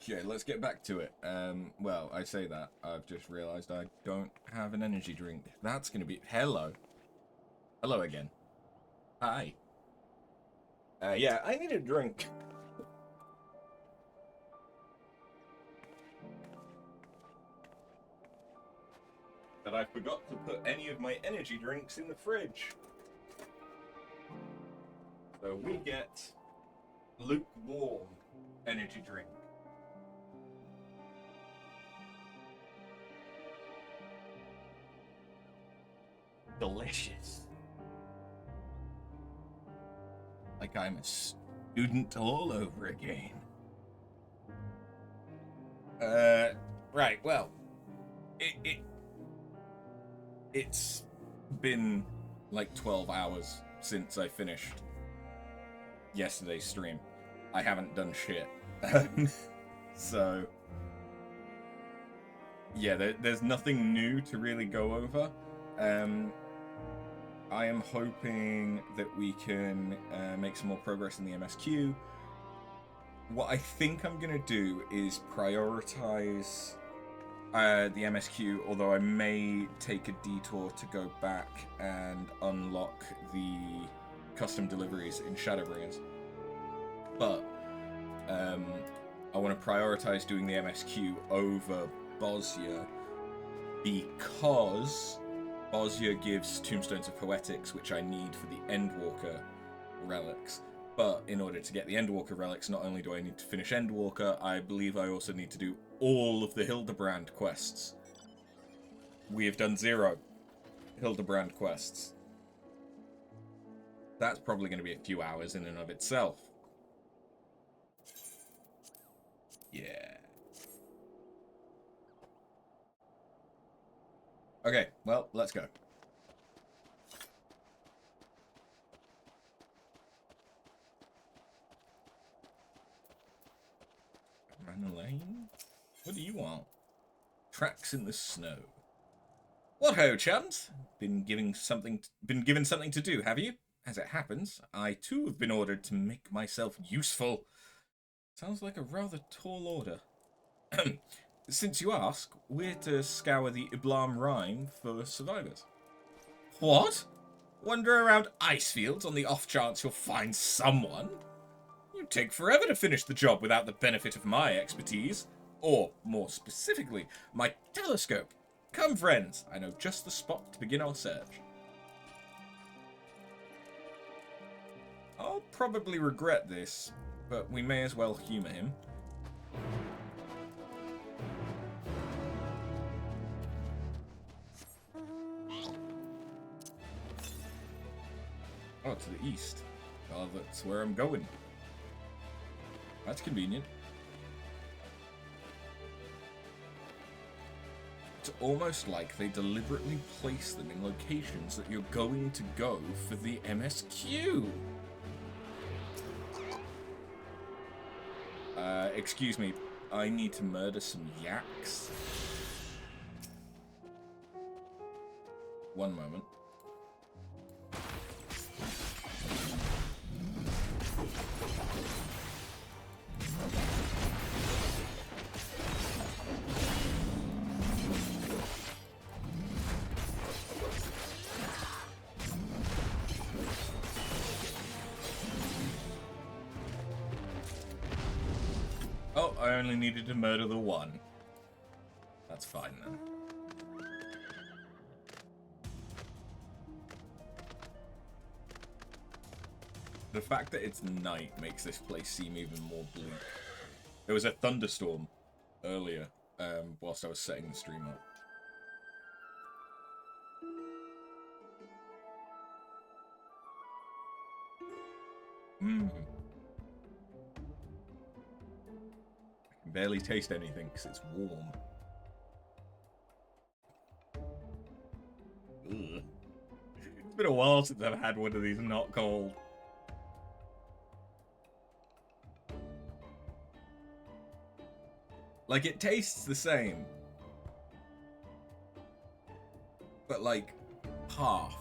Okay, let's get back to it. Well, I say that. I've just realized I don't have an energy drink. That's gonna be... Hello. Hello again. Hi. Yeah, I need a drink. But I forgot to put any of my energy drinks in the fridge. So we get lukewarm energy drink. Delicious. Like I'm a student all over again. Right, well, it's been like 12 hours since I finished yesterday's stream. I haven't done shit. So, yeah, there's nothing new to really go over. I am hoping that we can make some more progress in the MSQ. What I think I'm going to do is prioritize the MSQ, although I may take a detour to go back and unlock the custom deliveries in Shadowbringers. But I want to prioritize doing the MSQ over Bosnia because Bosnia gives Tombstones of Poetics, which I need for the Endwalker relics. But in order to get the Endwalker relics, not only do I need to finish Endwalker, I believe I also need to do all of the Hildebrand quests. We have done 0 Hildebrand quests. That's probably going to be a few hours in and of itself. Yeah. Okay, well, let's go. Run lane? What do you want? Tracks in the snow. What ho, chums? Been given something to do, have you? As it happens, I too have been ordered to make myself useful. Sounds like a rather tall order. Since you ask, we're to scour the Iblam Rhine for survivors. What? Wander around ice fields on the off chance you'll find someone? You'd take forever to finish the job without the benefit of my expertise. Or, more specifically, my telescope. Come, friends, I know just the spot to begin our search. I'll probably regret this, but we may as well humor him. Oh, to the east. Well, that's where I'm going. That's convenient. It's almost like they deliberately place them in locations that you're going to go for the MSQ. Excuse me, I need to murder some yaks. One moment. Oh, I only needed to murder the one. That's fine then. The fact that it's night makes this place seem even more bleak. There was a thunderstorm earlier, whilst I was setting the stream up. I can barely taste anything because it's warm. Ugh. It's been a while since I've had one of these not cold. Like, it tastes the same. But, like, half.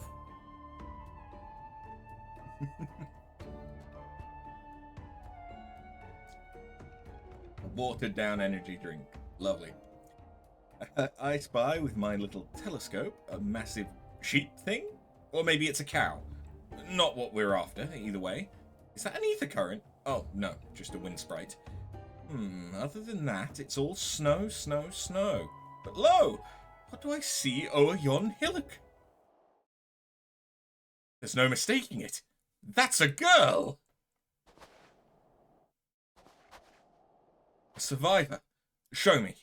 Watered down energy drink. Lovely. I spy with my little telescope a massive sheep thing? Or maybe it's a cow. Not what we're after, either way. Is that an ether current? Oh, no, just a wind sprite. Other than that, it's all snow, snow, snow. But lo! What do I see o'er yon hillock? There's no mistaking it. That's a girl! A survivor. Show me.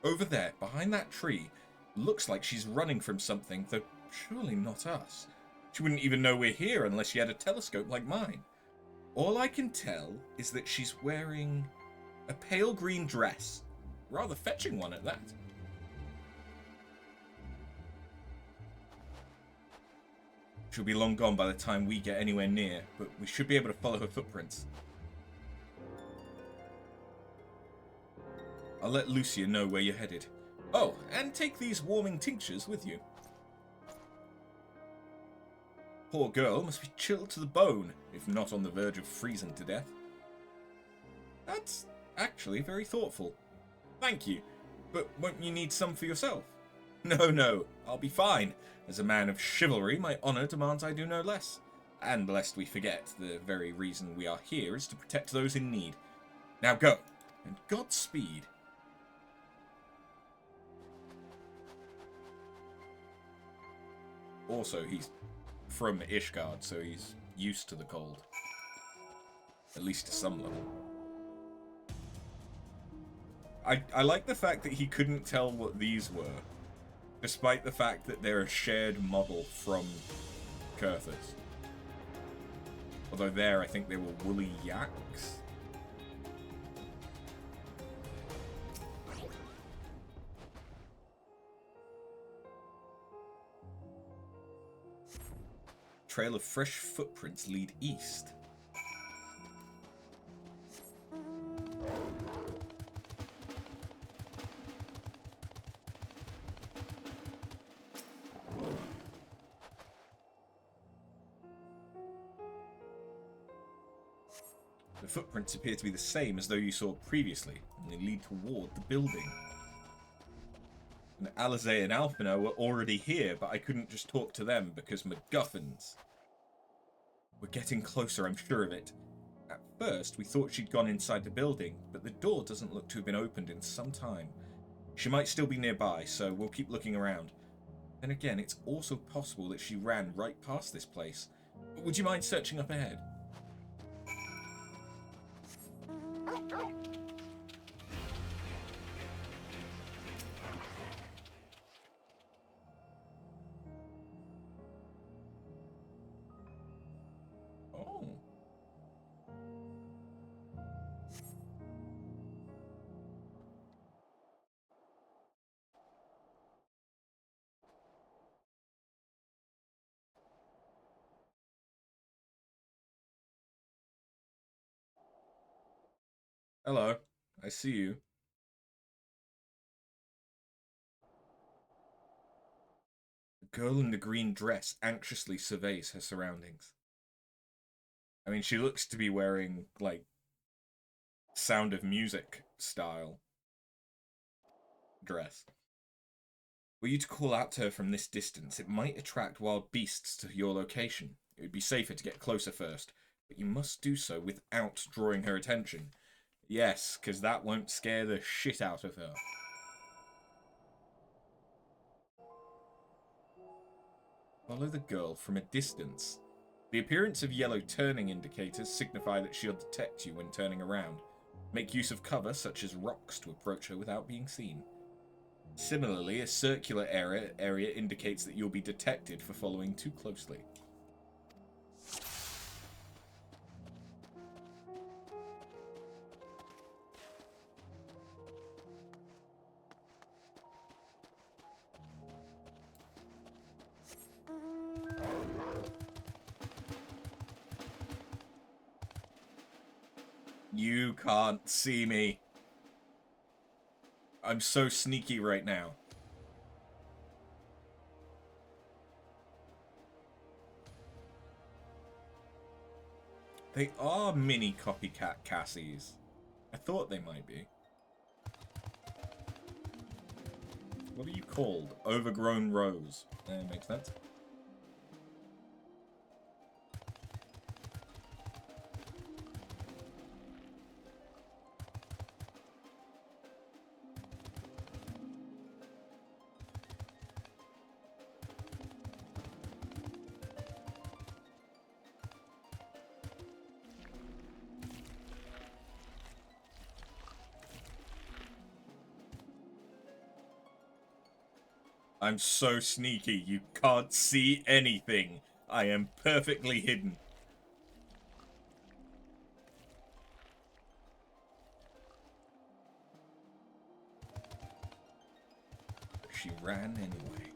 Over there, behind that tree, looks like she's running from something, though surely not us. She wouldn't even know we're here unless she had a telescope like mine. All I can tell is that she's wearing a pale green dress. Rather fetching one at that. She'll be long gone by the time we get anywhere near, but we should be able to follow her footprints. I'll let Lucia know where you're headed. Oh, and take these warming tinctures with you. Poor girl must be chilled to the bone, if not on the verge of freezing to death. That's actually very thoughtful. Thank you, but won't you need some for yourself? No, I'll be fine. As a man of chivalry, my honour demands I do no less. And lest we forget, the very reason we are here is to protect those in need. Now go, and Godspeed. Also, he's from Ishgard, so he's used to the cold. At least to some level. I like the fact that he couldn't tell what these were, despite the fact that they're a shared model from Kurthus. Although there, I think they were woolly yaks. Trail of fresh footprints lead east. The footprints appear to be the same as though you saw previously, and they lead toward the building. And Alizé and Alphina were already here, but I couldn't just talk to them because MacGuffins. We're getting closer, I'm sure of it. At first, we thought she'd gone inside the building, but the door doesn't look to have been opened in some time. She might still be nearby, so we'll keep looking around. Then again, it's also possible that she ran right past this place. Would you mind searching up ahead? Hello, I see you. The girl in the green dress anxiously surveys her surroundings. I mean, she looks to be wearing, like, Sound of Music style dress. Were you to call out to her from this distance, it might attract wild beasts to your location. It would be safer to get closer first, but you must do so without drawing her attention. Yes, because that won't scare the shit out of her. Follow the girl from a distance. The appearance of yellow turning indicators signify that she'll detect you when turning around. Make use of cover, such as rocks, to approach her without being seen. Similarly, a circular area indicates that you'll be detected for following too closely. You can't see me. I'm so sneaky right now. They are mini copycat Cassies. I thought they might be. What are you called? Overgrown rose. Makes sense. I'm so sneaky, you can't see anything. I am perfectly hidden. She ran anyway.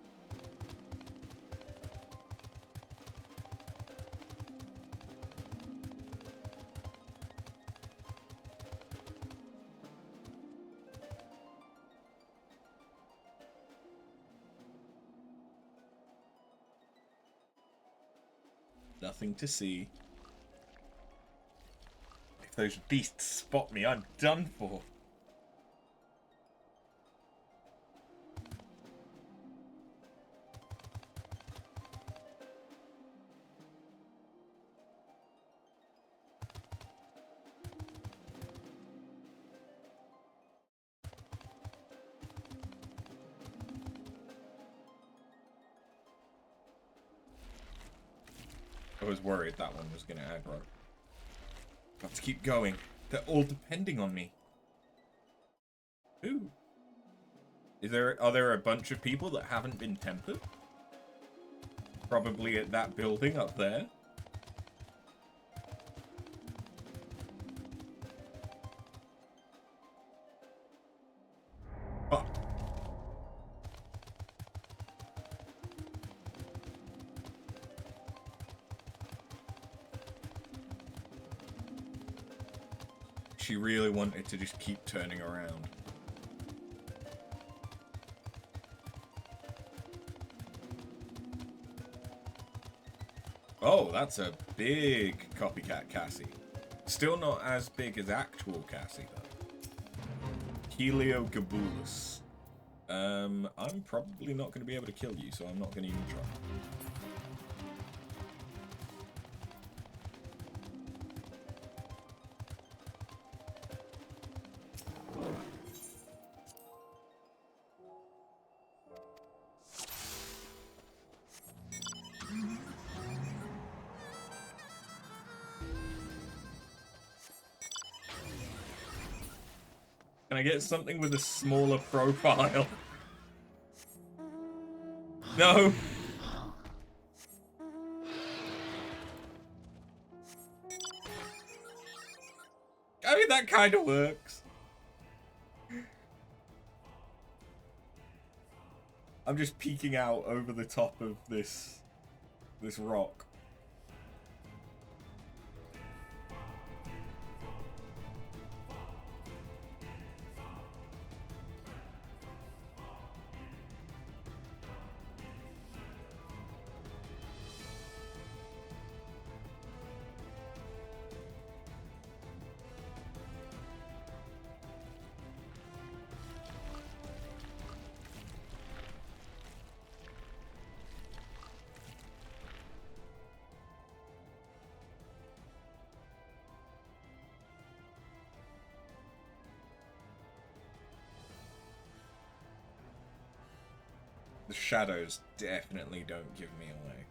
Nothing to see. If those beasts spot me, I'm done for. I was worried that one was going to aggro. Got to keep going. They're all depending on me. Ooh. Are there a bunch of people that haven't been tempered? Probably at that building up there. Oh. She really wanted to just keep turning around. Oh, that's a big copycat Cassie. Still not as big as actual Cassie, though. Heliogabulus. I'm probably not going to be able to kill you, so I'm not going to even try. Can I get something with a smaller profile? No! I mean, that kind of works. I'm just peeking out over the top of this rock. The shadows definitely don't give me away.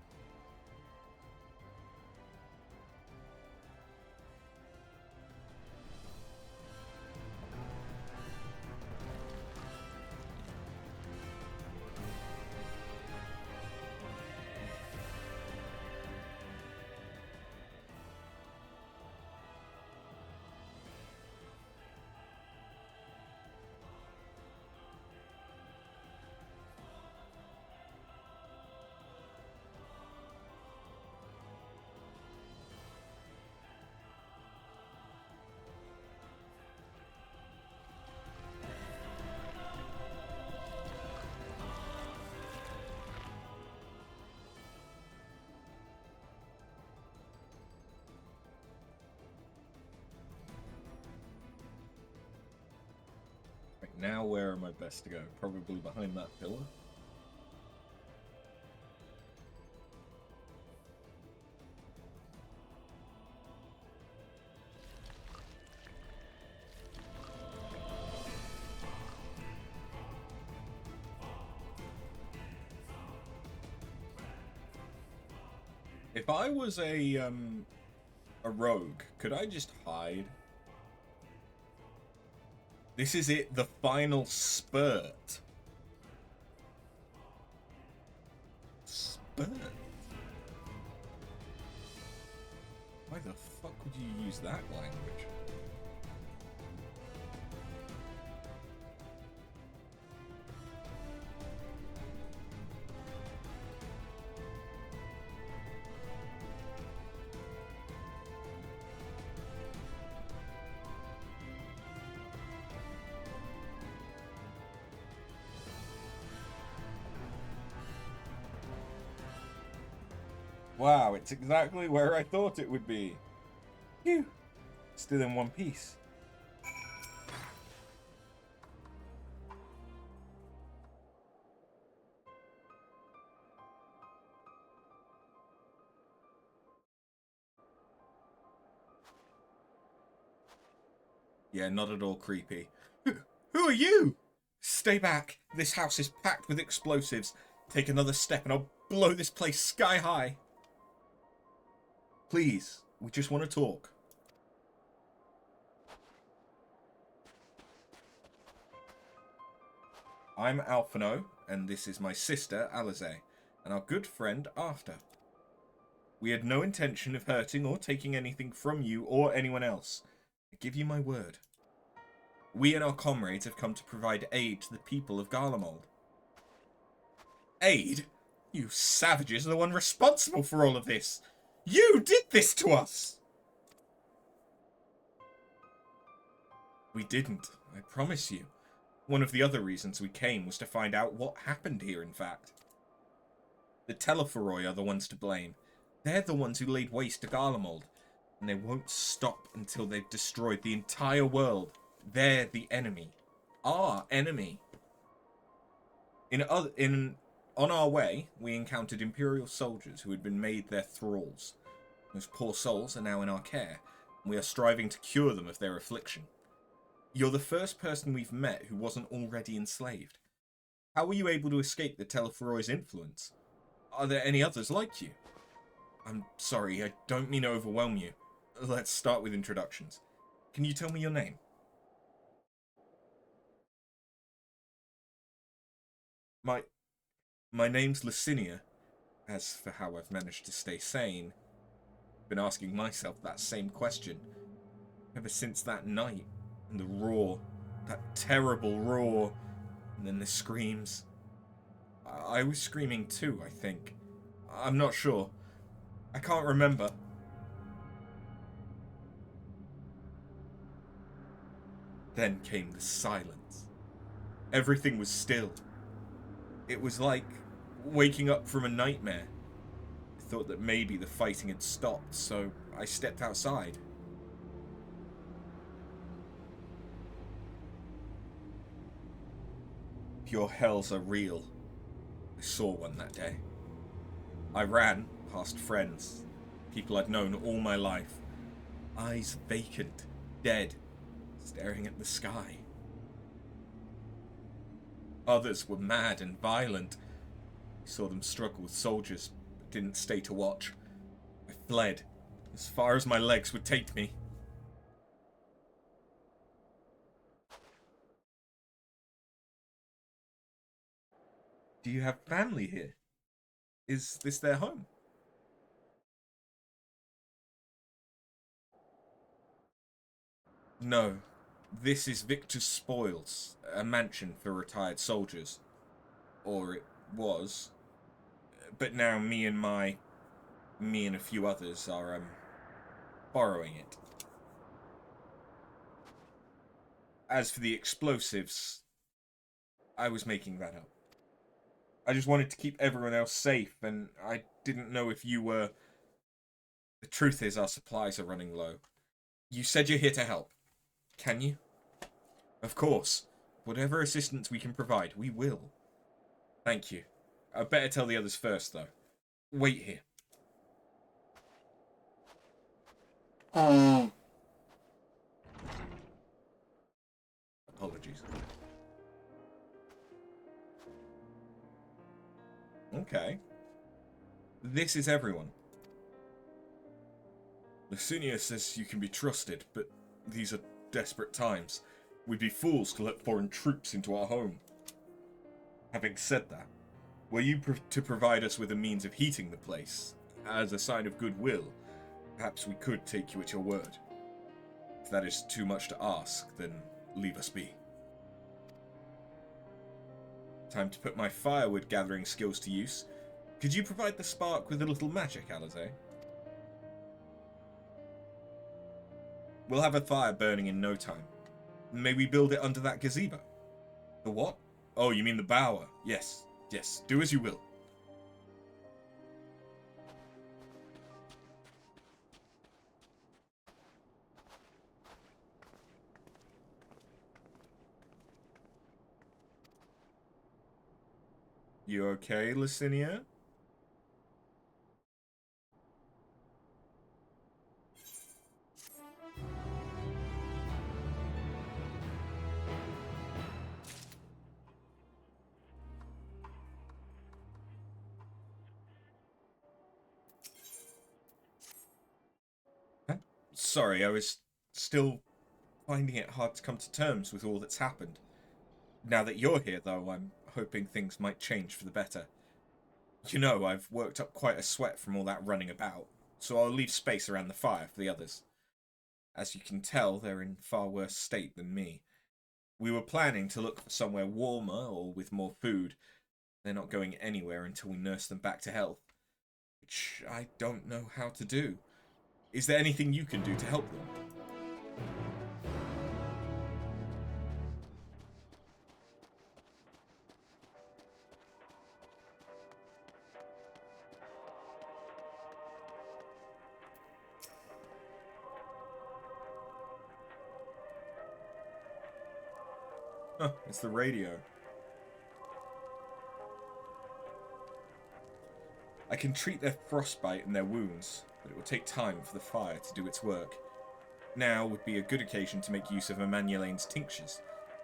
now where am I best to go? Probably behind that pillar. If I was a rogue, could I just hide? This is it, the final spurt. Spurt? Why the fuck would you use that language? Wow, it's exactly where I thought it would be. Phew. Still in one piece. Yeah, not at all creepy. Who are you? Stay back. This house is packed with explosives. Take another step and I'll blow this place sky high. Please, we just want to talk. I'm Alphino, and this is my sister, Alize, and our good friend, After. We had no intention of hurting or taking anything from you or anyone else. I give you my word. We and our comrades have come to provide aid to the people of Garlemald. Aid? You savages are the one responsible for all of this. You did this to us! We didn't, I promise you. One of the other reasons we came was to find out what happened here, in fact. The Telephoroi are the ones to blame. They're the ones who laid waste to Garlemald, and they won't stop until they've destroyed the entire world. They're the enemy. Our enemy. On our way, we encountered Imperial soldiers who had been made their thralls. Those poor souls are now in our care, and we are striving to cure them of their affliction. You're the first person we've met who wasn't already enslaved. How were you able to escape the Telephoroi's influence? Are there any others like you? I'm sorry, I don't mean to overwhelm you. Let's start with introductions. Can you tell me your name? My name's Licinia. As for how I've managed to stay sane, I've been asking myself that same question. Ever since that night, and the roar, that terrible roar, and then the screams. I was screaming too, I think. I'm not sure. I can't remember. Then came the silence. Everything was still. It was like waking up from a nightmare. I thought that maybe the fighting had stopped, so I stepped outside. Your hells are real. I saw one that day. I ran past friends, people I'd known all my life. Eyes vacant, dead, staring at the sky. Others were mad and violent. I saw them struggle with soldiers, but didn't stay to watch. I fled, as far as my legs would take me. Do you have family here? Is this their home? No. This is Victor's Spoils, a mansion for retired soldiers. Or it was. But now me and a few others are, borrowing it. As for the explosives, I was making that up. I just wanted to keep everyone else safe, and I didn't know if you were... The truth is, our supplies are running low. You said you're here to help. Can you? Of course. Whatever assistance we can provide, we will. Thank you. I'd better tell the others first, though. Wait here. Apologies. Okay. This is everyone. Lucinia says you can be trusted, but these are desperate times. We'd be fools to let foreign troops into our home. Having said that, were you to provide us with a means of heating the place, as a sign of goodwill, perhaps we could take you at your word. If that is too much to ask, then leave us be. Time to put my firewood gathering skills to use. Could you provide the spark with a little magic, Alize? We'll have a fire burning in no time. May we build it under that gazebo? The what? Oh, you mean the bower. Yes, yes, do as you will. You okay, Lucinia? Sorry, I was still finding it hard to come to terms with all that's happened. Now that you're here, though, I'm hoping things might change for the better. You know, I've worked up quite a sweat from all that running about, so I'll leave space around the fire for the others. As you can tell, they're in far worse state than me. We were planning to look for somewhere warmer or with more food. They're not going anywhere until we nurse them back to health, which I don't know how to do. Is there anything you can do to help them? Huh, it's the radio. I can treat their frostbite and their wounds, but it will take time for the fire to do its work. Now would be a good occasion to make use of Emmanuelane's tinctures,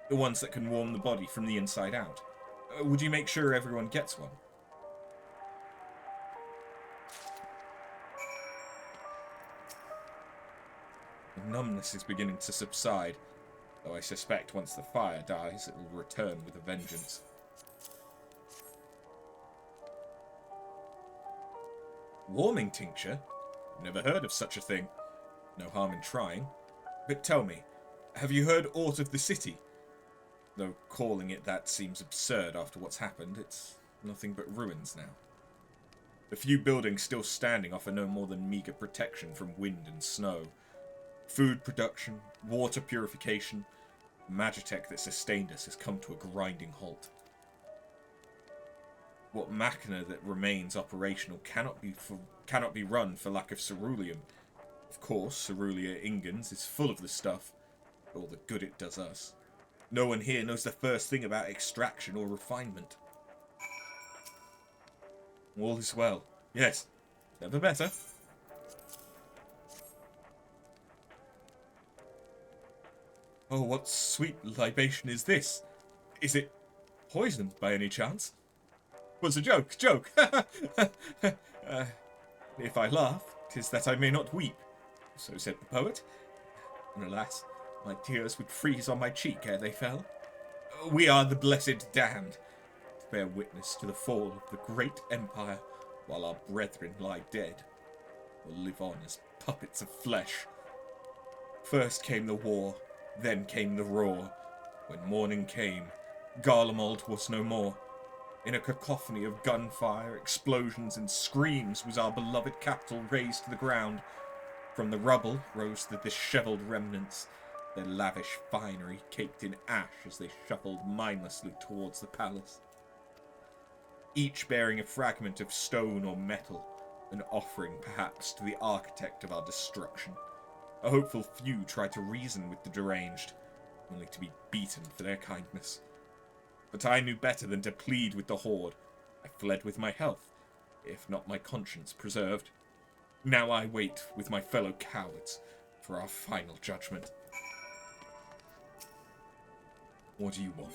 the ones that can warm the body from the inside out. Would you make sure everyone gets one? The numbness is beginning to subside, though I suspect once the fire dies, it will return with a vengeance. Warming tincture? Never heard of such a thing. No harm in trying. But tell me, have you heard aught of the city? Though calling it that seems absurd after what's happened, it's nothing but ruins now. The few buildings still standing offer no more than meagre protection from wind and snow. Food production, water purification, the magitech that sustained us has come to a grinding halt. What machina that remains operational cannot be run for lack of ceruleum. Of course, Cerulean Ingens is full of the stuff, but all the good it does us. No one here knows the first thing about extraction or refinement. All is well. Yes, never better. Oh, what sweet libation is this? Is it poisoned by any chance? Was a joke. If I laugh, 'tis that I may not weep. So said the poet. And alas, my tears would freeze on my cheek ere they fell. We are the blessed damned, to bear witness to the fall of the great empire, while our brethren lie dead, or live on as puppets of flesh. First came the war, then came the roar. When morning came, Garlemald was no more. In a cacophony of gunfire, explosions, and screams was our beloved capital razed to the ground. From the rubble rose the dishevelled remnants, their lavish finery caked in ash as they shuffled mindlessly towards the palace. Each bearing a fragment of stone or metal, an offering perhaps to the architect of our destruction. A hopeful few tried to reason with the deranged, only to be beaten for their kindness. But I knew better than to plead with the Horde. I fled with my health, if not my conscience preserved. Now I wait with my fellow cowards for our final judgment. What do you want?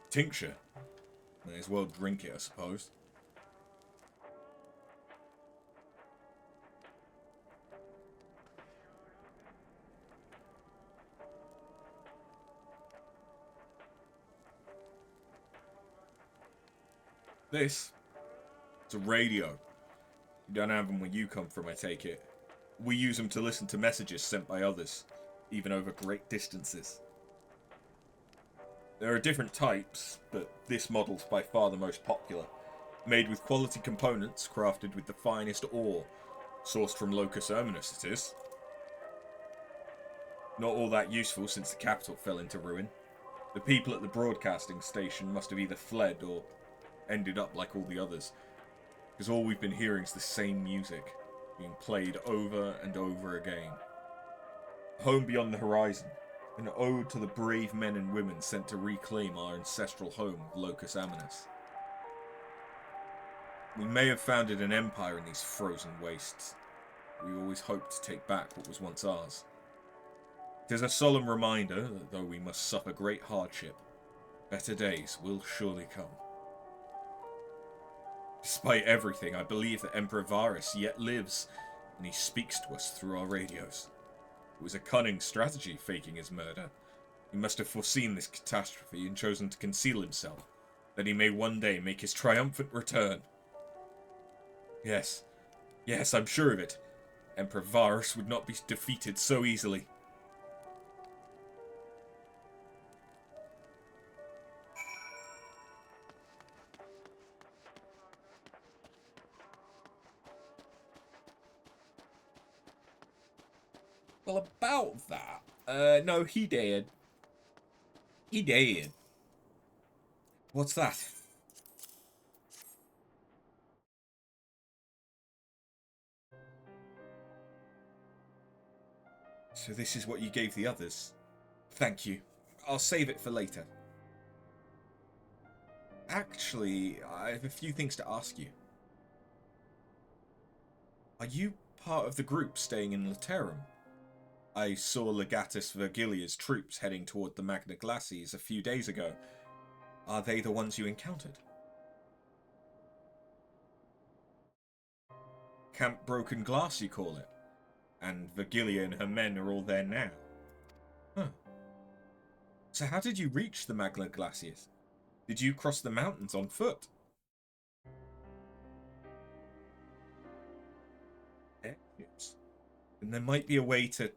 Tincture. May as well drink it, I suppose. This? It's a radio. You don't have them where you come from, I take it. We use them to listen to messages sent by others, even over great distances. There are different types, but this model's by far the most popular. Made with quality components, crafted with the finest ore. Sourced from Locus Terminus, it is. Not all that useful since the capital fell into ruin. The people at the broadcasting station must have either fled or ended up like all the others. Because all we've been hearing is the same music, being played over and over again. Home beyond the horizon. An ode to the brave men and women sent to reclaim our ancestral home of Locus Terminus. We may have founded an empire in these frozen wastes. We always hoped to take back what was once ours. It is a solemn reminder that though we must suffer great hardship, better days will surely come. Despite everything, I believe that Emperor Varus yet lives, and he speaks to us through our radios. It was a cunning strategy, faking his murder. He must have foreseen this catastrophe and chosen to conceal himself, that he may one day make his triumphant return. Yes, I'm sure of it. Emperor Varus would not be defeated so easily. Well, about that, no, he did. He did. What's that? So this is what you gave the others? Thank you. I'll save it for later. Actually, I have a few things to ask you. Are you part of the group staying in Laterum? I saw Legatus Vergilia's troops heading toward the Magna Glacies a few days ago. Are they the ones you encountered? Camp Broken Glass, you call it? And Vergilia and her men are all there now? Huh. So how did you reach the Magna Glacies? Did you cross the mountains on foot? Yes. And there might be a way to...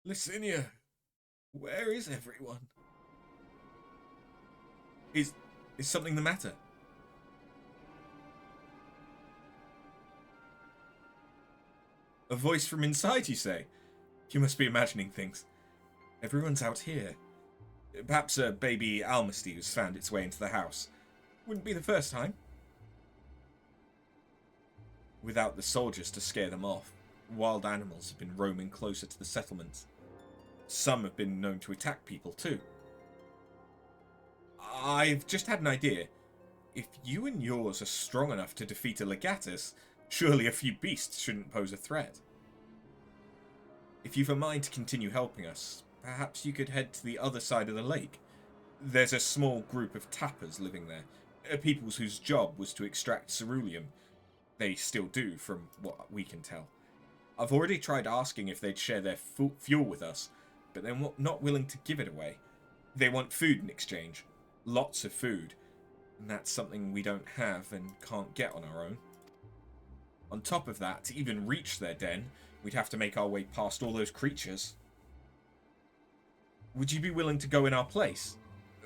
Licinia, where is everyone? Is something the matter? A voice from inside, you say? You must be imagining things. Everyone's out here. Perhaps a baby Almasty has found its way into the house. Wouldn't be the first time. Without the soldiers to scare them off, wild animals have been roaming closer to the settlements. Some have been known to attack people too. I've just had an idea. If you and yours are strong enough to defeat a Legatus, surely a few beasts shouldn't pose a threat. If you've a mind to continue helping us, perhaps you could head to the other side of the lake. There's a small group of tappers living there, peoples whose job was to extract ceruleum. They still do, from what we can tell. I've already tried asking if they'd share their fuel with us, but they're not willing to give it away. They want food in exchange. Lots of food. And that's something we don't have and can't get on our own. On top of that, to even reach their den, we'd have to make our way past all those creatures. Would you be willing to go in our place?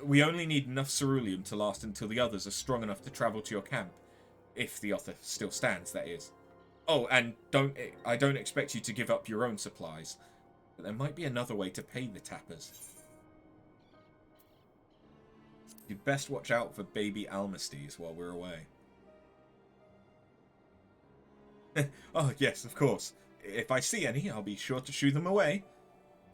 We only need enough ceruleum to last until the others are strong enough to travel to your camp. If the offer still stands, that is. Oh, and I don't expect you to give up your own supplies, but there might be another way to pay the tappers. You'd best watch out for baby Almasties while we're away. Oh, yes, of course. If I see any, I'll be sure to shoo them away.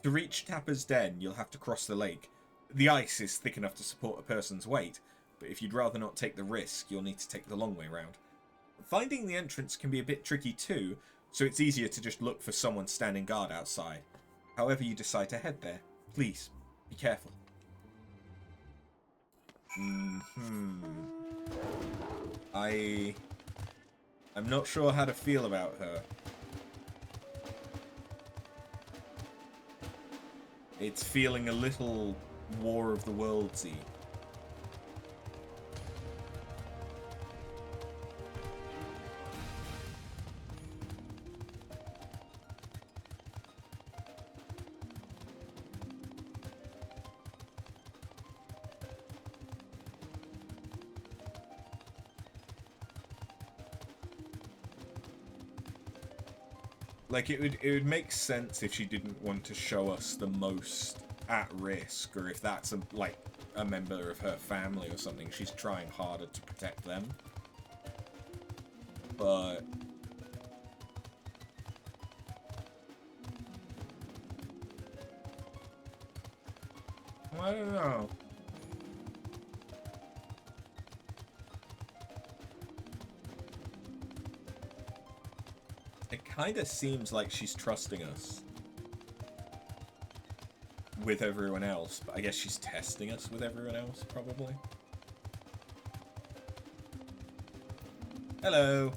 To reach Tapper's Den, you'll have to cross the lake. The ice is thick enough to support a person's weight, but if you'd rather not take the risk, you'll need to take the long way round. Finding the entrance can be a bit tricky too, so it's easier to just look for someone standing guard outside. However you decide to head there, please, be careful. I'm not sure how to feel about her. It's feeling a little War of the Worlds-y. Like, it would make sense if she didn't want to show us the most at risk, or if that's a member of her family or something, she's trying harder to protect them. But I don't know. It kind of seems like she's trusting us with everyone else, but I guess she's testing us with everyone else, probably. Hello.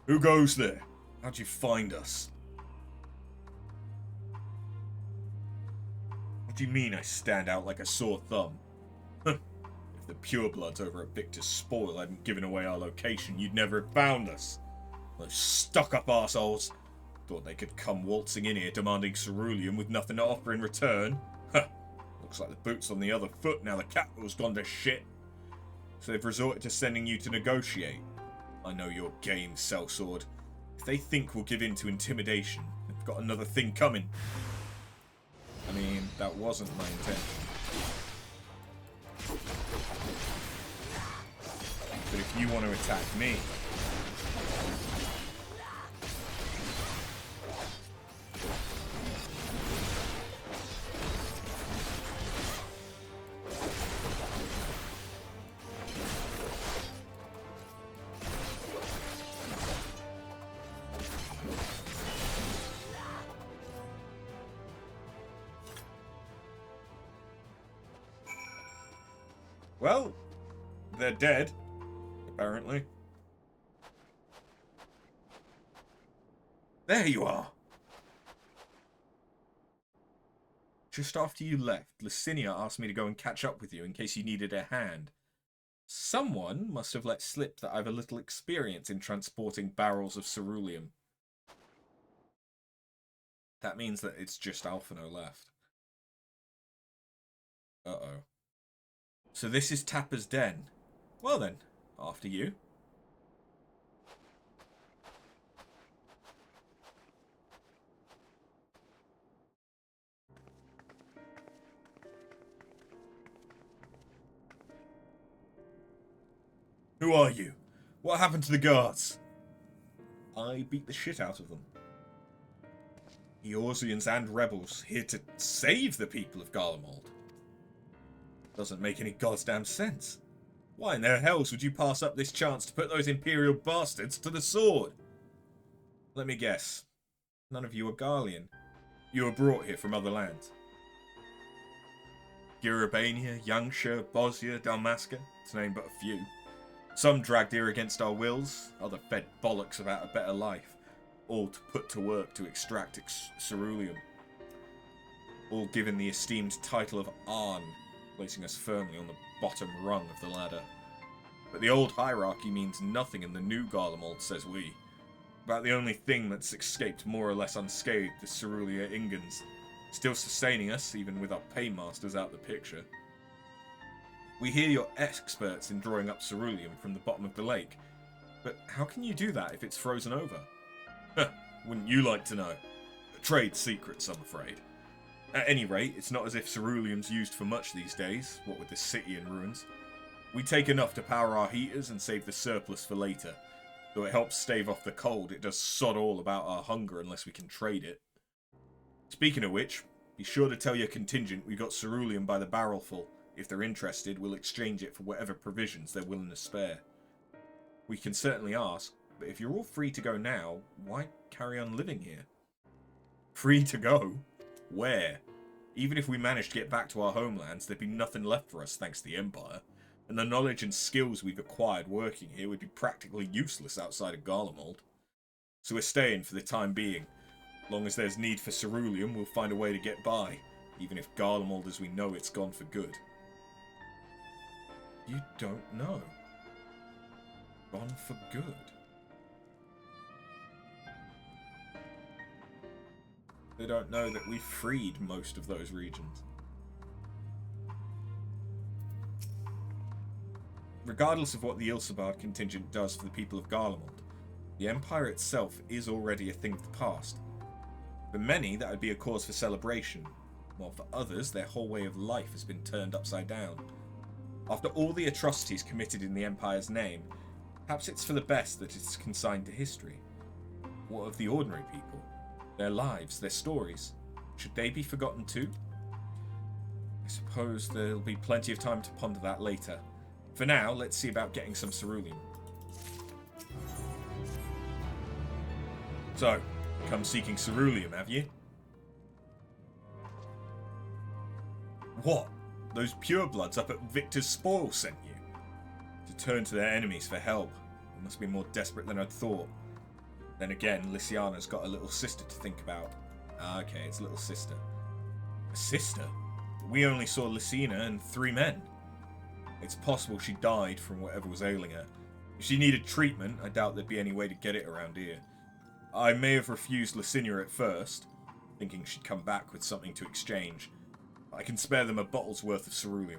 Who goes there? How'd you find us? What do you mean I stand out like a sore thumb? If the purebloods over at Victor's Spoil hadn't given away our location, you'd never have found us. Those stuck-up arseholes thought they could come waltzing in here demanding ceruleum with nothing to offer in return. Huh. Looks like the boot's on the other foot now the capital's gone to shit. So they've resorted to sending you to negotiate. I know your game, sellsword. If they think we'll give in to intimidation, they've got another thing coming. I mean, that wasn't my intention. But if you want to attack me... Well, they're dead, apparently. There you are! Just after you left, Licinia asked me to go and catch up with you in case you needed a hand. Someone must have let slip that I've a little experience in transporting barrels of ceruleum. That means that it's just Alphino left. Uh-oh. So this is Tapper's Den. Well then, after you. Who are you? What happened to the guards? I beat the shit out of them. Eorzeans and rebels here to save the people of Garlemald. Doesn't make any goddamn sense. Why in the hells would you pass up this chance to put those Imperial bastards to the sword? Let me guess. None of you are Garlean. You were brought here from other lands. Gurabania, Yangshire, Bosnia, Dalmasca, to name but a few. Some dragged here against our wills, other fed bollocks about a better life, all to put to work to extract ceruleum. All given the esteemed title of Arn, placing us firmly on the bottom rung of the ladder. But the old hierarchy means nothing in the new Garlemald, says we. About the only thing that's escaped more or less unscathed is Cerulia Ingens, still sustaining us even with our paymasters out the picture. We hear you're experts in drawing up ceruleum from the bottom of the lake, but how can you do that if it's frozen over? Wouldn't you like to know? Trade secrets, I'm afraid. At any rate, it's not as if ceruleum's used for much these days, what with the city in ruins. We take enough to power our heaters and save the surplus for later, Though it helps stave off the cold, it does sod all about our hunger unless we can trade it. Speaking of which, be sure to tell your contingent we got cerulean by the barrelful. If they're interested, we'll exchange it for whatever provisions they're willing to spare. We can certainly ask, but if you're all free to go now, why carry on living here? Free to go? Where? Even if we managed to get back to our homelands, there'd be nothing left for us thanks to the Empire. And the knowledge and skills we've acquired working here would be practically useless outside of Garlemald. So we're staying for the time being. As long as there's need for cerulean, we'll find a way to get by, even if Garlemald as we know it's gone for good. You don't know. Gone for good. They don't know that we freed most of those regions. Regardless of what the Ilsabard contingent does for the people of Garlemald, the Empire itself is already a thing of the past. For many, that would be a cause for celebration, while for others, their whole way of life has been turned upside down. After all the atrocities committed in the Empire's name, perhaps it's for the best that it's consigned to history. What of the ordinary people? Their lives, their stories? Should they be forgotten too? I suppose there'll be plenty of time to ponder that later. For now, let's see about getting some cerulean. So, come seeking cerulean, have you? What? Those purebloods up at Victor's Spoil sent you? To turn to their enemies for help. They must be more desperate than I'd thought. Then again, Lysiana's got a little sister to think about. Ah, okay, it's a little sister. A sister? But we only saw Lysina and 3 men. It's possible she died from whatever was ailing her. If she needed treatment, I doubt there'd be any way to get it around here. I may have refused Lysina at first, thinking she'd come back with something to exchange. I can spare them a bottle's worth of cerulean.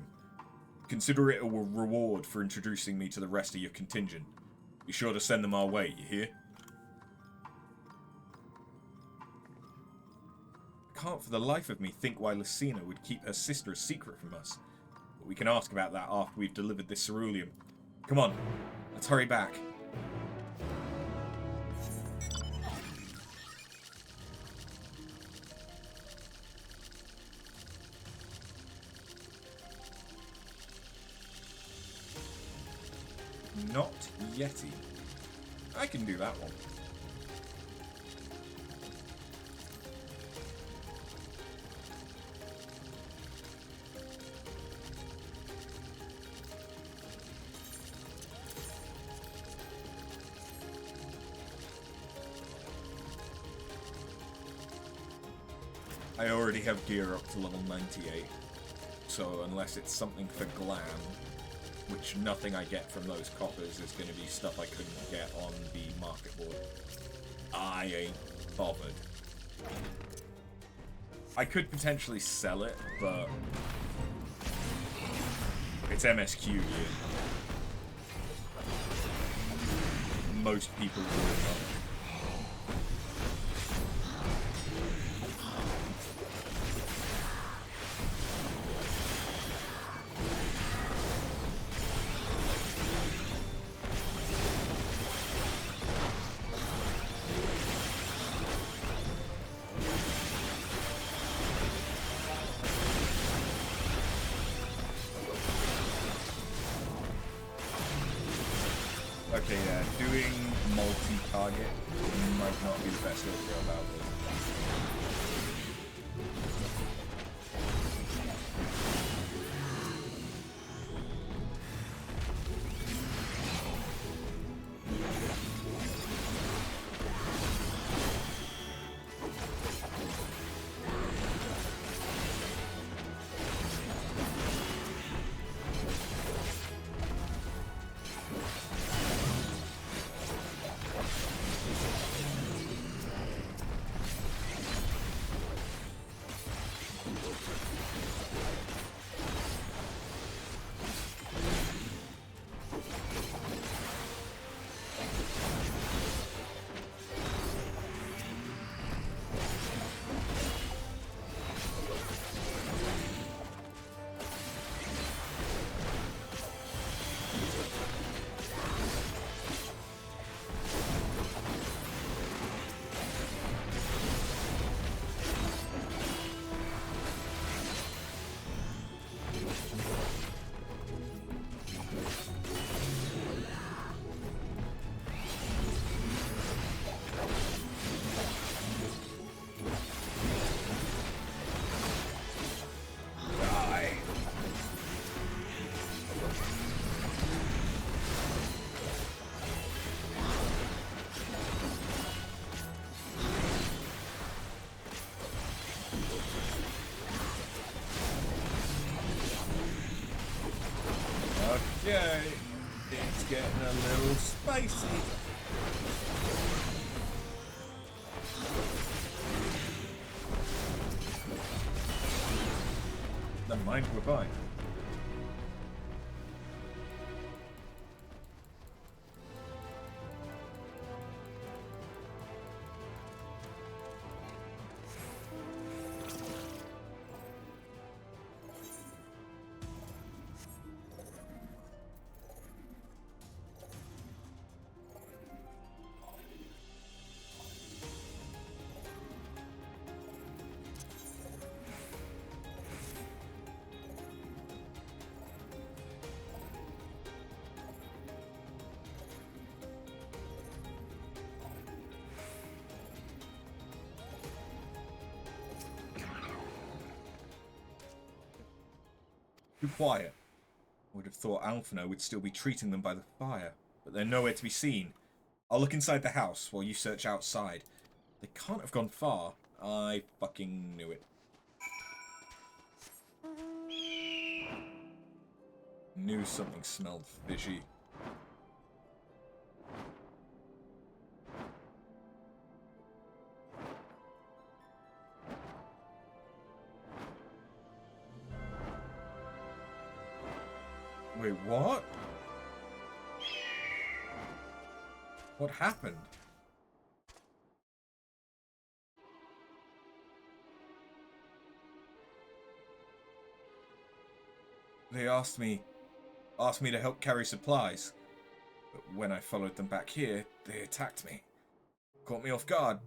Consider it a reward for introducing me to the rest of your contingent. Be sure to send them our way, you hear? I can't for the life of me think why Lysina would keep her sister a secret from us. But we can ask about that after we've delivered this cerulean. Come on, let's hurry back. Not Yeti. I can do that one. I already have gear up to level 98, so unless it's something for glam, which nothing I get from those coppers is going to be stuff I couldn't get on the market board, I ain't bothered. I could potentially sell it, but it's MSQ here. Most people will know. Okay, yeah, doing multi-target might not be the best way to go about it. Okay, it's getting a little spicy. Never mind, we're fine. Be quiet. I would have thought Alphino would still be treating them by the fire, but they're nowhere to be seen. I'll look inside the house while you search outside. They can't have gone far. I fucking knew it. Knew something smelled fishy. Wait, what? What happened? They asked me to help carry supplies, but when I followed them back here, they attacked me. Caught me off guard,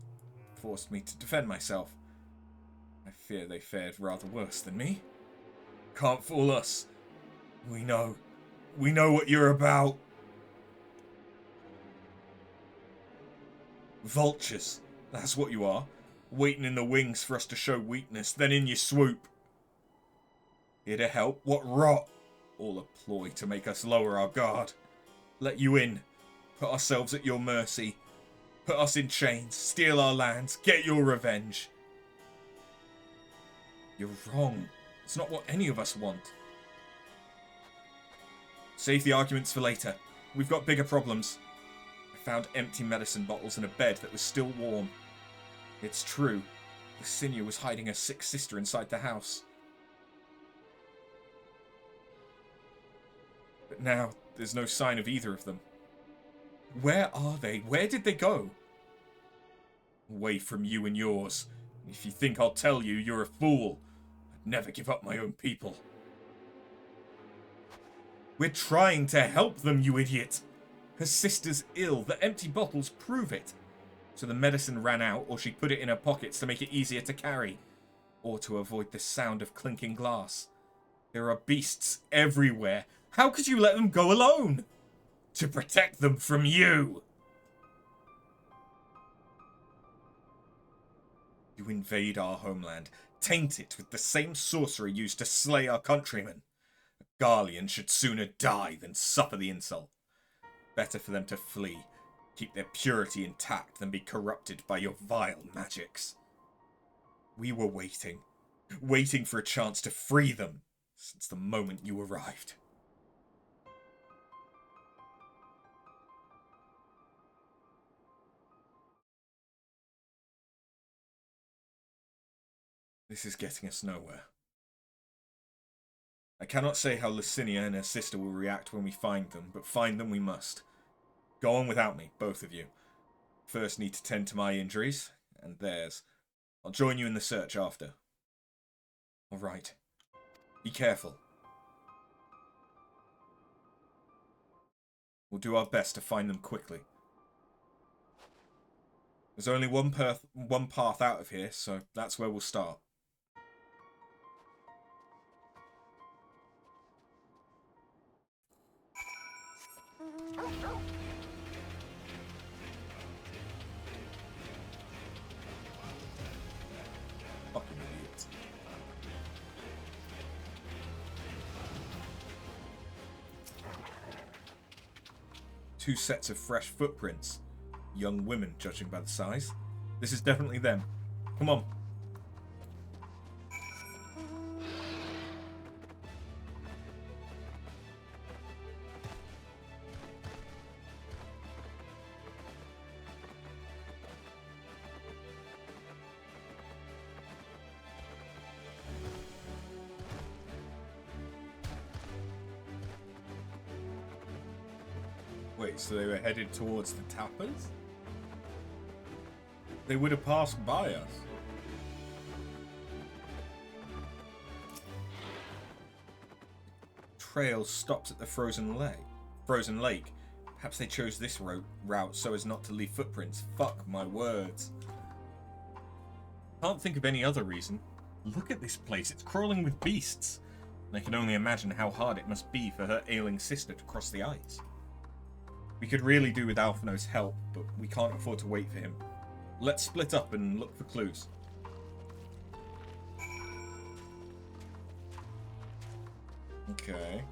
forced me to defend myself. I fear they fared rather worse than me. Can't fool us. We know what you're about. Vultures, that's what you are. Waiting in the wings for us to show weakness, then in you swoop. Here to help? What rot! All a ploy to make us lower our guard. Let you in. Put ourselves at your mercy. Put us in chains. Steal our lands. Get your revenge. You're wrong. It's not what any of us want. Save the arguments for later. We've got bigger problems. I found empty medicine bottles in a bed that was still warm. It's true. Licinia was hiding her sick sister inside the house. But now, there's no sign of either of them. Where are they? Where did they go? Away from you and yours. If you think I'll tell you, you're a fool. I'd never give up my own people. We're trying to help them, you idiot. Her sister's ill. The empty bottles prove it. So the medicine ran out, or she put it in her pockets to make it easier to carry. Or to avoid the sound of clinking glass. There are beasts everywhere. How could you let them go alone? To protect them from you. You invade our homeland, taint it with the same sorcery used to slay our countrymen. A Garlean should sooner die than suffer the insult. Better for them to flee, keep their purity intact than be corrupted by your vile magics. We were waiting for a chance to free them since the moment you arrived. This is getting us nowhere. I cannot say how Licinia and her sister will react when we find them, but find them we must. Go on without me, both of you. First need to tend to my injuries, and theirs. I'll join you in the search after. Alright. Be careful. We'll do our best to find them quickly. There's only one path out of here, so that's where we'll start. Fucking idiots. Two sets of fresh footprints. Young women, judging by the size. This is definitely them. Come on. Wait, so they were headed towards the tappers? They would have passed by us. Trail stops at the frozen lake. Perhaps they chose this route so as not to leave footprints. Fuck my words. Can't think of any other reason. Look at this place. It's crawling with beasts. I can only imagine how hard it must be for her ailing sister to cross the ice. We could really do with Alphino's help, but we can't afford to wait for him. Let's split up and look for clues. Okay.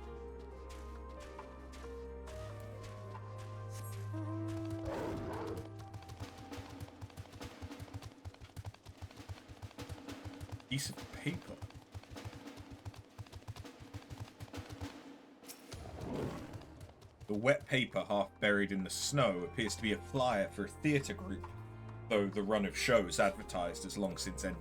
Piece of paper. The wet paper, half buried in the snow, appears to be a flyer for a theatre group, though the run of shows advertised has long since ended.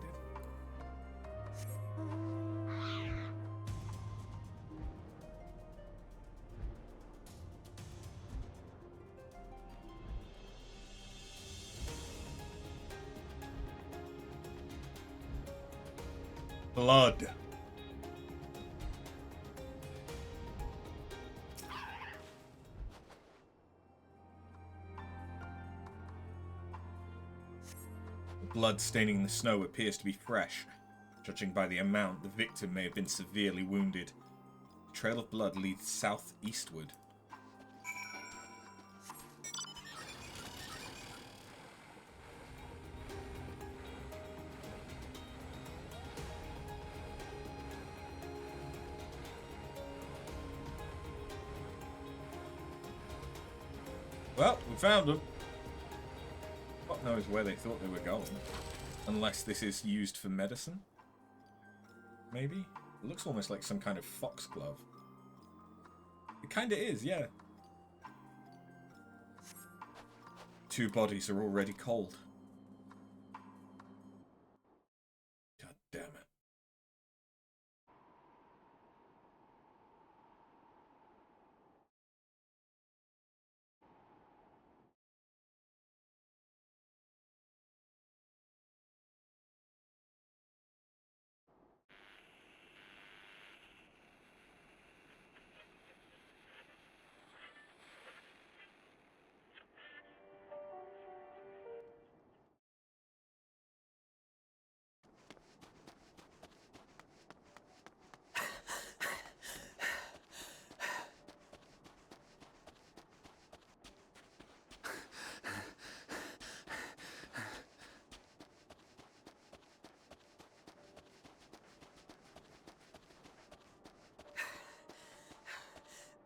Blood. The blood staining the snow appears to be fresh. Judging by the amount, the victim may have been severely wounded. The trail of blood leads southeastward. Well, we found them. God knows where they thought they were going. Unless this is used for medicine. Maybe? It looks almost like some kind of foxglove. It kinda is, yeah. Two bodies are already cold. God damn it.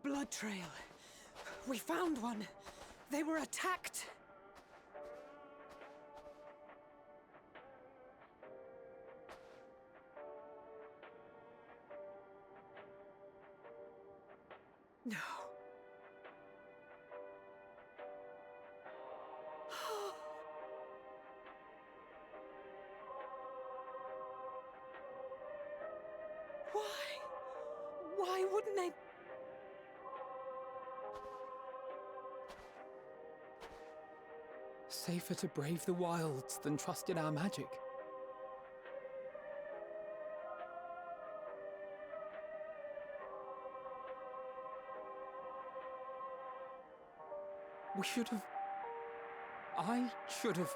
Blood trail. We found one. They were attacked. No. Why? Why wouldn't they? Safer to brave the wilds than trust in our magic. We should have... I should have...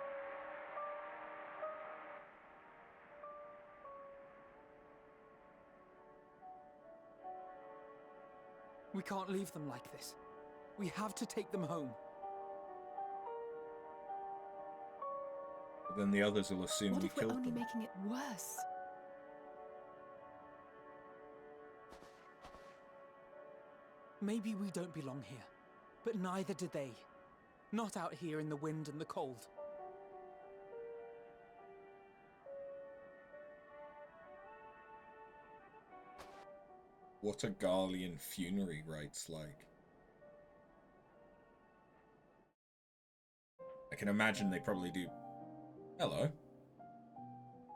We can't leave them like this. We have to take them home. Then the others will assume What we if we're killed only them. making it worse? Maybe we don't belong here, but neither do they. Not out here in the wind and the cold. What are Garlean funerary rites like? I can imagine they probably do... Hello.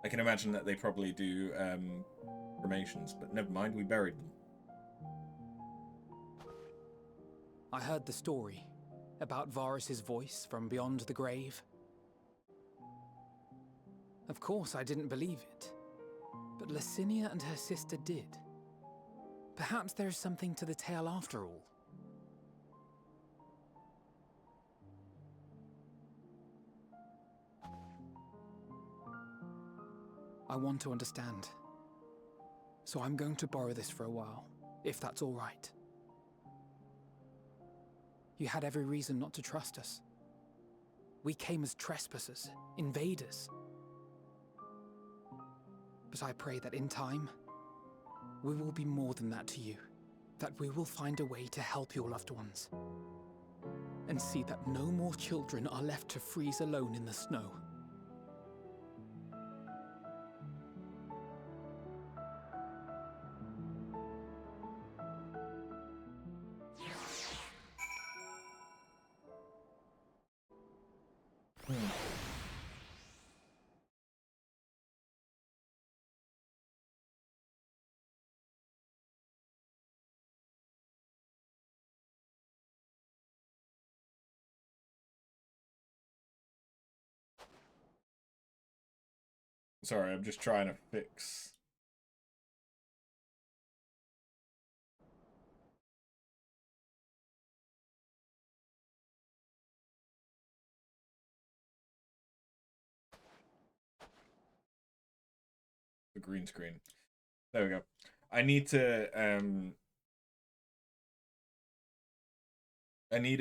I can imagine that they probably do cremations, but never mind, we buried them. I heard the story. about Varus's voice from beyond the grave? Of course, I didn't believe it. But Licinia and her sister did. Perhaps there is something to the tale after all. I want to understand. So I'm going to borrow this for a while, if that's all right. You had every reason not to trust us. We came as trespassers, invaders. But I pray that in time, we will be more than that to you. That we will find a way to help your loved ones. And see that no more children are left to freeze alone in the snow. Sorry, I'm just trying to fix... the green screen. There we go. I need to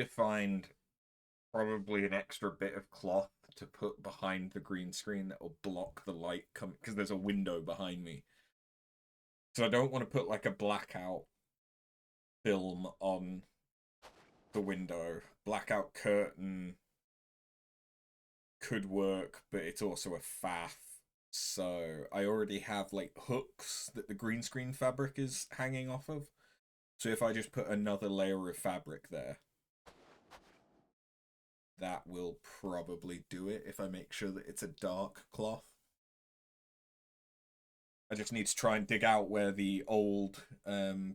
find probably an extra bit of cloth to put behind the green screen that will block the light coming, because there's a window behind me. So I don't want to put like a blackout film on the window. Blackout curtain could work, but it's also a faff. So I already have like hooks that the green screen fabric is hanging off of. So if I just put another layer of fabric there, that will probably do it if I make sure that it's a dark cloth. I just need to try and dig out where the old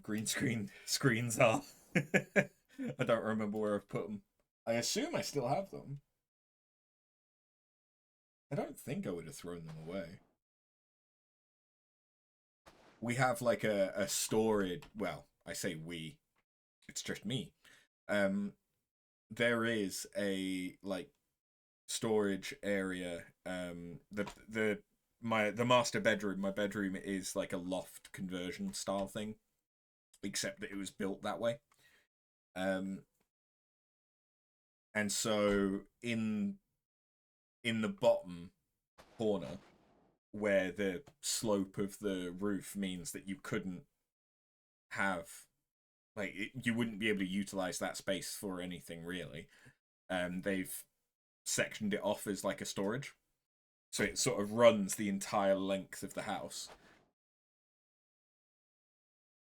green screen screens are. I don't remember where I've put them. I assume I still have them. I don't think I would have thrown them away. We have like a storage... Well, I say we. It's just me. There is a like storage area. The master bedroom. My bedroom is like a loft conversion style thing, except that it was built that way. And so in the bottom corner, where the slope of the roof means that you couldn't have, like, you wouldn't be able to utilize that space for anything really. They've sectioned it off as like a storage, so it sort of runs the entire length of the house.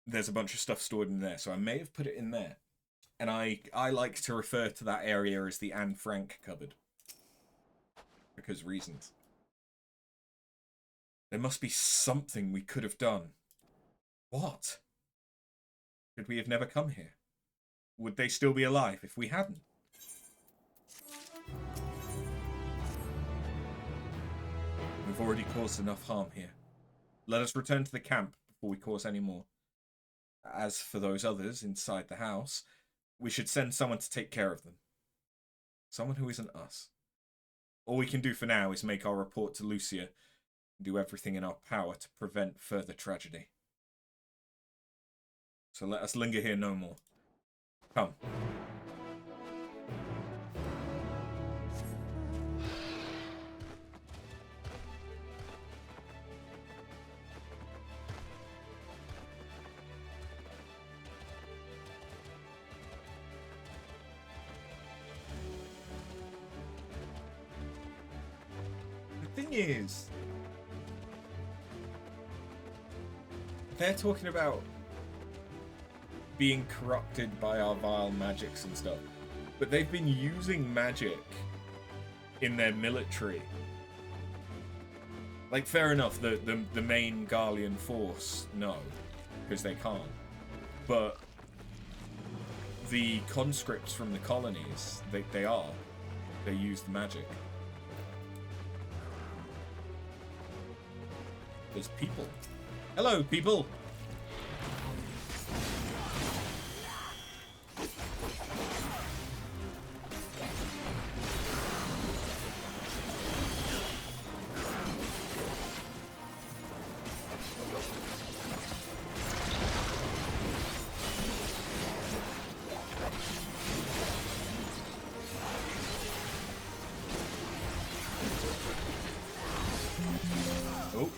There's a bunch of stuff stored in there, so I may have put it in there. And I like to refer to that area as the Anne Frank cupboard. Because reasons. There must be something we could have done. What? Could we have never come here? Would they still be alive if we hadn't? We've already caused enough harm here. Let us return to the camp before we cause any more. As for those others inside the house, we should send someone to take care of them. Someone who isn't us. All we can do for now is make our report to Lucia and do everything in our power to prevent further tragedy. So let us linger here no more. Come. The thing is, they're talking about being corrupted by our vile magics and stuff, but they've been using magic in their military. Like, fair enough, the main Garlean force, no, because they can't. But the conscripts from the colonies, they use the magic. There's people. Hello, people! Oh,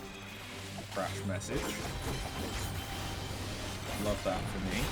crash message. Love that for me.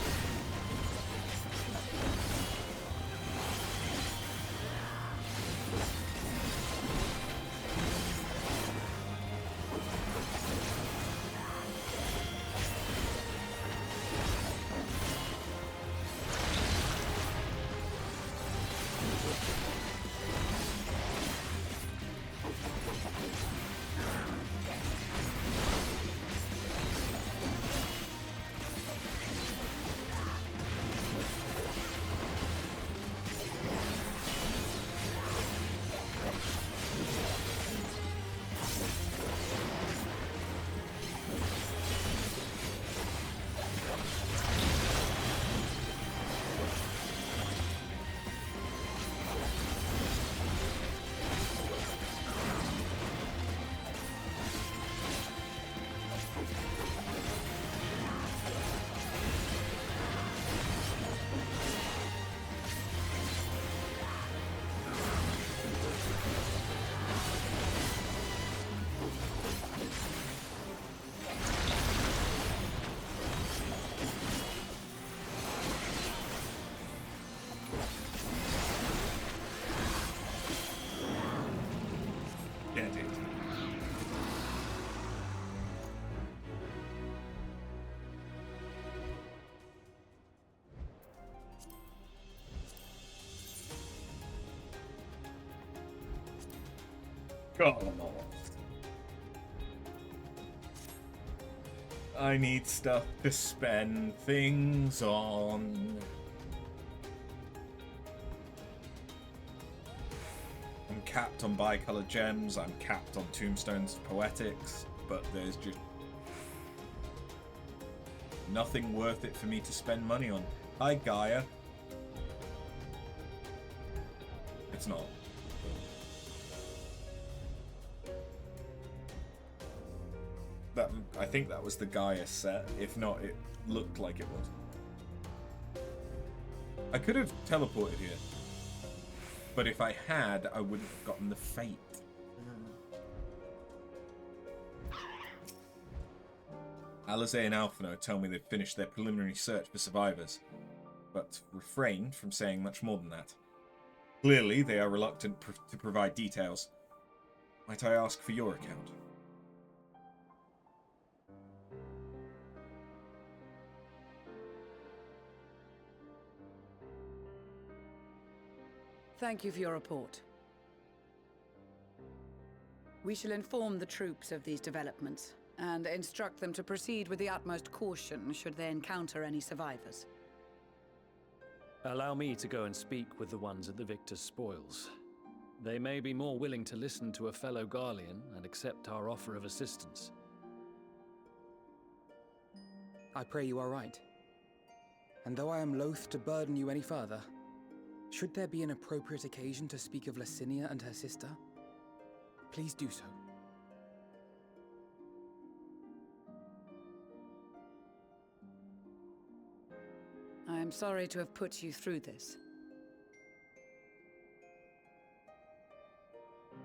God. I need stuff to spend things on. I'm capped on bicolored gems, I'm capped on tombstones of poetics, but there's just nothing worth it for me to spend money on. Hi, Gaia. It's not. I think that was the Gaia set. If not, it looked like it was. I could have teleported here. But if I had, I wouldn't have gotten the fate. Alize and Alphino tell me they've finished their preliminary search for survivors, but refrained from saying much more than that. Clearly, they are reluctant to provide details. Might I ask for your account? Thank you for your report. We shall inform the troops of these developments and instruct them to proceed with the utmost caution should they encounter any survivors. Allow me to go and speak with the ones at the victor's spoils. They may be more willing to listen to a fellow Garlean and accept our offer of assistance. I pray you are right. And though I am loath to burden you any further, should there be an appropriate occasion to speak of Licinia and her sister, please do so. I am sorry to have put you through this.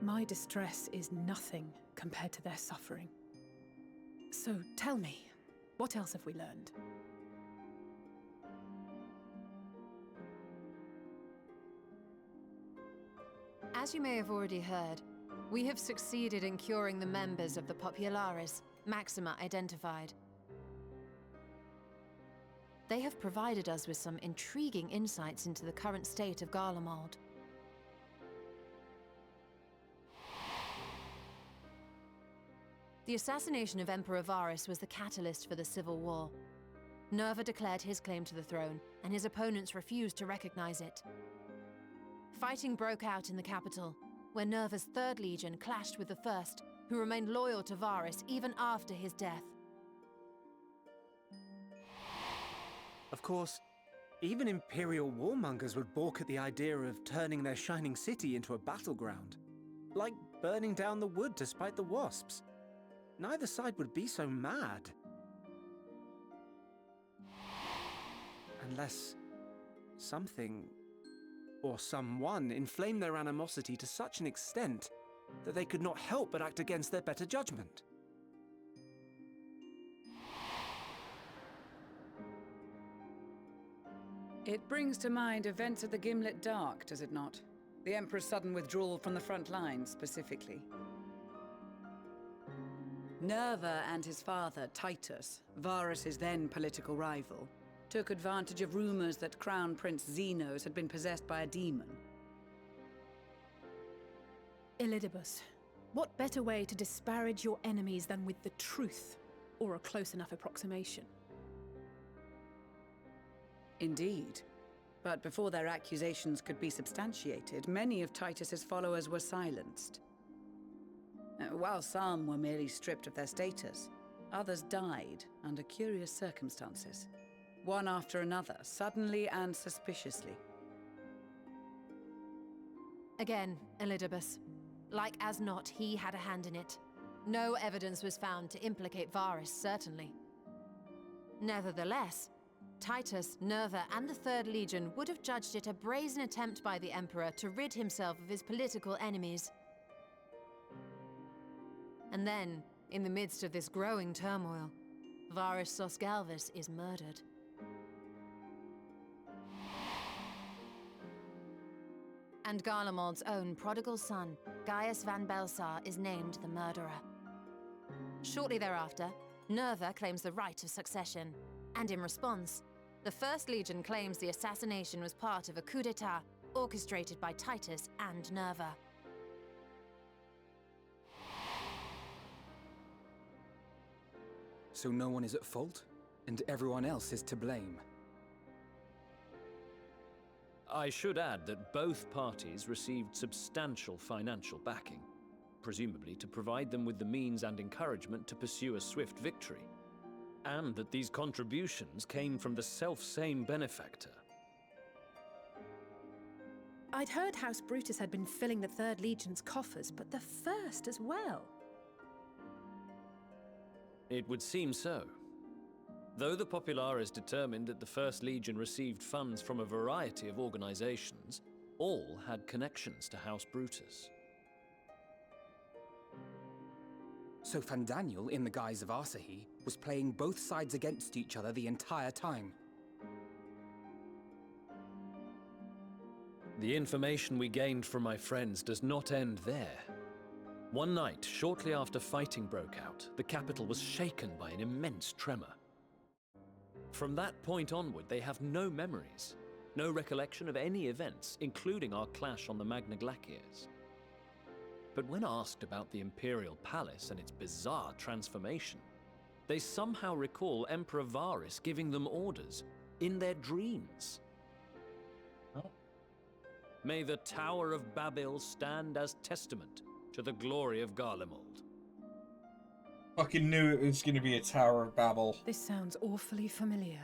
My distress is nothing compared to their suffering. So tell me, what else have we learned? As you may have already heard, we have succeeded in curing the members of the Populares, Maxima identified. They have provided us with some intriguing insights into the current state of Garlemald. The assassination of Emperor Varus was the catalyst for the civil war. Nerva declared his claim to the throne, and his opponents refused to recognize it. Fighting broke out in the capital, where Nerva's Third Legion clashed with the First, who remained loyal to Varus even after his death. Of course, even Imperial warmongers would balk at the idea of turning their shining city into a battleground. Like burning down the wood to spite the wasps. Neither side would be so mad. Unless something or someone inflamed their animosity to such an extent that they could not help but act against their better judgment. It brings to mind events at the Gimlet Dark, does it not? The Emperor's sudden withdrawal from the front lines, specifically. Nerva and his father, Titus, Varus's then political rival, took advantage of rumors that Crown Prince Xenos had been possessed by a demon. Elidibus, what better way to disparage your enemies than with the truth, or a close enough approximation? Indeed. But before their accusations could be substantiated, many of Titus's followers were silenced. While some were merely stripped of their status, others died under curious circumstances. One after another, suddenly and suspiciously. Again, Elidibus. Like as not, he had a hand in it. No evidence was found to implicate Varus, certainly. Nevertheless, Titus, Nerva, and the Third Legion would have judged it a brazen attempt by the Emperor to rid himself of his political enemies. And then, in the midst of this growing turmoil, Varus Sosgalvis is murdered. And Garlemald's own prodigal son, Gaius van Belsar, is named the murderer. Shortly thereafter, Nerva claims the right of succession, and in response, the First Legion claims the assassination was part of a coup d'etat orchestrated by Titus and Nerva. So no one is at fault, and everyone else is to blame. I should add that both parties received substantial financial backing, presumably to provide them with the means and encouragement to pursue a swift victory, and that these contributions came from the self-same benefactor. I'd heard House Brutus had been filling the Third Legion's coffers, but the First as well. It would seem so. Though the Populares determined that the First Legion received funds from a variety of organizations, all had connections to House Brutus. So Fandaniel, in the guise of Asahi, was playing both sides against each other the entire time. The information we gained from my friends does not end there. One night, shortly after fighting broke out, the capital was shaken by an immense tremor. From that point onward, they have no memories, no recollection of any events, including our clash on the Magna Glaciers. But when asked about the Imperial Palace and its bizarre transformation, they somehow recall Emperor Varus giving them orders in their dreams. Oh. May the Tower of Babel stand as testament to the glory of Garlemald. Fucking knew it was going to be a Tower of Babel. This sounds awfully familiar.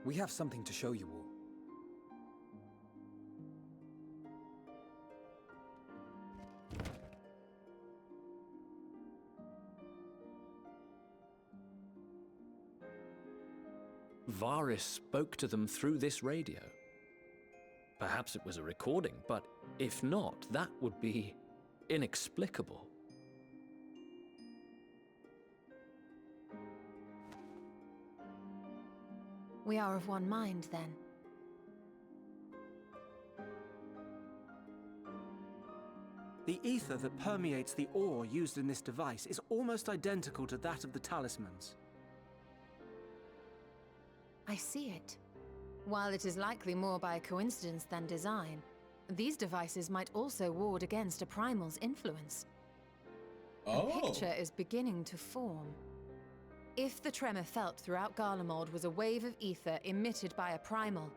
We have something to show you all. Varus spoke to them through this radio. Perhaps it was a recording, but if not, that would be inexplicable. We are of one mind, then. The ether that permeates the ore used in this device is almost identical to that of the talismans. I see it. While it is likely more by coincidence than design, these devices might also ward against a primal's influence. A Oh. picture is beginning to form. If the tremor felt throughout Garlemald was a wave of ether emitted by a primal,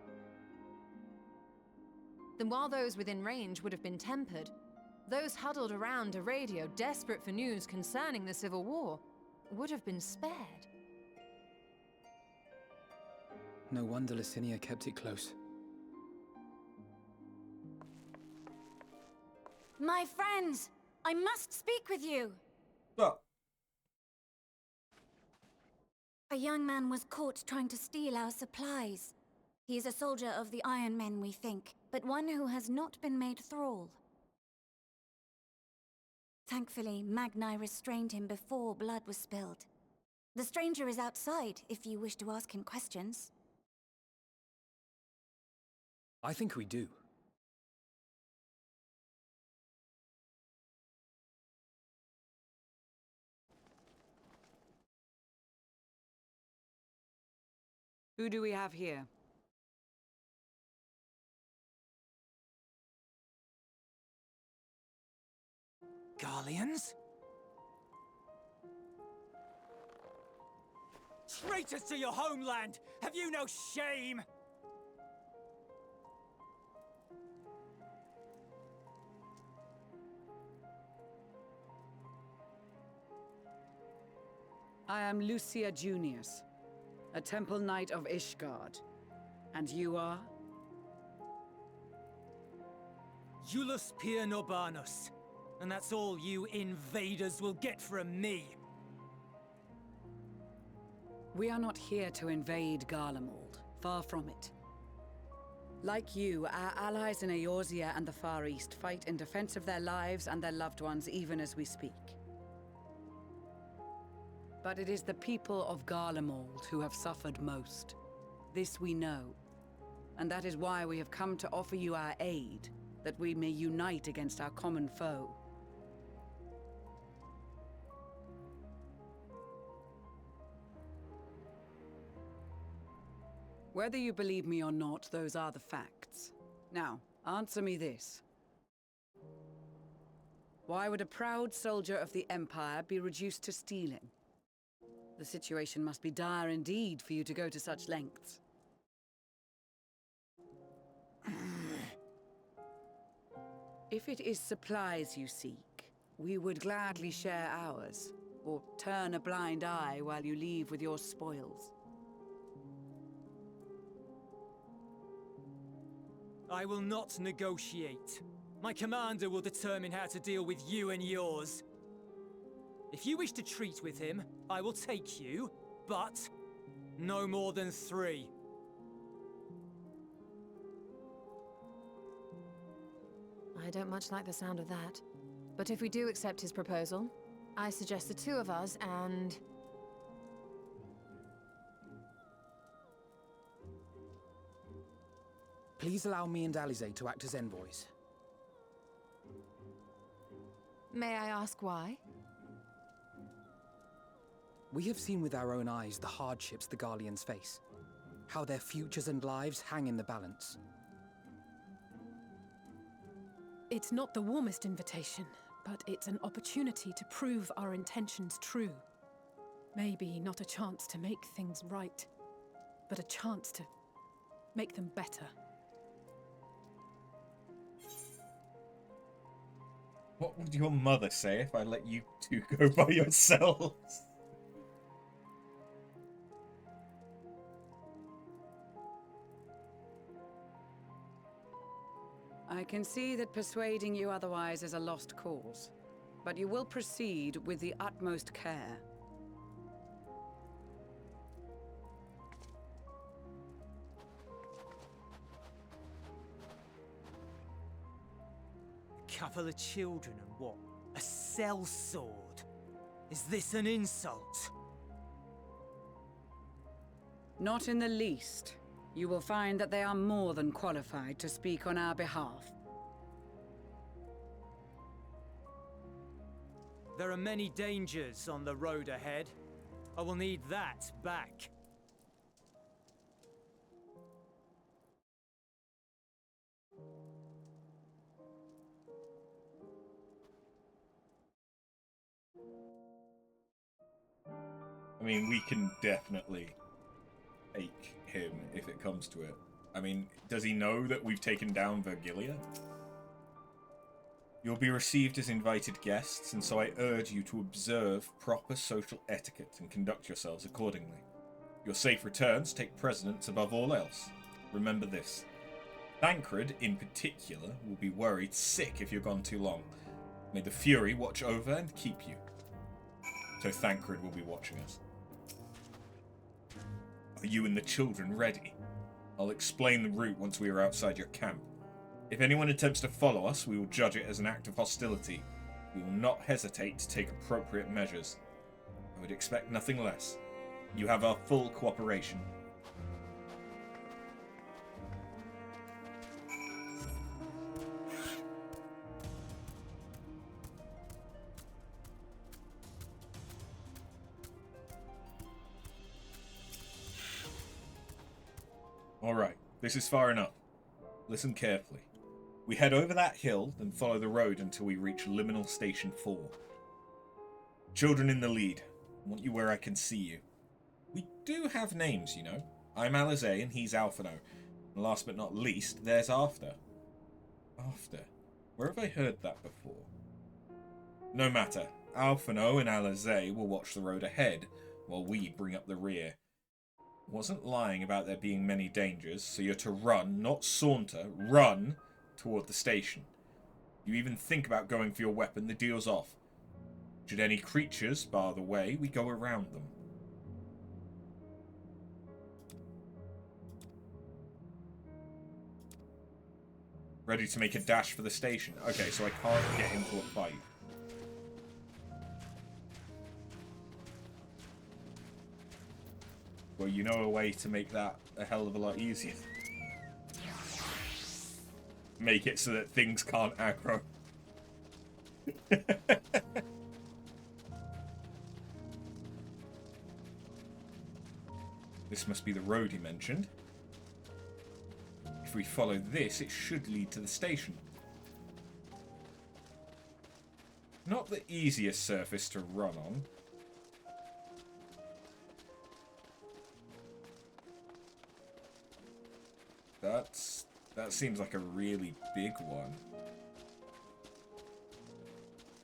then while those within range would have been tempered, those huddled around a radio desperate for news concerning the Civil War would have been spared. No wonder Licinia kept it close. My friends, I must speak with you. But A young man was caught trying to steal our supplies. He is a soldier of the Iron Men, we think, but one who has not been made thrall. Thankfully, Magni restrained him before blood was spilled. The stranger is outside, if you wish to ask him questions. I think we do. Who do we have here? Garleans? Traitors to your homeland! Have you no shame? I am Lucia Junius, a Temple Knight of Ishgard. And you are? Iulus Pier Norbanus. And that's all you invaders will get from me. We are not here to invade Garlemald. Far from it. Like you, our allies in Eorzea and the Far East fight in defense of their lives and their loved ones even as we speak. But it is the people of Garlemald who have suffered most. This we know. And that is why we have come to offer you our aid, that we may unite against our common foe. Whether you believe me or not, those are the facts. Now, answer me this. Why would a proud soldier of the Empire be reduced to stealing? The situation must be dire indeed for you to go to such lengths. If it is supplies you seek, we would gladly share ours, or turn a blind eye while you leave with your spoils. I will not negotiate. My commander will determine how to deal with you and yours. If you wish to treat with him, I will take you, but no more than 3. I don't much like the sound of that. But if we do accept his proposal, I suggest the 2 of us and... Please allow me and Alize to act as envoys. May I ask why? We have seen with our own eyes the hardships the Garleans face. How their futures and lives hang in the balance. It's not the warmest invitation, but it's an opportunity to prove our intentions true. Maybe not a chance to make things right, but a chance to make them better. what would your mother say if I let you 2 go by yourselves? I can see that persuading you otherwise is a lost cause, but you will proceed with the utmost care. A couple of children and what? A sellsword? Is this an insult? Not in the least. You will find that they are more than qualified to speak on our behalf. There are many dangers on the road ahead. I will need that back. mean, we can definitely take him if it comes to it. I mean, does he know that we've taken down Vergilia? You'll be received as invited guests, and so I urge you to observe proper social etiquette and conduct yourselves accordingly. Your safe returns take precedence above all else. Remember this. Thancred, in particular, will be worried sick if you're gone too long. May the Fury watch over and keep you. So Thancred will be watching us. Are you and the children ready? I'll explain the route once we are outside your camp. If anyone attempts to follow us, we will judge it as an act of hostility. We will not hesitate to take appropriate measures. I would expect nothing less. You have our full cooperation. Alright, this is far enough. Listen carefully. We head over that hill, then follow the road until we reach Liminal Station 4. Children in the lead. I want you where I can see you. We do have names, you know. I'm Alizé and he's Alphino. And last but not least, there's After. After? Where have I heard that before? No matter. Alphino and Alizé will watch the road ahead, while we bring up the rear. Wasn't lying about there being many dangers, so you're to run, not saunter, run toward the station. You even think about going for your weapon, the deal's off. Should any creatures bar the way, we go around them. Ready to make a dash for the station. Okay, so I can't get into a fight. Well, you know a way to make that a hell of a lot easier. Make it so that things can't aggro. This must be the road he mentioned. If we follow this, it should lead to the station. Not the easiest surface to run on. That seems like a really big one.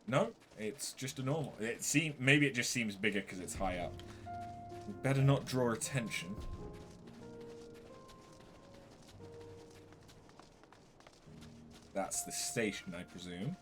No, it's just a normal. Maybe it just seems bigger because it's high up. We better not draw attention. That's the station, I presume.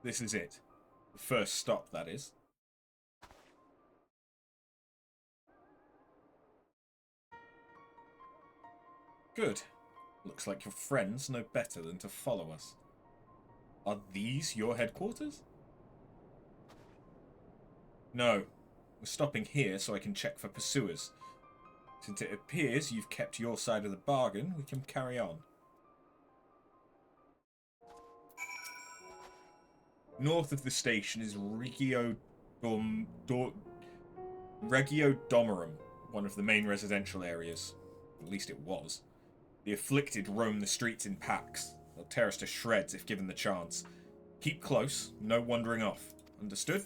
This is it. The first stop, that is. Good. Looks like your friends know better than to follow us. Are these your headquarters? No. We're stopping here so I can check for pursuers. Since it appears you've kept your side of the bargain, we can carry on. North of the station is Regio Domorum, one of the main residential areas. At least it was. The afflicted roam the streets in packs. They'll tear us to shreds if given the chance. Keep close, no wandering off. Understood?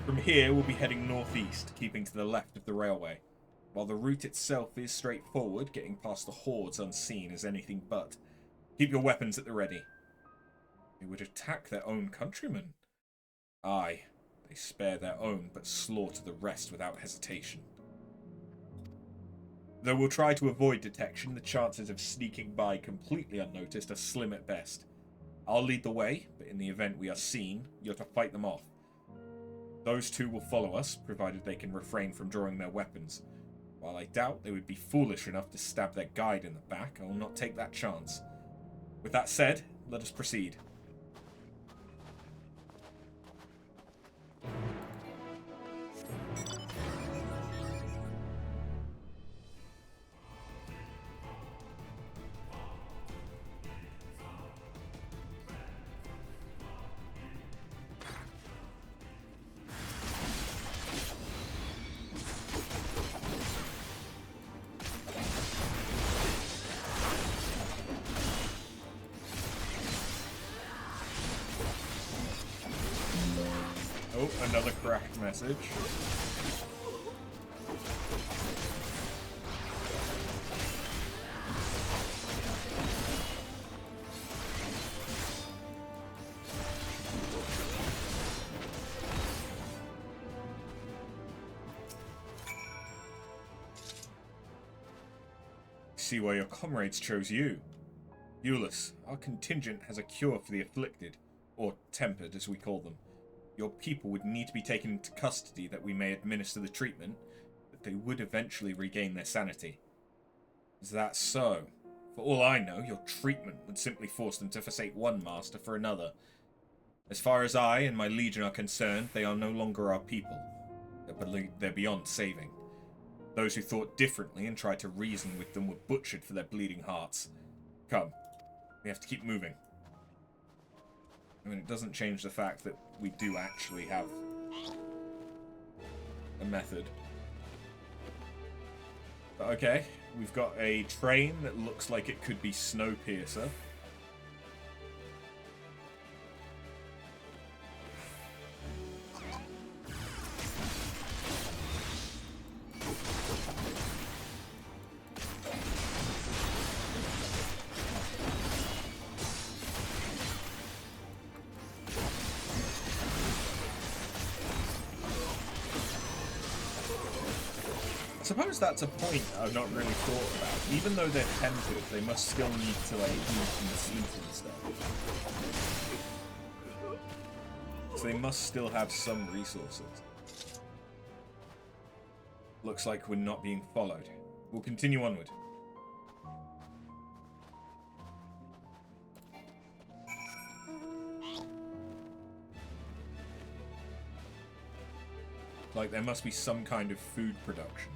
From here, we'll be heading northeast, keeping to the left of the railway. While the route itself is straightforward, getting past the hordes unseen is anything but. Keep your weapons at the ready. They would attack their own countrymen. Aye, they spare their own, but slaughter the rest without hesitation. Though we'll try to avoid detection, the chances of sneaking by completely unnoticed are slim at best. I'll lead the way, but in the event we are seen, you're to fight them off. Those two will follow us, provided they can refrain from drawing their weapons. While I doubt they would be foolish enough to stab their guide in the back, I will not take that chance. With that said, let us proceed. Oh, another cracked message. See why your comrades chose you. Euless, our contingent has a cure for the afflicted, or tempered as we call them. Your people would need to be taken into custody that we may administer the treatment, but they would eventually regain their sanity. Is that so? For all I know, your treatment would simply force them to forsake one master for another. As far as I and my legion are concerned, they are no longer our people. They're beyond saving. Those who thought differently and tried to reason with them were butchered for their bleeding hearts. Come, we have to keep moving. I mean, it doesn't change the fact that we do actually have a method. But okay, we've got a train that looks like it could be Snowpiercer. I suppose that's a point I've not really thought about. Even though they're tempered, they must still need to, like, eat and sleep and stuff. So they must still have some resources. Looks like we're not being followed. We'll continue onward. Like, there must be some kind of food production.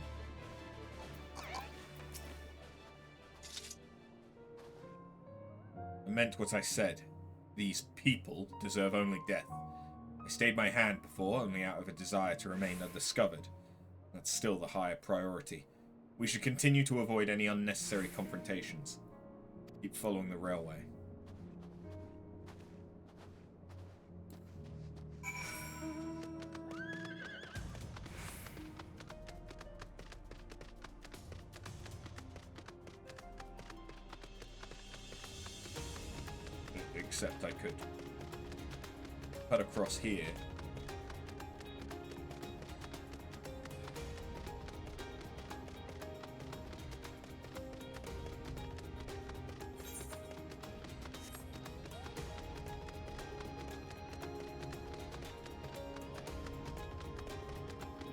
I meant what I said. These people deserve only death. I stayed my hand before, only out of a desire to remain undiscovered. That's still the higher priority. We should continue to avoid any unnecessary confrontations. Keep following the railway. Except I could cut across here.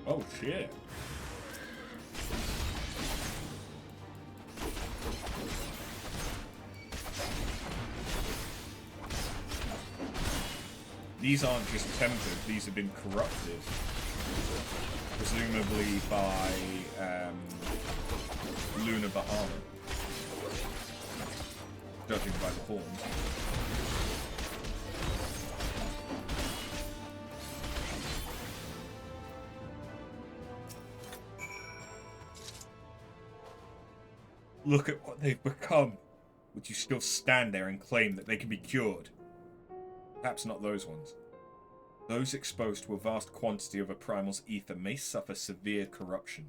Oh shit. These aren't just tempered, these have been corrupted. Presumably by Luna Bahama. Judging by the horns. Look at what they've become. Would you still stand there and claim that they can be cured? Perhaps not those ones. Those exposed to a vast quantity of a primal's ether may suffer severe corruption.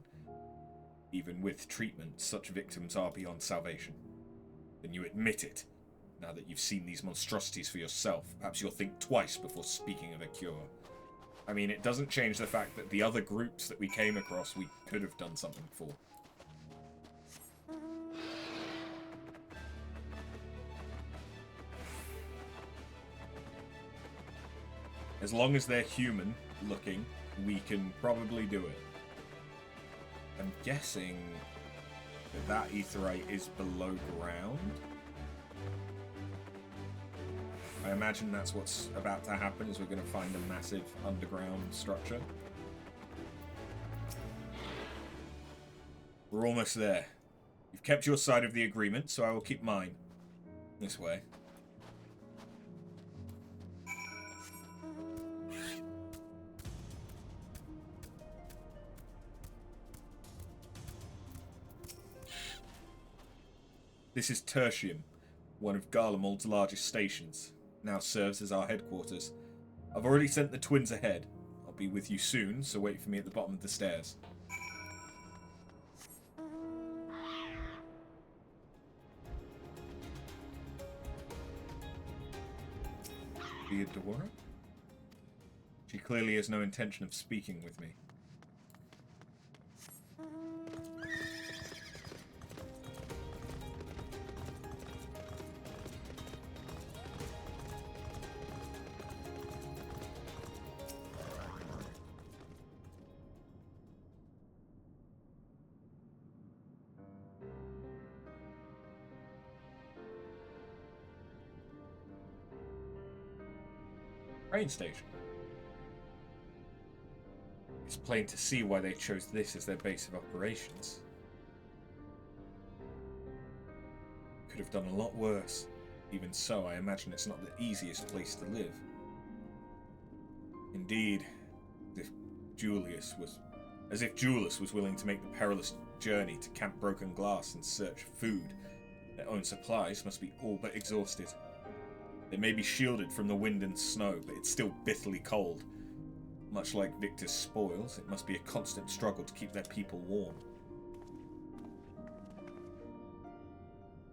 Even with treatment, such victims are beyond salvation. Then you admit it. Now that you've seen these monstrosities for yourself, perhaps you'll think twice before speaking of a cure. I mean, it doesn't change the fact that the other groups that we came across we could have done something for. As long as they're human looking, we can probably do it. I'm guessing that that aetheryte is below ground. I imagine that's what's about to happen, is we're going to find a massive underground structure. We're almost there. You've kept your side of the agreement, so I will keep mine. This way. This is Tertium, one of Garlemald's largest stations. Now serves as our headquarters. I've already sent the twins ahead. I'll be with you soon, so wait for me at the bottom of the stairs. Theodora? She clearly has no intention of speaking with me. Train station. It's plain to see why they chose this as their base of operations. Could have done a lot worse. Even so, I imagine it's not the easiest place to live. Indeed, as if Julius was willing to make the perilous journey to Camp Broken Glass in search of food. Their own supplies must be all but exhausted. They may be shielded from the wind and snow, but it's still bitterly cold. Much like Victor's spoils, it must be a constant struggle to keep their people warm.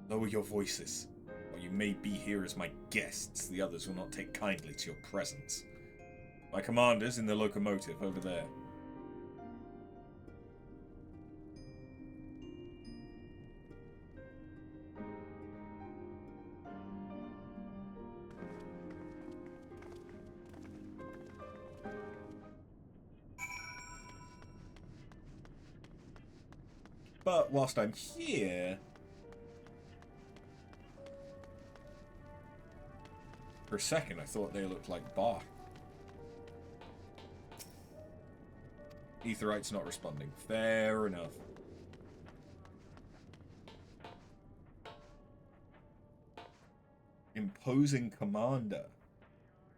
Lower your voices. While you may be here as my guests, the others will not take kindly to your presence. My commander's in the locomotive over there. But whilst I'm here... For a second, I thought they looked like Bach. Aetheryte's not responding. Fair enough. Imposing commander.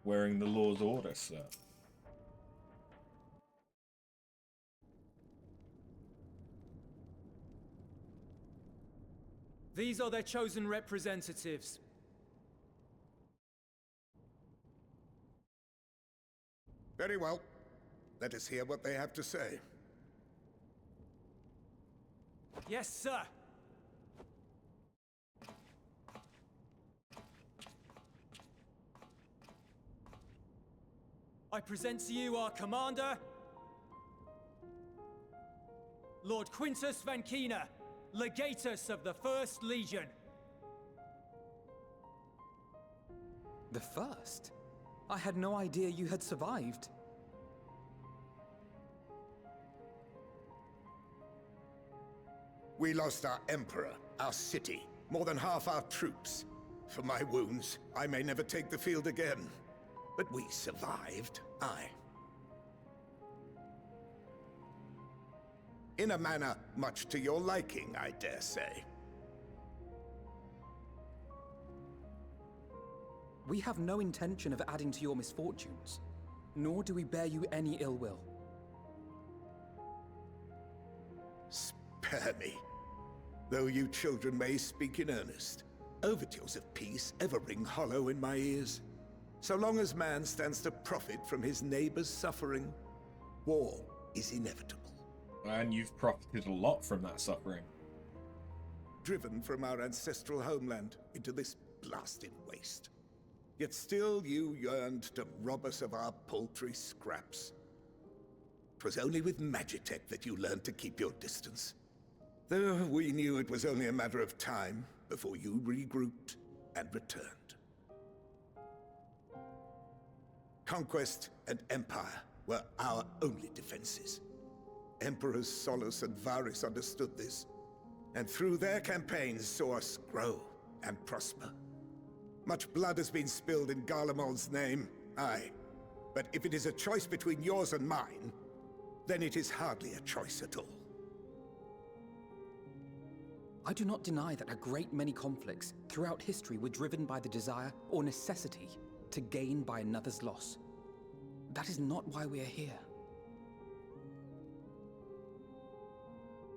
Wearing the Lord's order, sir. These are their chosen representatives. Very well. Let us hear what they have to say. Yes, sir. I present to you our commander, Lord Quintus Vankina, Legatus of the First Legion. The first? I had no idea you had survived. We lost our Emperor, our city, more than half our troops. For my wounds, I may never take the field again. But we survived, aye. In a manner much to your liking, I dare say. We have no intention of adding to your misfortunes, nor do we bear you any ill will. Spare me. Though you children may speak in earnest, overtures of peace ever ring hollow in my ears. So long as man stands to profit from his neighbor's suffering, war is inevitable. And you've profited a lot from that suffering. Driven from our ancestral homeland into this blasted waste. Yet still you yearned to rob us of our paltry scraps. 'Twas only with Magitech that you learned to keep your distance. Though we knew it was only a matter of time before you regrouped and returned. Conquest and Empire were our only defenses. Emperors Solus and Varys understood this, and through their campaigns saw us grow and prosper. Much blood has been spilled in Garlemald's name, aye. But if it is a choice between yours and mine, then it is hardly a choice at all. I do not deny that a great many conflicts throughout history were driven by the desire or necessity to gain by another's loss. That is not why we are here.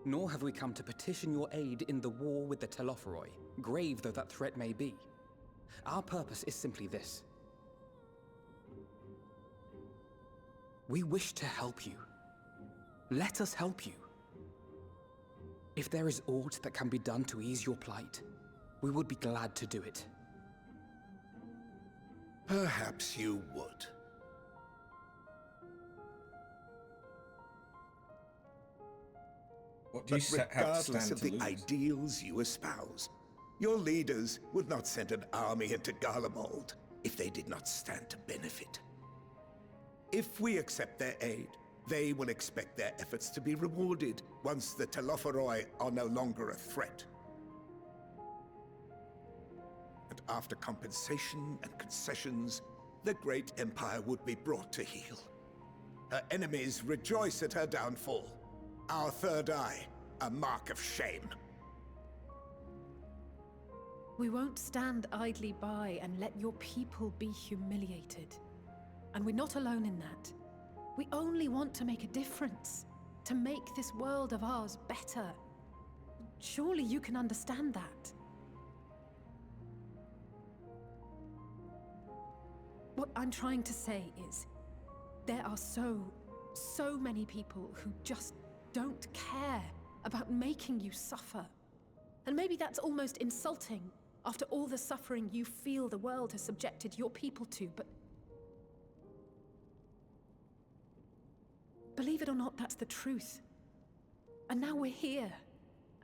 Nor have we come to petition your aid in the war with the Telophoroi, grave though that threat may be. Our purpose is simply this. We wish to help you. Let us help you. If there is aught that can be done to ease your plight, we would be glad to do it. Perhaps you would. What do you But have to regardless stand of to the lose? ideals you espouse, your leaders would not send an army into Garlemald if they did not stand to benefit. If we accept their aid, they will expect their efforts to be rewarded once the Telophoroi are no longer a threat. And after compensation and concessions, the great empire would be brought to heel. Her enemies rejoice at her downfall. Our third eye, a mark of shame. We won't stand idly by and let your people be humiliated. And we're not alone in that. We only want to make a difference, to make this world of ours better. Surely you can understand that. What I'm trying to say is, there are so many people who just don't care about making you suffer. And maybe that's almost insulting after all the suffering you feel the world has subjected your people to, but believe it or not, that's the truth. And now we're here,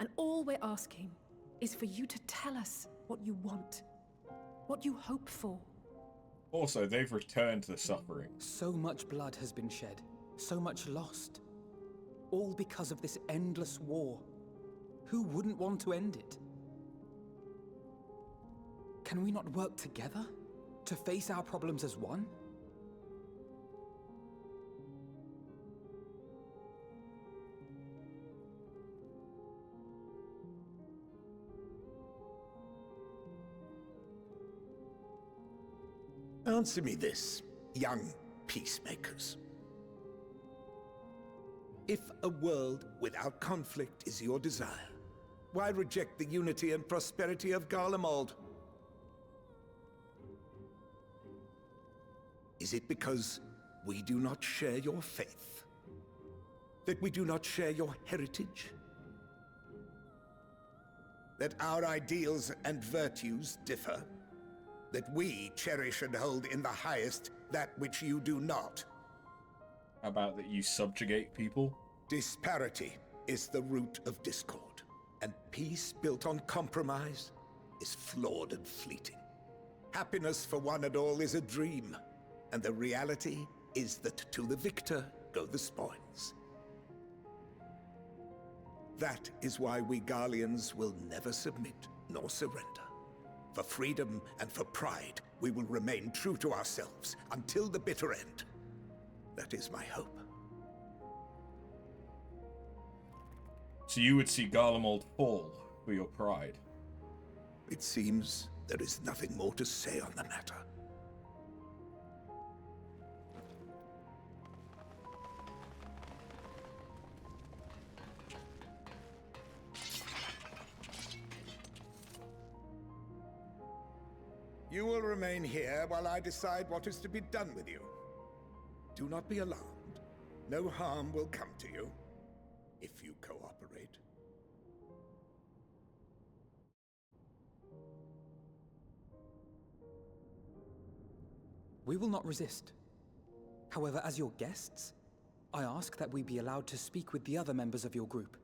and all we're asking is for you to tell us what you want, what you hope for. Also, they've returned the suffering. So much blood has been shed, so much lost. All because of this endless war. Who wouldn't want to end it? Can we not work together to face our problems as one? Answer me this, young peacemakers. If a world without conflict is your desire, why reject the unity and prosperity of Garlemald? Is it because we do not share your faith? That we do not share your heritage? That our ideals and virtues differ? That we cherish and hold in the highest that which you do not? How about that you subjugate people? Disparity is the root of discord, and peace built on compromise is flawed and fleeting. Happiness for one and all is a dream, and the reality is that to the victor go the spoils. That is why we Garleans will never submit nor surrender. For freedom and for pride, we will remain true to ourselves until the bitter end. That is my hope. So you would see Garlemald fall for your pride? It seems there is nothing more to say on the matter. You will remain here while I decide what is to be done with you. Do not be alarmed. No harm will come to you, if you cooperate. We will not resist. However, as your guests, I ask that we be allowed to speak with the other members of your group.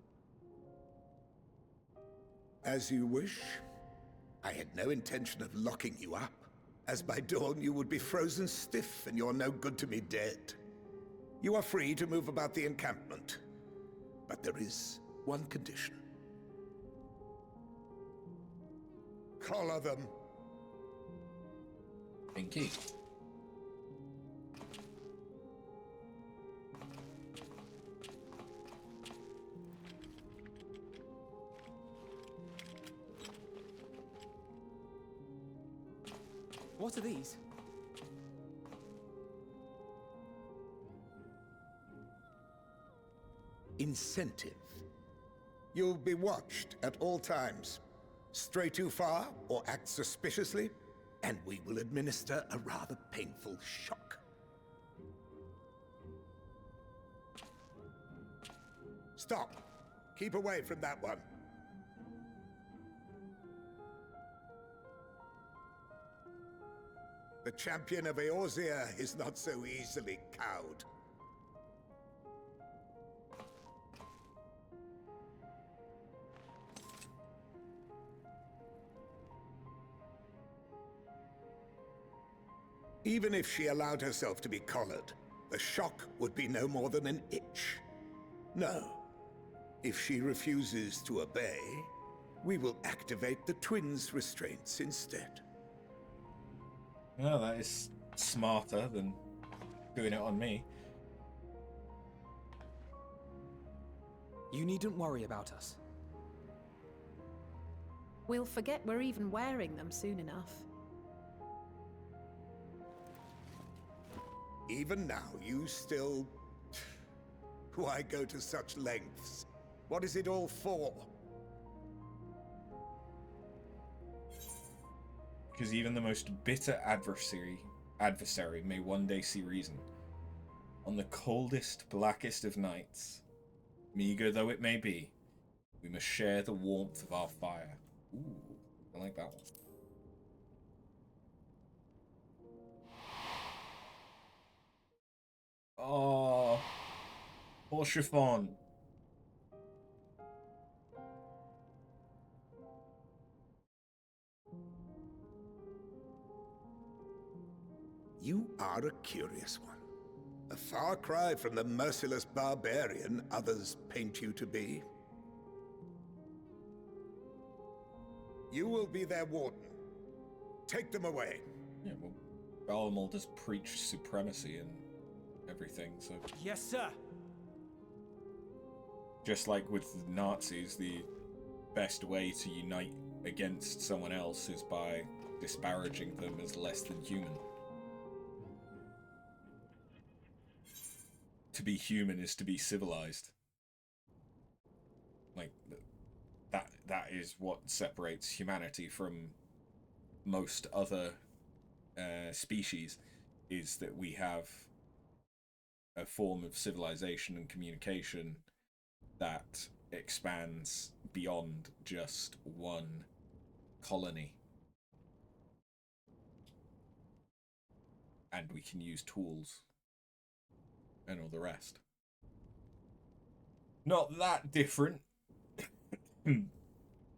As you wish. I had no intention of locking you up, as by dawn you would be frozen stiff and you're no good to me dead. You are free to move about the encampment, but there is one condition. Collar them. Pinky. What are these? Incentive. You'll be watched at all times. Stray too far or act suspiciously, and we will administer a rather painful shock. Stop. Keep away from that one. The champion of Eorzea is not so easily cowed. Even if she allowed herself to be collared, the shock would be no more than an itch. No. If she refuses to obey, we will activate the twins' restraints instead. Well, that is smarter than doing it on me. You needn't worry about us. We'll forget we're even wearing them soon enough. Even now, you still... Why go to such lengths? What is it all for? Because even the most bitter adversary may one day see reason. On the coldest, blackest of nights, meager though it may be, we must share the warmth of our fire. Ooh, I like that one. Oh, poor chiffon. You are a curious one. A far cry from the merciless barbarian others paint you to be. You will be their warden. Take them away. Yeah, well, Garlemald does preach supremacy and everything, so... Yes, sir. Just like with the Nazis, the best way to unite against someone else is by disparaging them as less than human. To be human is to be civilized. Like, that is what separates humanity from most other species, is that we have a form of civilization and communication that expands beyond just one colony. And we can use tools and all the rest. Not that different,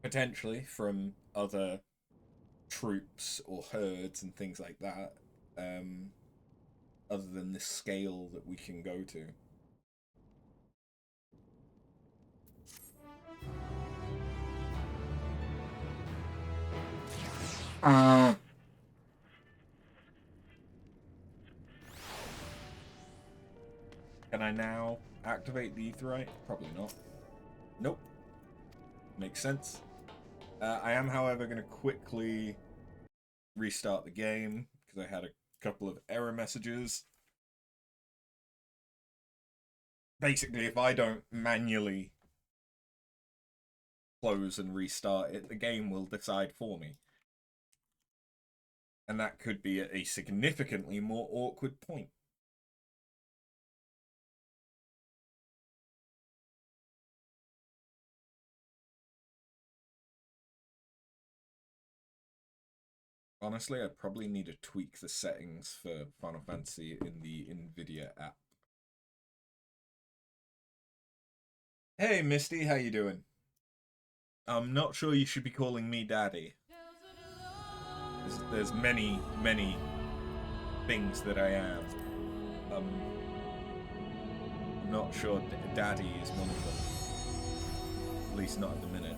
potentially, from other troops or herds and things like that, other than the scale that we can go to. Can I now activate the Aetheryte? Probably not. Nope. Makes sense. I am, however, going to quickly restart the game because I had a couple of error messages. Basically, if I don't manually close and restart it, the game will decide for me. And that could be at a significantly more awkward point. Honestly, I probably need to tweak the settings for Final Fantasy in the NVIDIA app. Hey, Misty, how you doing? I'm not sure you should be calling me Daddy. There's many, many things that I am. I'm not sure Daddy is one of them. At least not at the minute.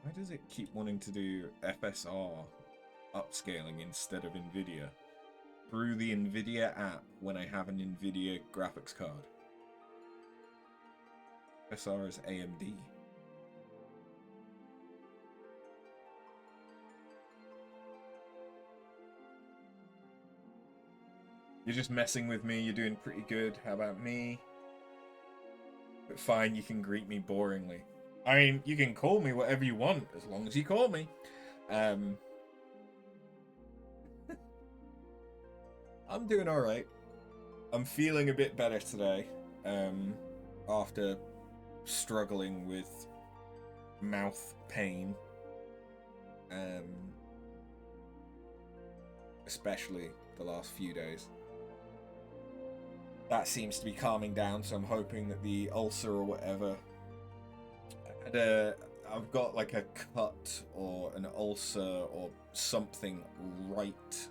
Why does it keep wanting to do FSR upscaling instead of NVIDIA? Through the NVIDIA app when I have an NVIDIA graphics card. FSR is AMD. You're just messing with me, you're doing pretty good. How about me? But fine, you can greet me boringly. I mean, you can call me whatever you want, as long as you call me. I'm doing alright. I'm feeling a bit better today. After struggling with mouth pain. Especially the last few days. That seems to be calming down, so I'm hoping that the ulcer or whatever... I've got like a cut or an ulcer or something right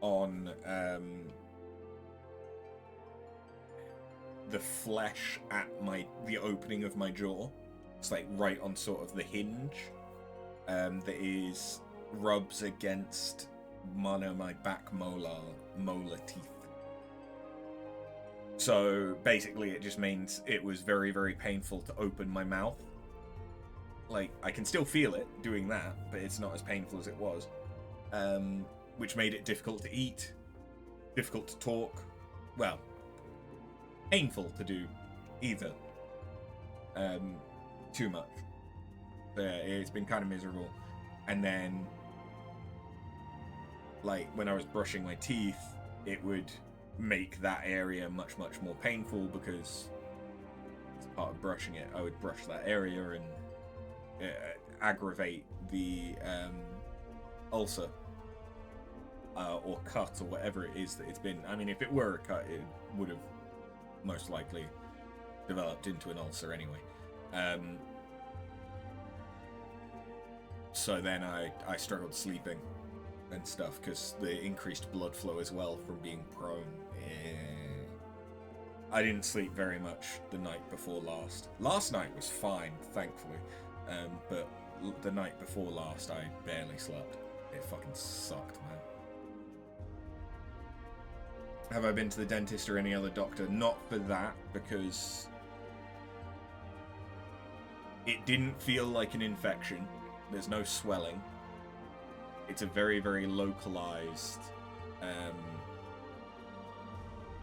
on the flesh at the opening of my jaw. It's like right on sort of the hinge that rubs against one of my back molar teeth. So basically it just means it was very, very painful to open my mouth. Like, I can still feel it doing that, but it's not as painful as it was. Which made it difficult to eat, difficult to talk. Well, painful to do either. Too much. But yeah, it's been kind of miserable. And then, like, when I was brushing my teeth, it would make that area much, much more painful because as part of brushing it, I would brush that area and aggravate the ulcer or cut or whatever it is that it's been. I mean, if it were a cut, it would have most likely developed into an ulcer anyway. So then I struggled sleeping and stuff because the increased blood flow as well from being prone. I didn't sleep very much the night before last. Last night was fine, thankfully, but the night before last I barely slept. It fucking sucked, man. Have I been to the dentist or any other doctor? Not for that, because it didn't feel like an infection. There's no swelling. It's a very, very localized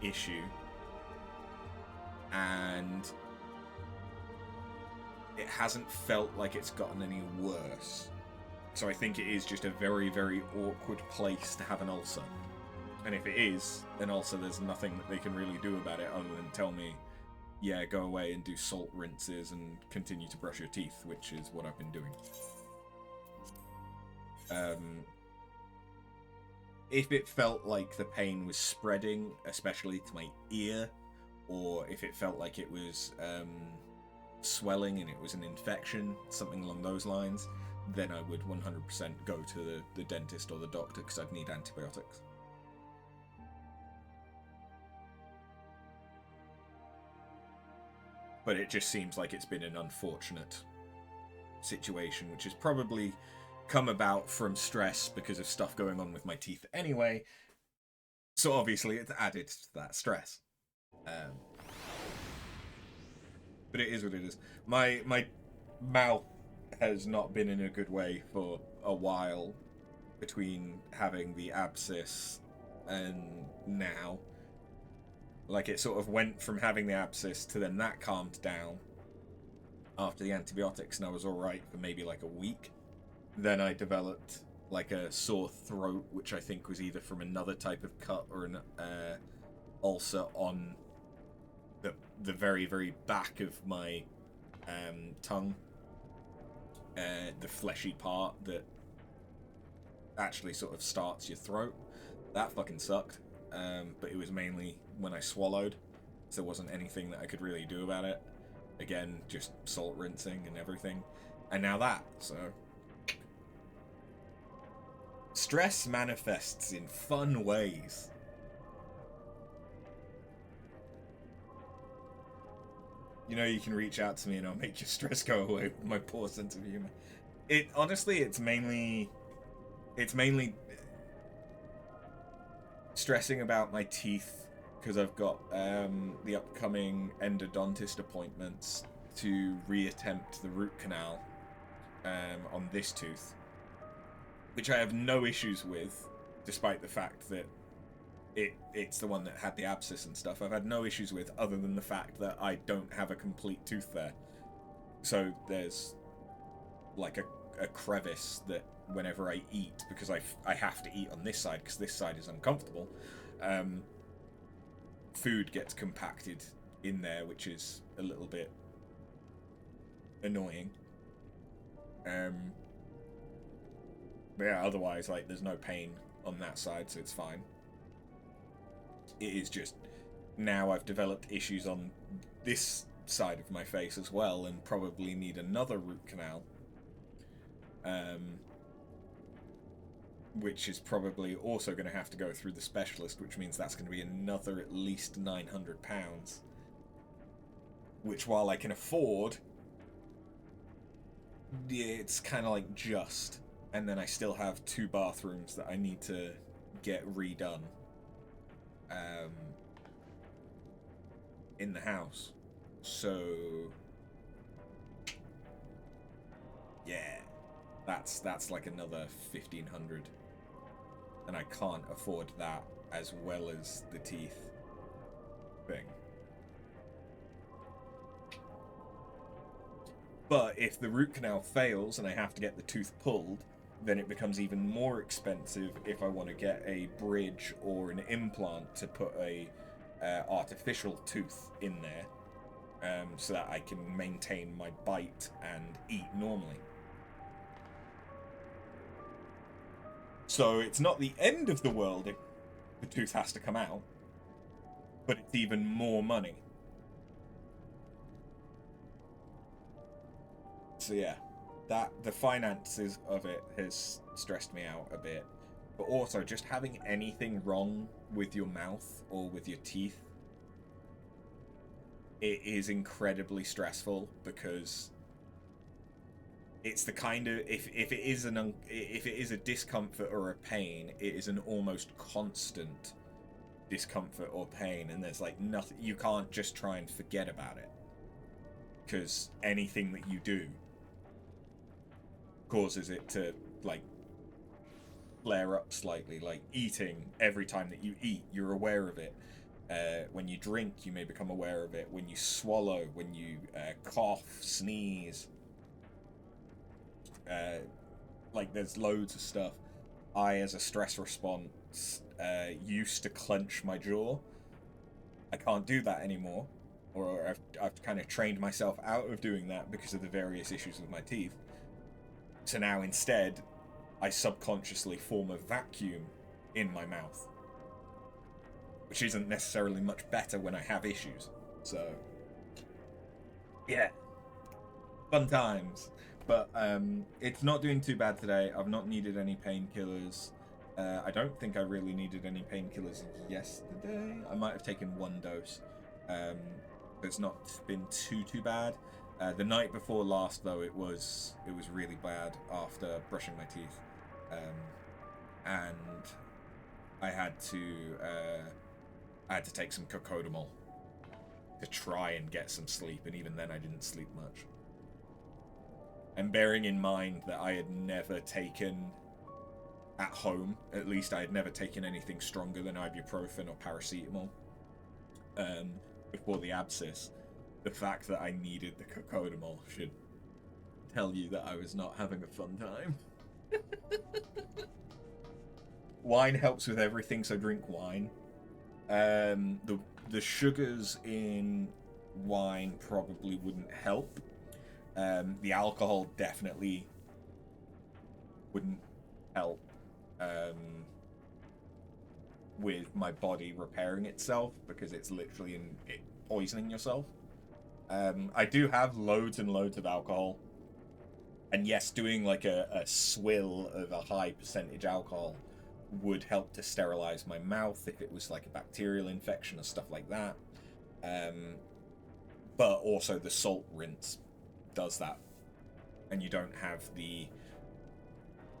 issue. And it hasn't felt like it's gotten any worse. So I think it is just a very, very awkward place to have an ulcer. And if it is an ulcer, there's nothing that they can really do about it other than tell me, yeah, go away and do salt rinses and continue to brush your teeth, which is what I've been doing. If it felt like the pain was spreading, especially to my ear, or if it felt like it was swelling and it was an infection, something along those lines, then I would 100% go to the dentist or the doctor because I'd need antibiotics. But it just seems like it's been an unfortunate situation, which has probably come about from stress because of stuff going on with my teeth anyway. So obviously it's added to that stress. But it is what it is. My mouth has not been in a good way for a while between having the abscess and now. Like, it sort of went from having the abscess to then that calmed down after the antibiotics, and I was alright for maybe like a week. Then I developed like a sore throat, which I think was either from another type of cut or an ulcer on the very, very back of my tongue. The fleshy part that actually sort of starts your throat. That fucking sucked. But it was mainly when I swallowed, so there wasn't anything that I could really do about it. Again, just salt rinsing and everything. And now that, so... Stress manifests in fun ways. You know you can reach out to me and I'll make your stress go away with my poor sense of humor. It's mainly stressing about my teeth because I've got the upcoming endodontist appointments to reattempt the root canal on this tooth, which I have no issues with, despite the fact that it's the one that had the abscess and stuff. I've had no issues with, other than the fact that I don't have a complete tooth there. So there's like a crevice that whenever I eat, because I have to eat on this side because this side is uncomfortable, food gets compacted in there, which is a little bit annoying. But yeah, otherwise, like, there's no pain on that side, so it's fine. It is just now I've developed issues on this side of my face as well, and probably need another root canal, which is probably also going to have to go through the specialist, which means that's going to be another at least £900, which, while I can afford, it's kind of like just, and then I still have 2 bathrooms that I need to get redone in the house. So yeah, that's like another 1,500, and I can't afford that as well as the teeth thing. But if the root canal fails and I have to get the tooth pulled, then it becomes even more expensive if I want to get a bridge or an implant to put a artificial tooth in there, so that I can maintain my bite and eat normally. So it's not the end of the world if the tooth has to come out, but it's even more money. So yeah, the finances of it has stressed me out a bit. But also, just having anything wrong with your mouth or with your teeth, it is incredibly stressful, because it's the kind of, if it is a discomfort or a pain, it is an almost constant discomfort or pain, and there's like nothing, you can't just try and forget about it, because anything that you do causes it to, like, flare up slightly. Like eating, every time that you eat, you're aware of it. When you drink, you may become aware of it. When you swallow, when you cough, sneeze, like, there's loads of stuff. I, as a stress response, used to clench my jaw. I can't do that anymore, or I've kind of trained myself out of doing that because of the various issues with my teeth. So now instead, I subconsciously form a vacuum in my mouth, which isn't necessarily much better when I have issues. So yeah, fun times. But it's not doing too bad today. I've not needed any painkillers. I don't think I really needed any painkillers yesterday. I might have taken 1 dose. But it's not been too bad. The night before last, though, it was really bad after brushing my teeth, and I had to take some cocodamol to try and get some sleep, and even then I didn't sleep much. And bearing in mind that I had never taken, at home at least, I had never taken anything stronger than ibuprofen or paracetamol before the abscess. The fact that I needed the cocodamol should tell you that I was not having a fun time. Wine helps with everything, so drink wine. The sugars in wine probably wouldn't help. The alcohol definitely wouldn't help with my body repairing itself, because it's literally poisoning yourself. I do have loads and loads of alcohol, and yes, doing like a swill of a high percentage alcohol would help to sterilize my mouth if it was like a bacterial infection or stuff like that. but also the salt rinse does that, and you don't have the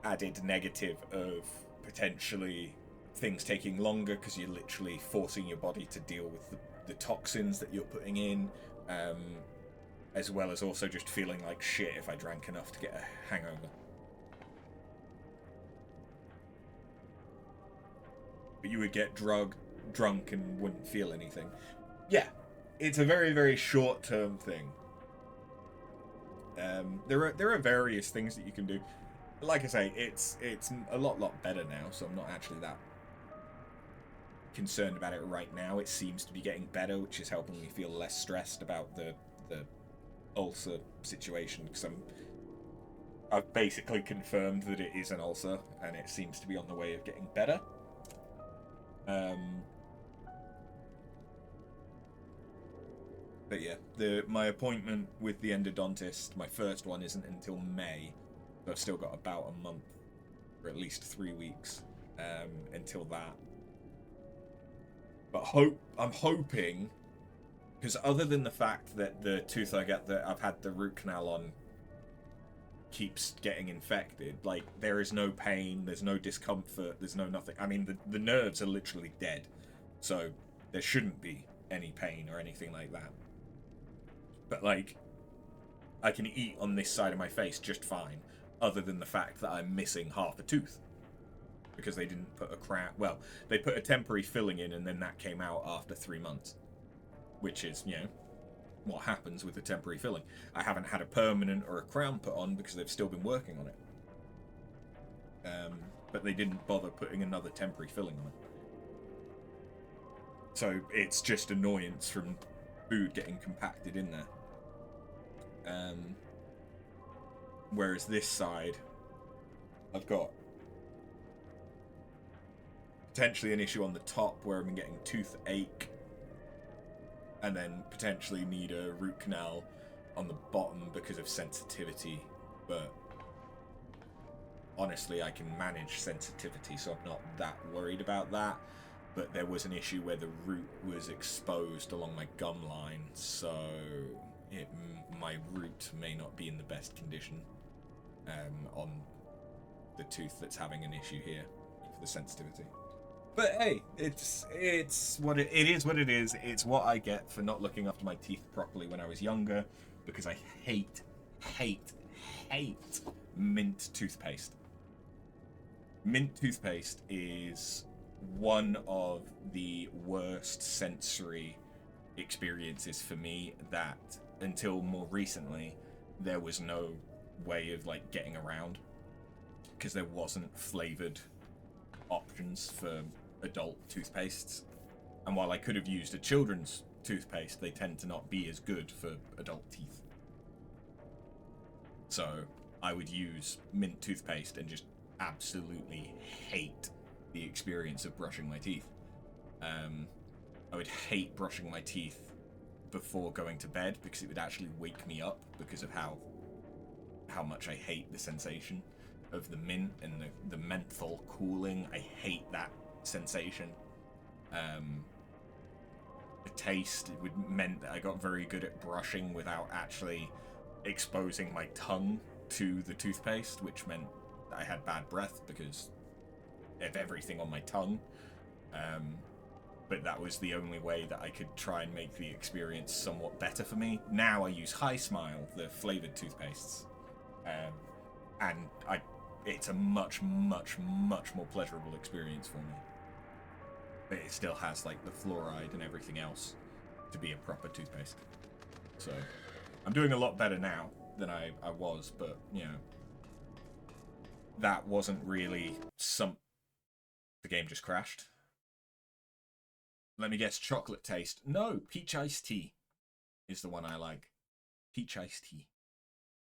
added negative of potentially things taking longer because you're literally forcing your body to deal with the toxins that you're putting in, as well as also just feeling like shit if I drank enough to get a hangover. But you would get drunk and wouldn't feel anything. Yeah, it's a very, very short-term thing. There are various things that you can do. Like I say, it's a lot better now, so I'm not actually that concerned about it right now. It seems to be getting better, which is helping me feel less stressed about the ulcer situation, because I've basically confirmed that it is an ulcer, and it seems to be on the way of getting better. But yeah, my appointment with the endodontist, my first one, isn't until May, so I've still got about a month, or at least 3 weeks, until that. But I'm hoping, because other than the fact that the tooth I've had the root canal on keeps getting infected, like, there is no pain, there's no discomfort, there's no nothing. I mean, the nerves are literally dead, so there shouldn't be any pain or anything like that. But, like, I can eat on this side of my face just fine, other than the fact that I'm missing half a tooth. Because they didn't put a crown... Well, they put a temporary filling in, and then that came out after 3 months. Which is, you know, what happens with a temporary filling. I haven't had a permanent or a crown put on because they've still been working on it. But they didn't bother putting another temporary filling on it. So it's just annoyance from food getting compacted in there. Whereas this side, I've got potentially an issue on the top where I'm getting toothache, and then potentially need a root canal on the bottom because of sensitivity. But honestly, I can manage sensitivity, so I'm not that worried about that. But there was an issue where the root was exposed along my gum line, so my root may not be in the best condition on the tooth that's having an issue here for the sensitivity. But hey, it's what it is. What it is. It's what I get for not looking after my teeth properly when I was younger, because I hate mint toothpaste. Mint toothpaste is one of the worst sensory experiences for me that, until more recently, there was no way of like getting around, because there wasn't flavored options for adult toothpastes. And while I could have used a children's toothpaste, they tend to not be as good for adult teeth. So I would use mint toothpaste and just absolutely hate the experience of brushing my teeth. I would hate brushing my teeth before going to bed, because it would actually wake me up because of how much I hate the sensation of the mint and the menthol cooling. I hate that sensation. The taste meant that I got very good at brushing without actually exposing my tongue to the toothpaste, which meant that I had bad breath because of everything on my tongue. But that was the only way that I could try and make the experience somewhat better for me. Now I use High Smile, the flavored toothpastes, and it's a much more pleasurable experience for me. But it still has like the fluoride and everything else to be a proper toothpaste. So I'm doing a lot better now than I was, but you know, that wasn't really the game just crashed. Let me guess, chocolate taste. No, peach iced tea is the one I like. Peach iced tea.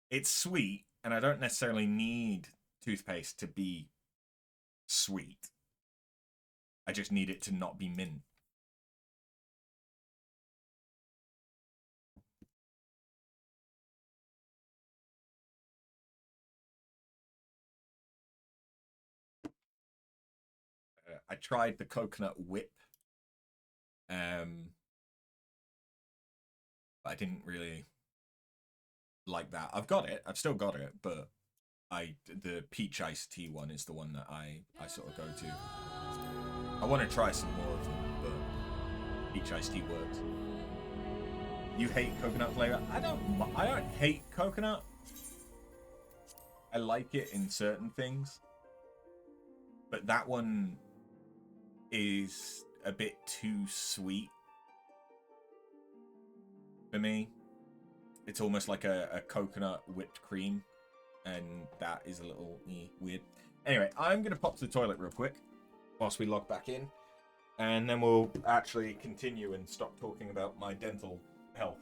It's sweet, and I don't necessarily need toothpaste to be sweet. I just need it to not be mint. I tried the coconut whip. But I didn't really like that. I've got it. I've still got it, but the peach iced tea one is the one that I sort of go to. I want to try some more of them, but peach iced tea works. You hate coconut flavor? I don't hate coconut. I like it in certain things, but that one is a bit too sweet for me. It's almost like a coconut whipped cream, and that is a little weird. Anyway, I'm going to pop to the toilet real quick whilst we log back in, and then we'll actually continue and stop talking about my dental health.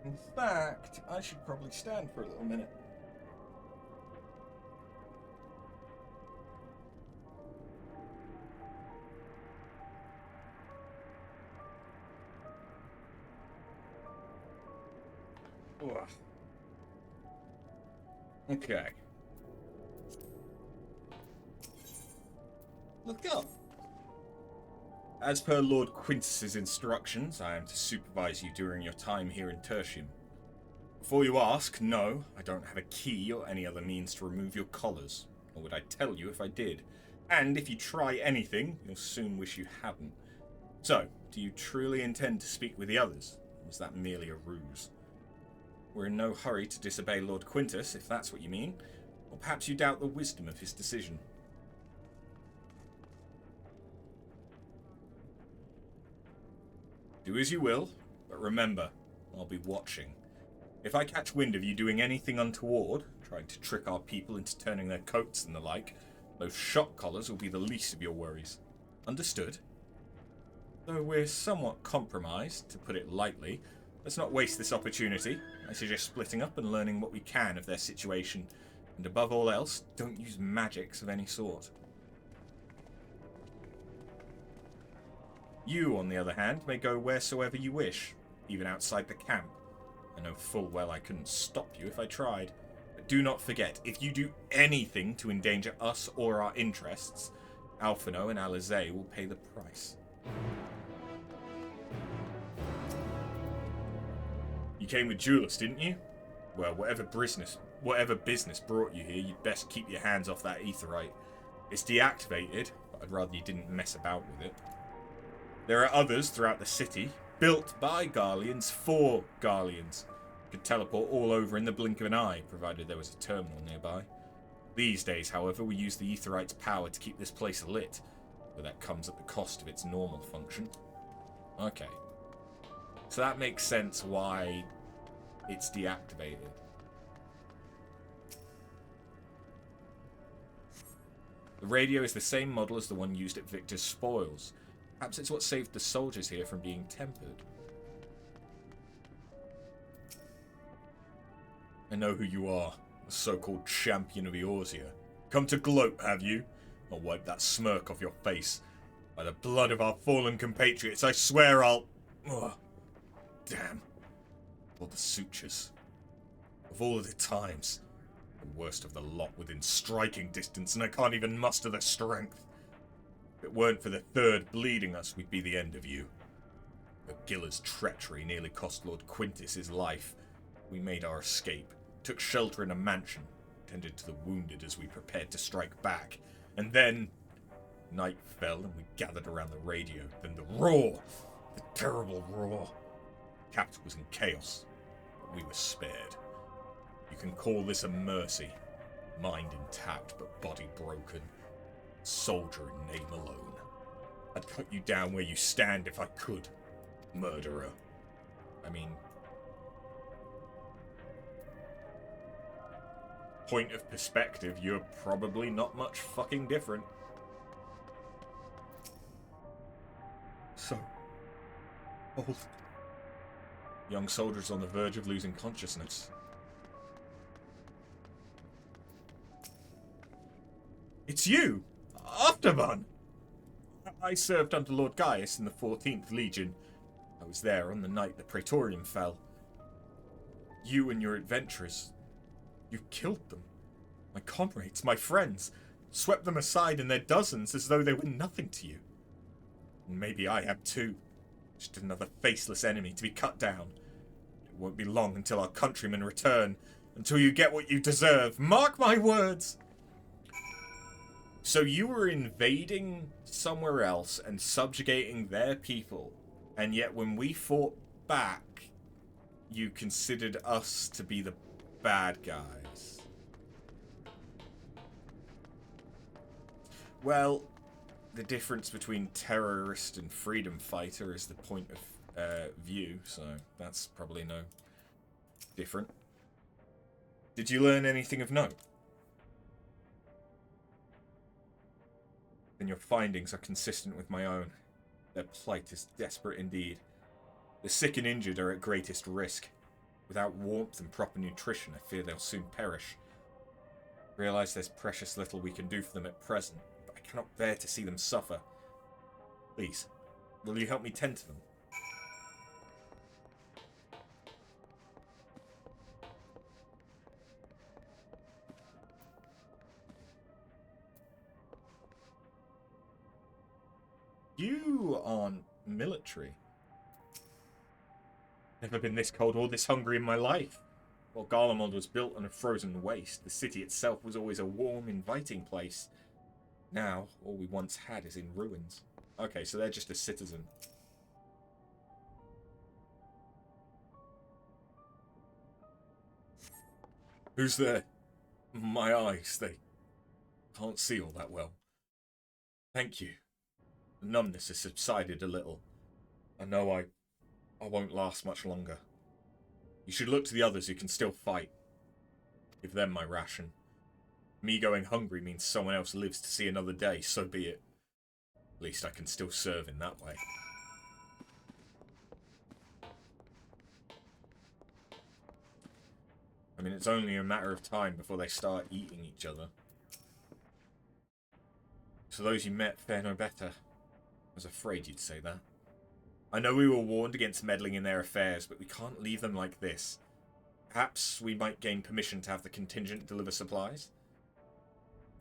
In fact, I should probably stand for a little minute. Ugh. Okay. Look up. As per Lord Quintus's instructions, I am to supervise you during your time here in Tertium. Before you ask, no, I don't have a key or any other means to remove your collars, nor would I tell you if I did. And if you try anything, you'll soon wish you hadn't. So, do you truly intend to speak with the others, or was that merely a ruse? We're in no hurry to disobey Lord Quintus, if that's what you mean, or perhaps you doubt the wisdom of his decision. Do as you will, but remember, I'll be watching. If I catch wind of you doing anything untoward, trying to trick our people into turning their coats and the like, those shock collars will be the least of your worries. Understood? Though we're somewhat compromised, to put it lightly, let's not waste this opportunity. I suggest splitting up and learning what we can of their situation, and above all else, don't use magics of any sort. You, on the other hand, may go wheresoever you wish, even outside the camp. I know full well I couldn't stop you if I tried. But do not forget, if you do anything to endanger us or our interests, Alphino and Alizé will pay the price. You came with Julius, didn't you? Well, whatever business brought you here, you'd best keep your hands off that aetherite. It's deactivated, but I'd rather you didn't mess about with it. There are others throughout the city, built by Garleans for Garleans. Could teleport all over in the blink of an eye, provided there was a terminal nearby. These days, however, we use the aetherite's power to keep this place lit, but that comes at the cost of its normal function. Okay. So that makes sense why it's deactivated. The radio is the same model as the one used at Victor's spoils. Perhaps it's what saved the soldiers here from being tempered. I know who you are, the so-called champion of Eorzea. Come to gloat, have you? I'll wipe that smirk off your face. By the blood of our fallen compatriots, I swear I'll... Ugh. Damn. All the sutures. Of all of the times. The worst of the lot within striking distance, and I can't even muster the strength. it weren't for the third bleeding us, we'd be the end of you. But Gilla's treachery nearly cost Lord Quintus his life. We made our escape, took shelter in a mansion, tended to the wounded as we prepared to strike back. And then night fell and we gathered around the radio. Then the roar, the terrible roar. The capital was in chaos, but we were spared. You can call this a mercy. Mind intact, but body broken. Soldier in name alone. I'd cut you down where you stand if I could. Murderer. I mean... point of perspective, you're probably not much fucking different. So... old. Young soldiers on the verge of losing consciousness. It's you! Afterman! I served under Lord Gaius in the 14th Legion. I was there on the night the Praetorium fell. You and your adventurers, you killed them. My comrades, my friends, swept them aside in their dozens as though they were nothing to you. And maybe I have too. Just another faceless enemy to be cut down. It won't be long until our countrymen return, until you get what you deserve. Mark my words! So you were invading somewhere else and subjugating their people, and yet when we fought back, you considered us to be the bad guys. Well, the difference between terrorist and freedom fighter is the point of view, so that's probably no different. Did you learn anything of note? Then your findings are consistent with my own. Their plight is desperate indeed. The sick and injured are at greatest risk. Without warmth and proper nutrition, I fear they'll soon perish. I realize there's precious little we can do for them at present, but I cannot bear to see them suffer. Please, will you help me tend to them? You aren't military. Never been this cold or this hungry in my life. While Garlemald was built on a frozen waste, the city itself was always a warm, inviting place. Now, all we once had is in ruins. Okay, so they're just a citizen. Who's there? My eyes, they can't see all that well. Thank you. The numbness has subsided a little. I know I won't last much longer. You should look to the others who can still fight. Give them my ration. Me going hungry means someone else lives to see another day, so be it. At least I can still serve in that way. I mean, it's only a matter of time before they start eating each other. So those you met fare no better. I was afraid you'd say that. I know we were warned against meddling in their affairs, but we can't leave them like this. Perhaps we might gain permission to have the contingent deliver supplies?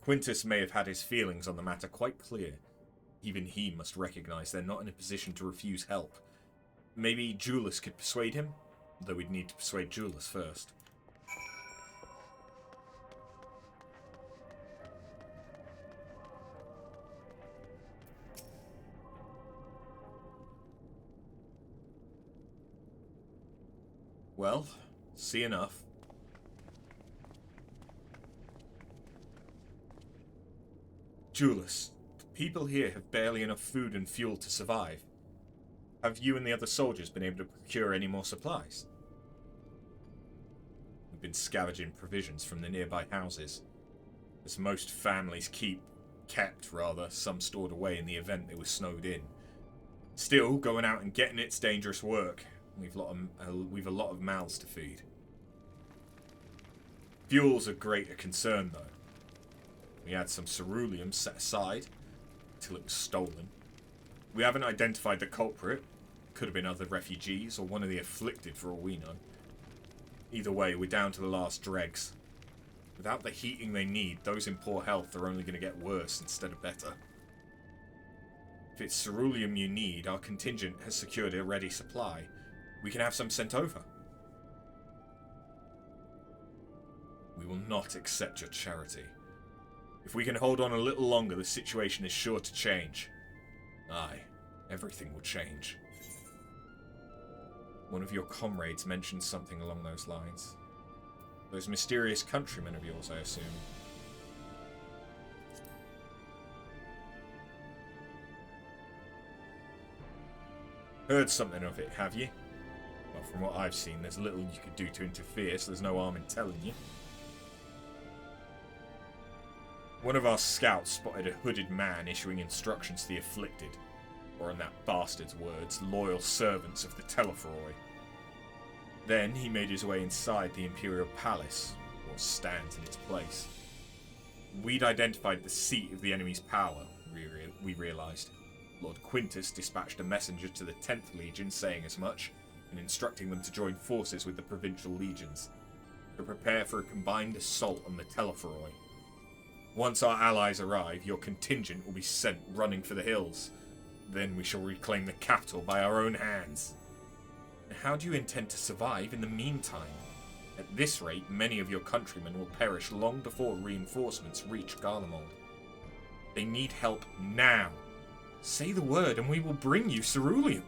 Quintus may have had his feelings on the matter quite clear. Even he must recognize they're not in a position to refuse help. Maybe Julius could persuade him? Though we'd need to persuade Julius first. Well, see enough. Julius, the people here have barely enough food and fuel to survive. Have you and the other soldiers been able to procure any more supplies? We've been scavenging provisions from the nearby houses, as most families kept some stored away in the event they were snowed in. Still, going out and getting it's dangerous work. We've a lot of mouths to feed. Fuel's a greater concern, though. We had some ceruleum set aside until it was stolen. We haven't identified the culprit. Could have been other refugees or one of the afflicted, for all we know. Either way, we're down to the last dregs. Without the heating they need, those in poor health are only going to get worse instead of better. If it's ceruleum you need, our contingent has secured a ready supply. We can have some sent over. We will not accept your charity. If we can hold on a little longer, the situation is sure to change. Aye, everything will change. One of your comrades mentioned something along those lines. Those mysterious countrymen of yours, I assume. Heard something of it, have you? Well, from what I've seen, there's little you could do to interfere, so there's no harm in telling you. One of our scouts spotted a hooded man issuing instructions to the afflicted, or in that bastard's words, loyal servants of the Telefroi. Then he made his way inside the Imperial Palace, or stands in its place. We'd identified the seat of the enemy's power, we realised. Lord Quintus dispatched a messenger to the 10th Legion saying as much, and instructing them to join forces with the provincial legions, to prepare for a combined assault on the Telefroi. Once our allies arrive, your contingent will be sent running for the hills. Then we shall reclaim the capital by our own hands. How do you intend to survive in the meantime? At this rate, many of your countrymen will perish long before reinforcements reach Garlemald. They need help now. Say the word and we will bring you ceruleum.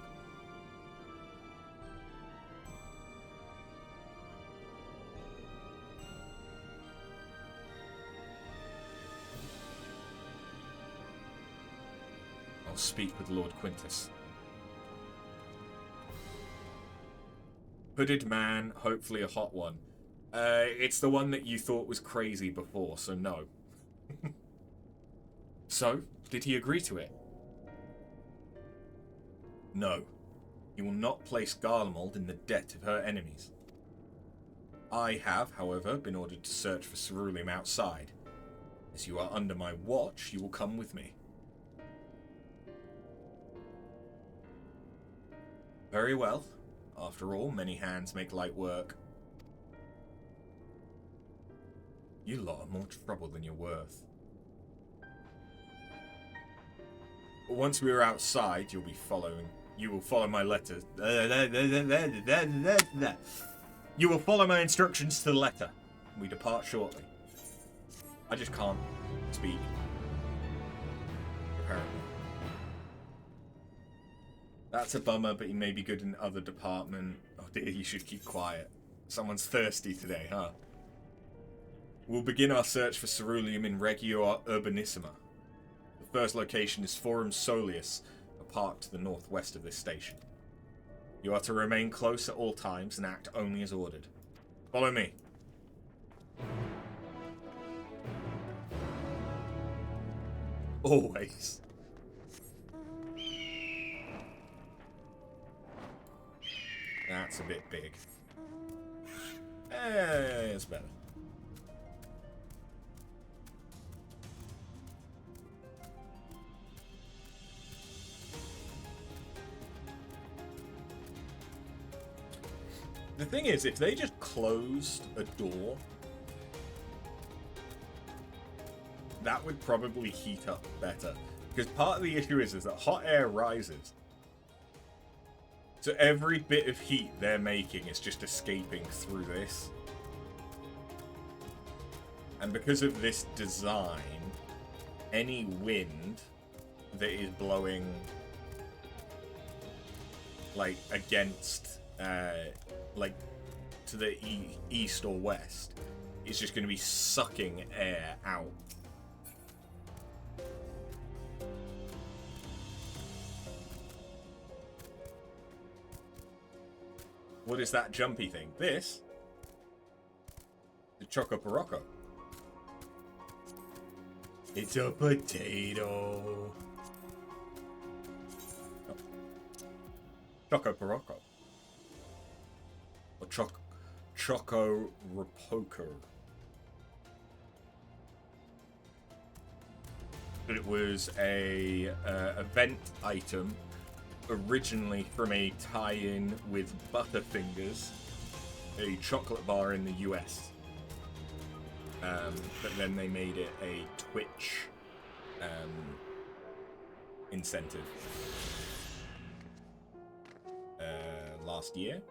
I'll speak with Lord Quintus. Hooded man, hopefully a hot one. It's the one that you thought was crazy before, so no. So, did he agree to it? No. He will not place Garlemald in the debt of her enemies. I have, however, been ordered to search for ceruleum outside. As you are under my watch, you will come with me. Very well. After all, many hands make light work. You lot are more trouble than you're worth. But once we are outside, you will follow my letter. You will follow my instructions to the letter. We depart shortly. I just can't speak. Apparently. That's a bummer, but he may be good in other department. Oh dear, you should keep quiet. Someone's thirsty today, huh? We'll begin our search for ceruleum in Regio Urbanissima. The first location is Forum Soleus, a park to the northwest of this station. You are to remain close at all times and act only as ordered. Follow me. Always. That's a bit big. It's better. The thing is, if they just closed a door, that would probably heat up better. Because part of the issue is that hot air rises. So every bit of heat they're making is just escaping through this. And because of this design, any wind that is blowing like against like to the east or west is just going to be sucking air out. What is that jumpy thing? This? The Choco Porocco. It's a potato. Oh. Choco Porocco. Or Choco Ropoco. It was a event item originally from a tie-in with Butterfingers, a chocolate bar in the US. But then they made it a Twitch incentive. Last year.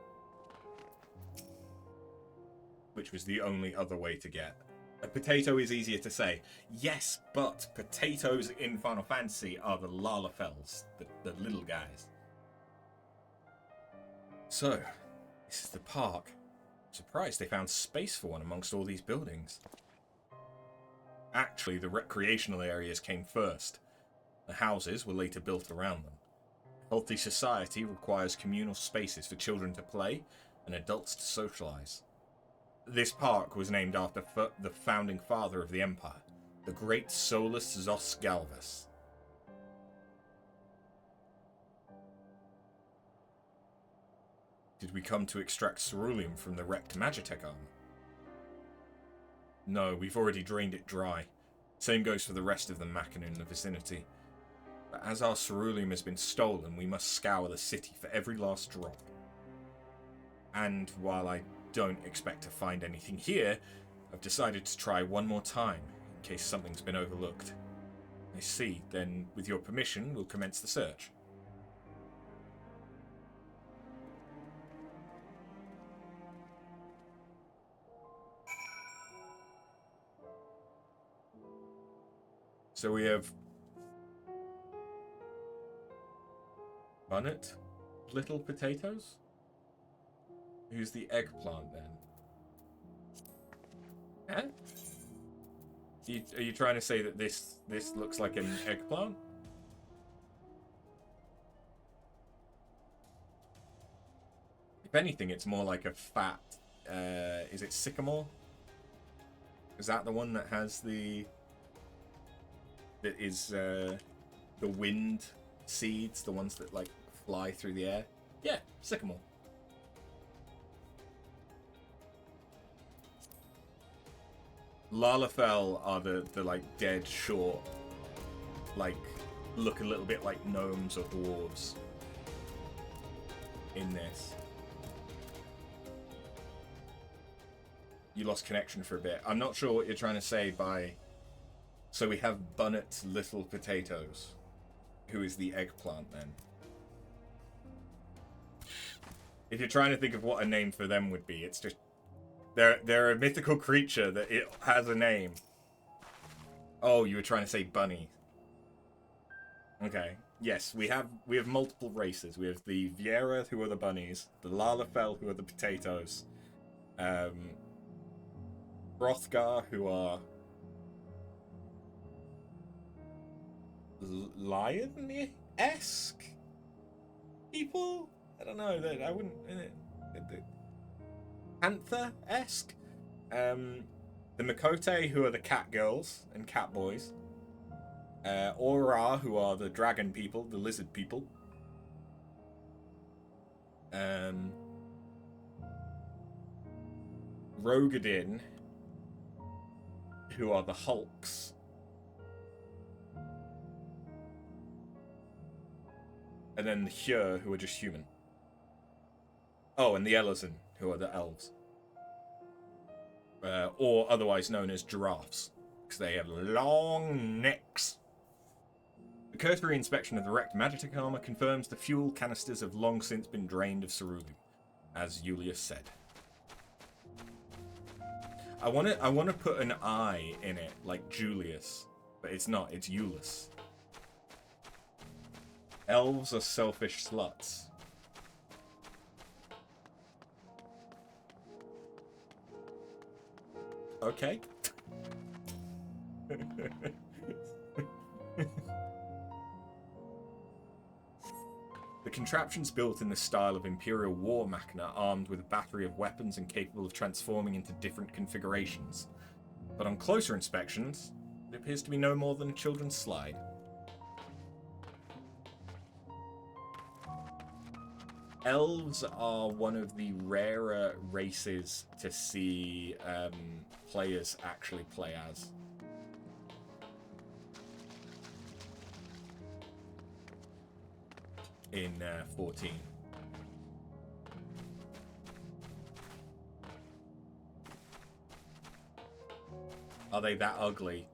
Which was the only other way to get. A potato is easier to say. Yes, but potatoes in Final Fantasy are the Lalafels, the little guys. So, this is the park. Surprised they found space for one amongst all these buildings. Actually, the recreational areas came first. The houses were later built around them. A healthy society requires communal spaces for children to play and adults to socialize. This park was named after the founding father of the Empire, the great Solus Zos Galvus. Did we come to extract ceruleum from the wrecked Magitech armor? No, we've already drained it dry. Same goes for the rest of the machina in the vicinity. But as our ceruleum has been stolen, we must scour the city for every last drop. And while I don't expect to find anything here, I've decided to try one more time, in case something's been overlooked. I see, then with your permission, we'll commence the search. So we have Bunnet, little potatoes? Who's the eggplant then? Huh? Are you trying to say that this looks like an eggplant? If anything, it's more like a fat. Is it sycamore? Is that the one that has the? That is the wind seeds, the ones that like fly through the air. Yeah, sycamore. Lalafell are the like dead short, like look a little bit like gnomes or dwarves in this. You lost connection for a bit. I'm not sure what you're trying to say by. So we have Bunnet Little Potatoes, who is the eggplant then. If you're trying to think of what a name for them would be, it's just they're a mythical creature that it has a name. Oh, you were trying to say bunny. Okay. Yes, we have multiple races. We have the Viera, who are the bunnies, the Lalafell, who are the potatoes, Hrothgar, who are lion-esque people? I don't know. I wouldn't. Panther-esque. The Makote, who are the cat girls and cat boys. Aura, who are the dragon people, the lizard people. Rogadin, who are the Hulks. And then the Hyur, who are just human. Oh, and the Elazin, who are the elves. Or otherwise known as giraffes, because they have long necks. The cursory inspection of the wrecked Magitech armor confirms the fuel canisters have long since been drained of ceruleum, as Julius said. I want to put an I in it, like Julius, but it's not. It's Eulus. Elves are selfish sluts. Okay. The contraption's built in the style of Imperial war machina, armed with a battery of weapons and capable of transforming into different configurations. But on closer inspections, it appears to be no more than a children's slide. Elves are one of the rarer races to see players actually play as. In 14. Are they that ugly?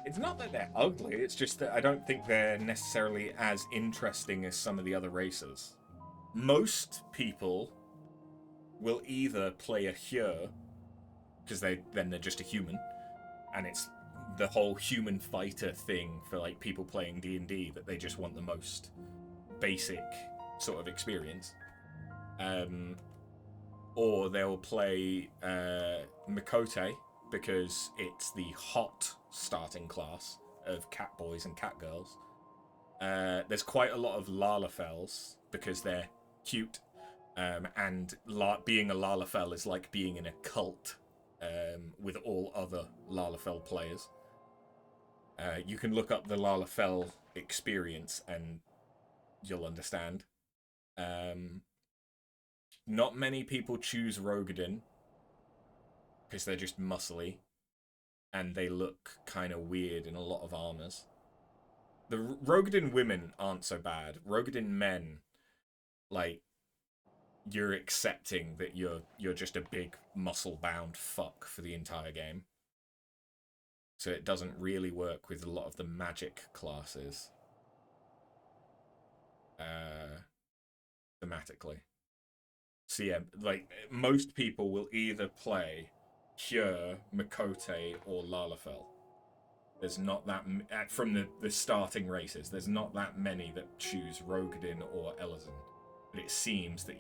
It's not that they're ugly, it's just that I don't think they're necessarily as interesting as some of the other races. Most people will either play a Hyur, because then they're just a human, and it's the whole human fighter thing for like people playing D&D, that they just want the most basic sort of experience. Or they'll play Makote, because it's the hot starting class of cat boys and cat girls. There's quite a lot of Lalafels, because they're cute, and being a Lalafell is like being in a cult with all other Lalafell players. You can look up the Lalafell experience and you'll understand. Not many people choose Rogadin, because they're just muscly, and they look kind of weird in a lot of armors. The Rogadin women aren't so bad. Rogadin men, like, you're accepting that you're just a big muscle-bound fuck for the entire game. So it doesn't really work with a lot of the magic classes. Thematically. So yeah, like, most people will either play Hyur, Makote, or Lalafell. There's not that... From the starting races, there's not that many that choose Rogadin or Elezen. But it seems that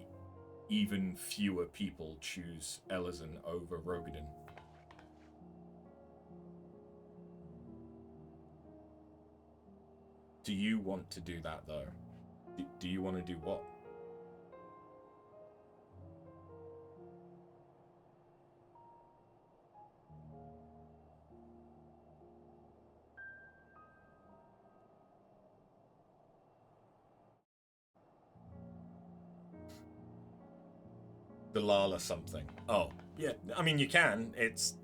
even fewer people choose Elezen over Rogadin. Do you want to do that, though? Do you want to do what? The Lala something. Oh, yeah. I mean, you can. It's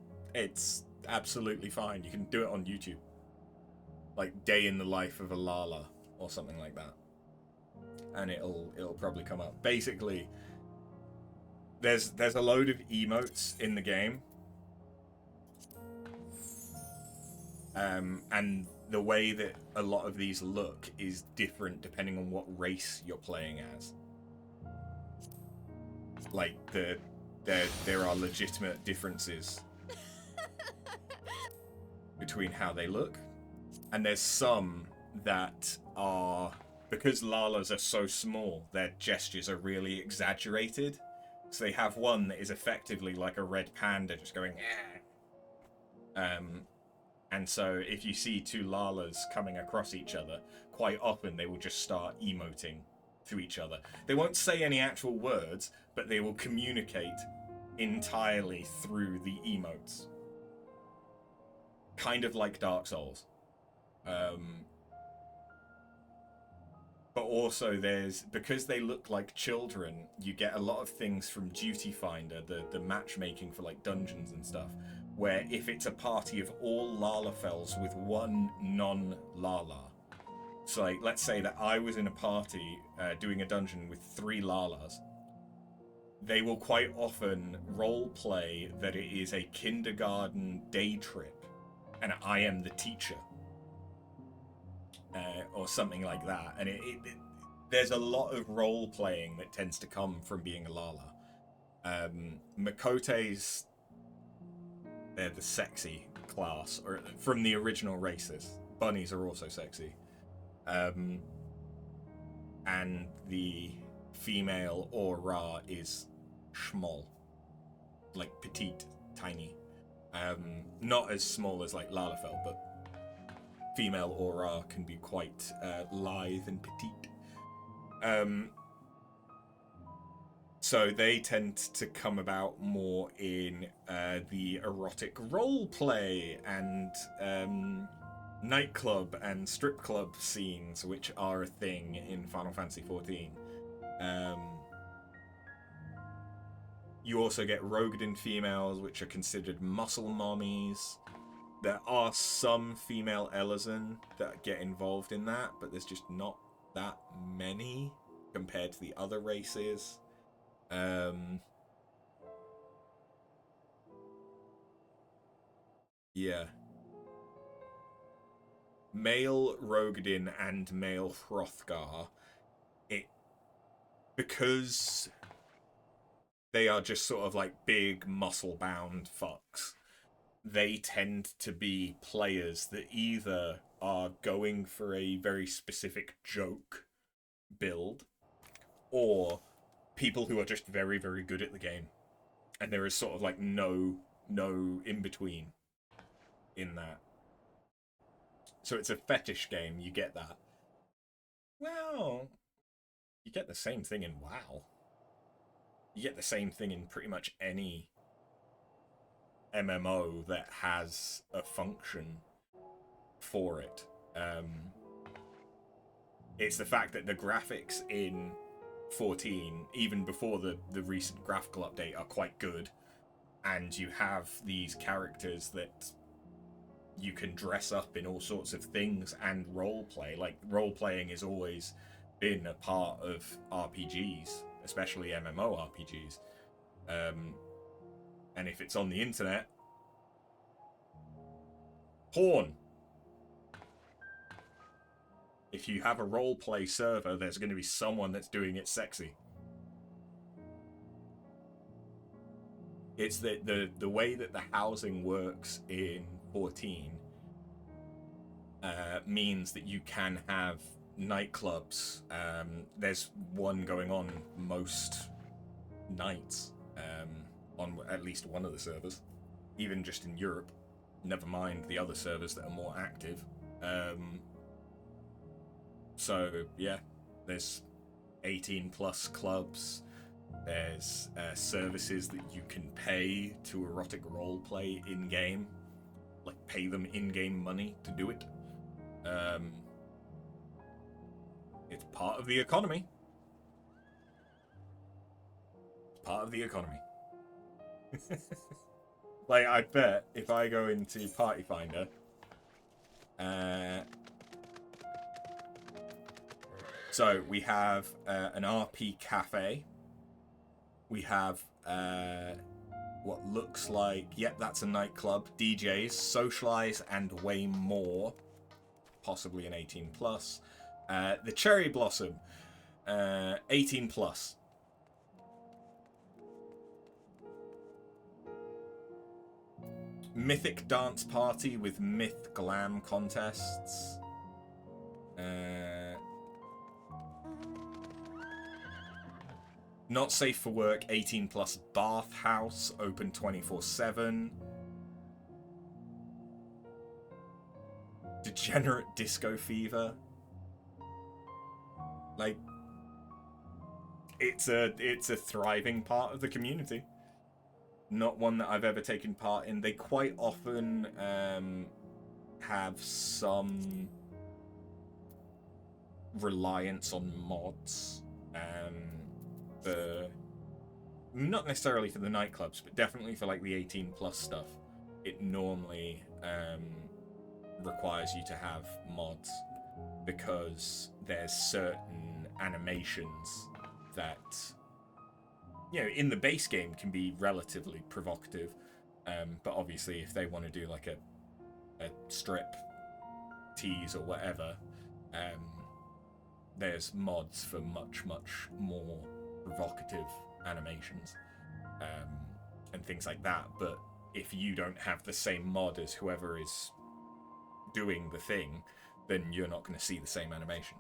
absolutely fine. You can do it on YouTube. Like, day in the life of a Lala or something like that. And it'll probably come up. Basically, there's a load of emotes in the game. And the way that a lot of these look is different depending on what race you're playing as. Like, there are legitimate differences between how they look. And there's some that are... Because Lalas are so small, their gestures are really exaggerated. So they have one that is effectively like a red panda just going... And so if you see two Lalas coming across each other, quite often they will just start emoting to each other. They won't say any actual words, but they will communicate entirely through the emotes. Kind of like Dark Souls. But also because they look like children, you get a lot of things from Duty Finder, the matchmaking for like dungeons and stuff, where if it's a party of all Lalafells with one non-Lala, so like, let's say that I was in a party doing a dungeon with 3 Lalas, they will quite often roleplay that it is a kindergarten day trip, and I am the teacher. Or something like that. And there's a lot of role-playing that tends to come from being a Lala. Makote's... They're the sexy class, or from the original races. Bunnies are also sexy. And the female Aura is small. Like, petite, tiny. Not as small as, like, Lalafell, but female Aura can be quite lithe and petite. So they tend to come about more in the erotic roleplay and nightclub and strip club scenes, which are a thing in Final Fantasy XIV. You also get Rogadin females, which are considered muscle mommies. There are some female Elezen that get involved in that, but there's just not that many compared to the other races. Yeah. male Rogadin and male Hrothgar, because they are just sort of like big muscle-bound fucks, they tend to be players that either are going for a very specific joke build, or people who are just very, very good at the game. And there is sort of like no in-between in that. So it's a fetish game, you get that. Well, you get the same thing in WoW. You get the same thing in pretty much any MMO that has a function for it. It's the fact that the graphics in 14, even before the recent graphical update, are quite good, and you have these characters that you can dress up in all sorts of things and roleplay. Like, role-playing has always been a part of RPGs, especially MMORPGs. And if it's on the internet, porn. If you have a roleplay server, there's going to be someone that's doing it sexy. It's the way that the housing works in 14 means that you can have nightclubs. There's one going on most nights on at least one of the servers, even just in Europe, never mind the other servers that are more active. So yeah, there's 18 plus clubs. There's services that you can pay to erotic roleplay in-game, like pay them in-game money to do it. It's part of the economy. It's part of the economy. Like, I bet if I go into Party Finder, so we have an RP cafe. We have what looks like, yep, that's a nightclub, DJs, socialize, and way more. Possibly an 18 plus. The Cherry Blossom, 18 plus. Mythic Dance Party with Myth Glam contests. Not Safe for Work, 18 plus Bath House, open 24/7. Degenerate Disco Fever. Like, it's a thriving part of the community. Not one that I've ever taken part in. They quite often have some reliance on mods. Not necessarily for the nightclubs, but definitely for like the 18 plus stuff. It normally requires you to have mods, because there's certain animations that, you know, in the base game can be relatively provocative, but obviously if they want to do like a strip tease or whatever, there's mods for much more provocative animations and things like that. But if you don't have the same mod as whoever is doing the thing, then you're not going to see the same animation.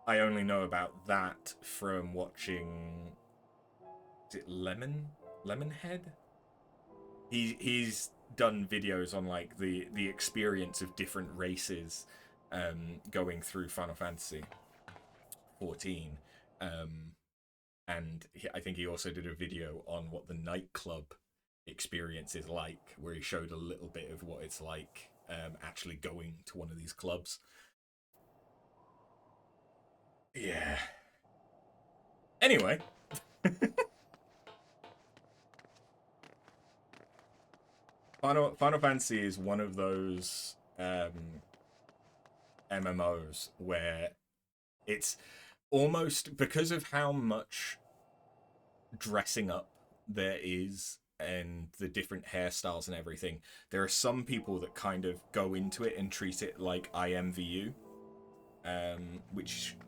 I only know about that from watching, is it Lemonhead? He's done videos on like the experience of different races going through Final Fantasy XIV, and I think he also did a video on what the nightclub experience is like, where he showed a little bit of what it's like actually going to one of these clubs. Yeah. Anyway. Final Fantasy is one of those MMOs where it's almost, because of how much dressing up there is and the different hairstyles and everything, there are some people that kind of go into it and treat it like IMVU,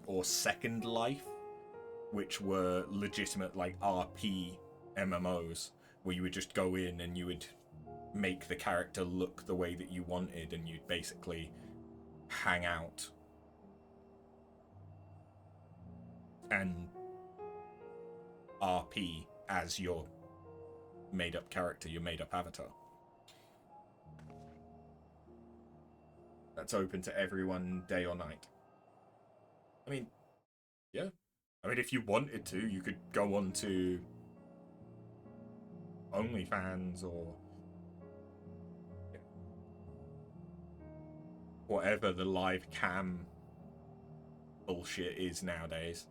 or Second Life, which were legitimate like RP MMOs, where you would just go in and you would make the character look the way that you wanted, and you'd basically hang out and RP as your made-up character, your made-up avatar. That's open to everyone, day or night. I mean, yeah. I mean, if you wanted to, you could go on to OnlyFans or whatever the live cam bullshit is nowadays.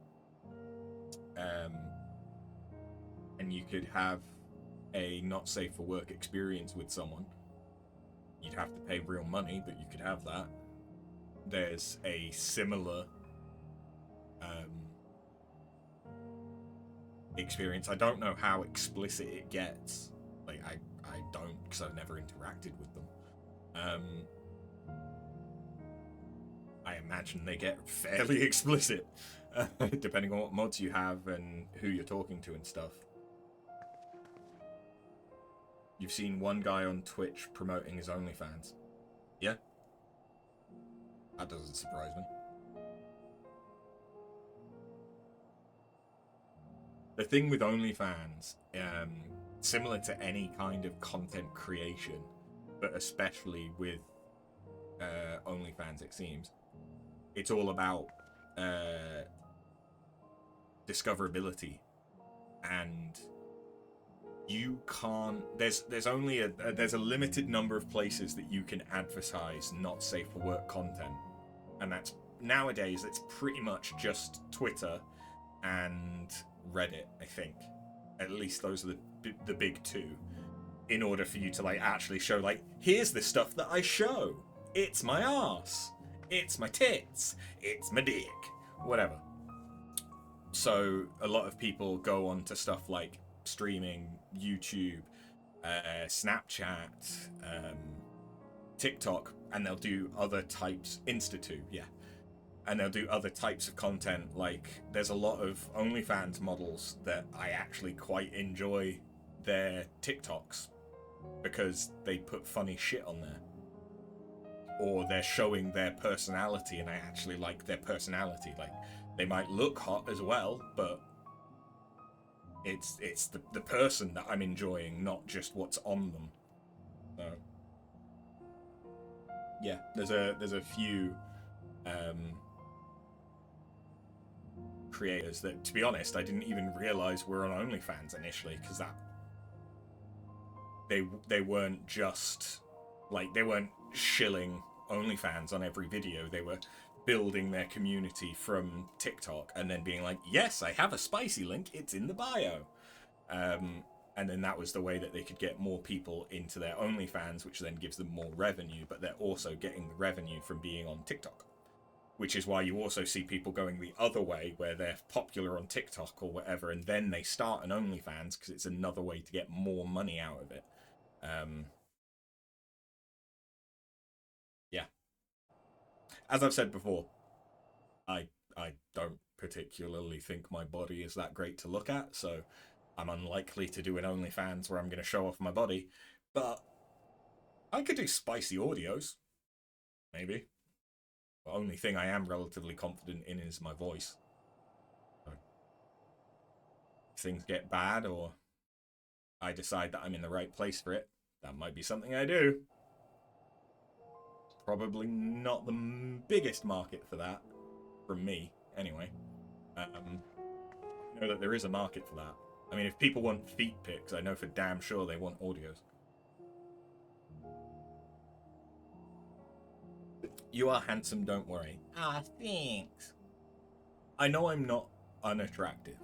And you could have a not safe for work experience with someone. You'd have to pay real money, but you could have that. There's a similar experience. I don't know how explicit it gets. Like, I don't, because I've never interacted with them. I imagine they get fairly explicit, depending on what mods you have and who you're talking to and stuff. You've seen one guy on Twitch promoting his OnlyFans. Yeah? That doesn't surprise me. The thing with OnlyFans, similar to any kind of content creation, but especially with OnlyFans, it seems, it's all about discoverability, and you can't. There's only there's a limited number of places that you can advertise not safe for work content, and that's nowadays it's pretty much just Twitter and Reddit. I think at least those are the big two. In order for you to like actually show like, here's the stuff that I show. It's my ass. It's my tits. It's my dick. Whatever. So a lot of people go on to stuff like streaming, YouTube, Snapchat, TikTok, and they'll do other types, Insta2, yeah. And they'll do other types of content. Like, there's a lot of OnlyFans models that I actually quite enjoy their TikToks because they put funny shit on there. Or they're showing their personality, and I actually like their personality. Like, they might look hot as well, but it's the person that I'm enjoying, not just what's on them. So yeah, there's a few creators that, to be honest, I didn't even realize were on OnlyFans initially, because that they weren't just like, they weren't shilling OnlyFans on every video. They were building their community from TikTok and then being like, yes, I have a spicy link, it's in the bio. And then that was the way that they could get more people into their OnlyFans, which then gives them more revenue, but they're also getting the revenue from being on TikTok. Which is why you also see people going the other way, where they're popular on TikTok or whatever, and then they start an OnlyFans because it's another way to get more money out of it. Yeah. As I've said before, I don't particularly think my body is that great to look at, so I'm unlikely to do an OnlyFans where I'm going to show off my body. But I could do spicy audios. Maybe. The only thing I am relatively confident in is my voice. So, if things get bad, or I decide that I'm in the right place for it, that might be something I do. Probably not the biggest market for that, from me, anyway. I know that there is a market for that. I mean, if people want feet pics, I know for damn sure they want audios. You are handsome, don't worry. Ah, thanks. I know I'm not unattractive,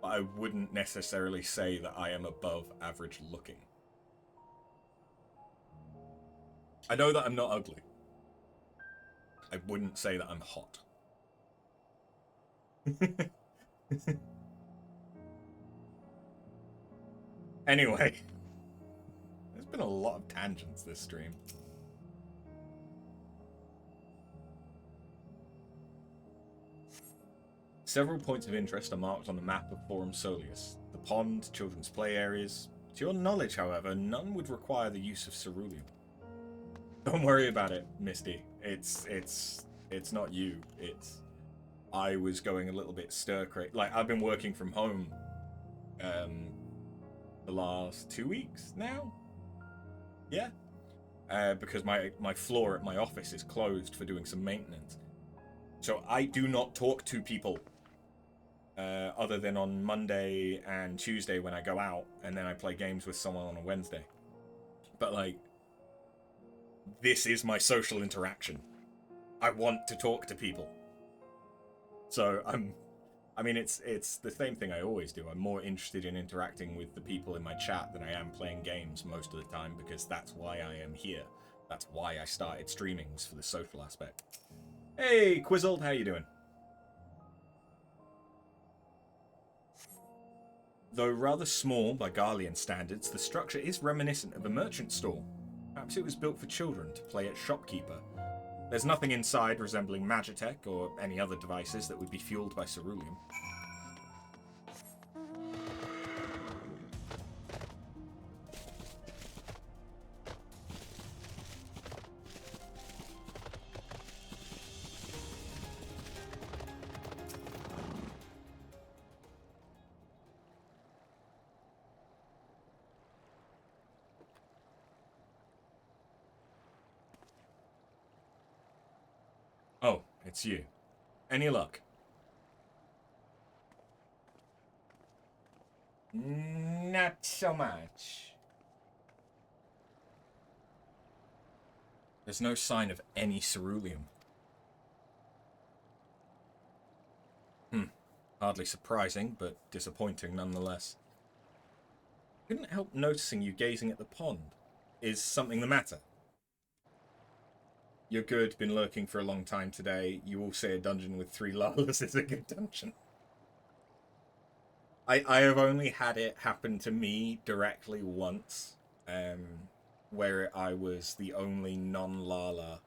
but I wouldn't necessarily say that I am above average looking. I know that I'm not ugly. I wouldn't say that I'm hot. Anyway, there's been a lot of tangents this stream. Several points of interest are marked on the map of Forum Solius. The pond, children's play areas. To your knowledge, however, none would require the use of ceruleum. Don't worry about it, Misty. It's not you. I was going a little bit stir crazy. Like, I've been working from home the last 2 weeks now. Yeah. Because my floor at my office is closed for doing some maintenance. So I do not talk to people other than on Monday and Tuesday when I go out, and then I play games with someone on a Wednesday. But, like, this is my social interaction. I want to talk to people. So it's the same thing I always do. I'm more interested in interacting with the people in my chat than I am playing games most of the time, because that's why I am here. That's why I started streaming, was for the social aspect. Hey, Quizzled, how you doing? Though rather small by Garlean standards, the structure is reminiscent of a merchant stall. Perhaps it was built for children to play at shopkeeper. There's nothing inside resembling Magitech or any other devices that would be fueled by ceruleum. Oh, it's you. Any luck? Not so much. There's no sign of any ceruleum. Hardly surprising, but disappointing nonetheless. Couldn't help noticing you gazing at the pond. Is something the matter? You're good, been lurking for a long time today. You all say a dungeon with 3 Lalas is a good dungeon. I have only had it happen to me directly once, where I was the only non-Lala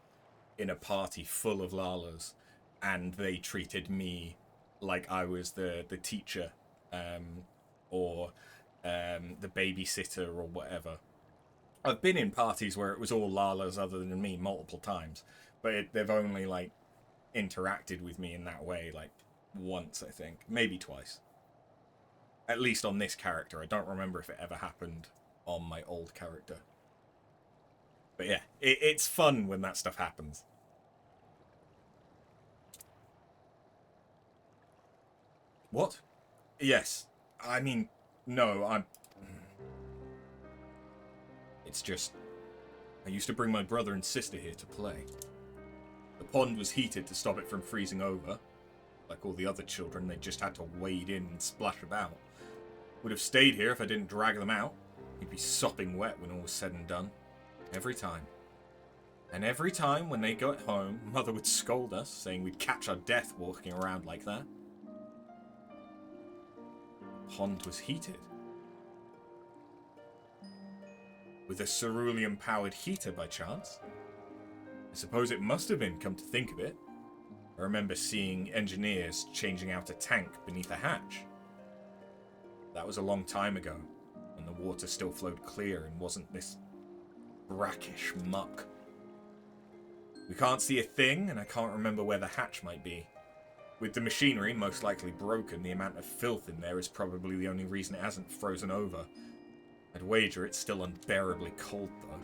in a party full of Lalas, and they treated me like I was the teacher, or the babysitter or whatever. I've been in parties where it was all Lalas other than me multiple times, but they've only, like, interacted with me in that way, like, once, I think. Maybe twice. At least on this character. I don't remember if it ever happened on my old character. But yeah, it's fun when that stuff happens. What? Yes. I mean, no, It's just, I used to bring my brother and sister here to play. The pond was heated to stop it from freezing over. Like all the other children, they just had to wade in and splash about. Would have stayed here if I didn't drag them out. We'd be sopping wet when all was said and done. Every time. And every time when they got home, Mother would scold us, saying we'd catch our death walking around like that. The pond was heated. With a ceruleum-powered heater, by chance? I suppose it must have been, come to think of it. I remember seeing engineers changing out a tank beneath a hatch. That was a long time ago, when the water still flowed clear and wasn't this brackish muck. We can't see a thing, and I can't remember where the hatch might be. With the machinery most likely broken, the amount of filth in there is probably the only reason it hasn't frozen over. I'd wager it's still unbearably cold, though.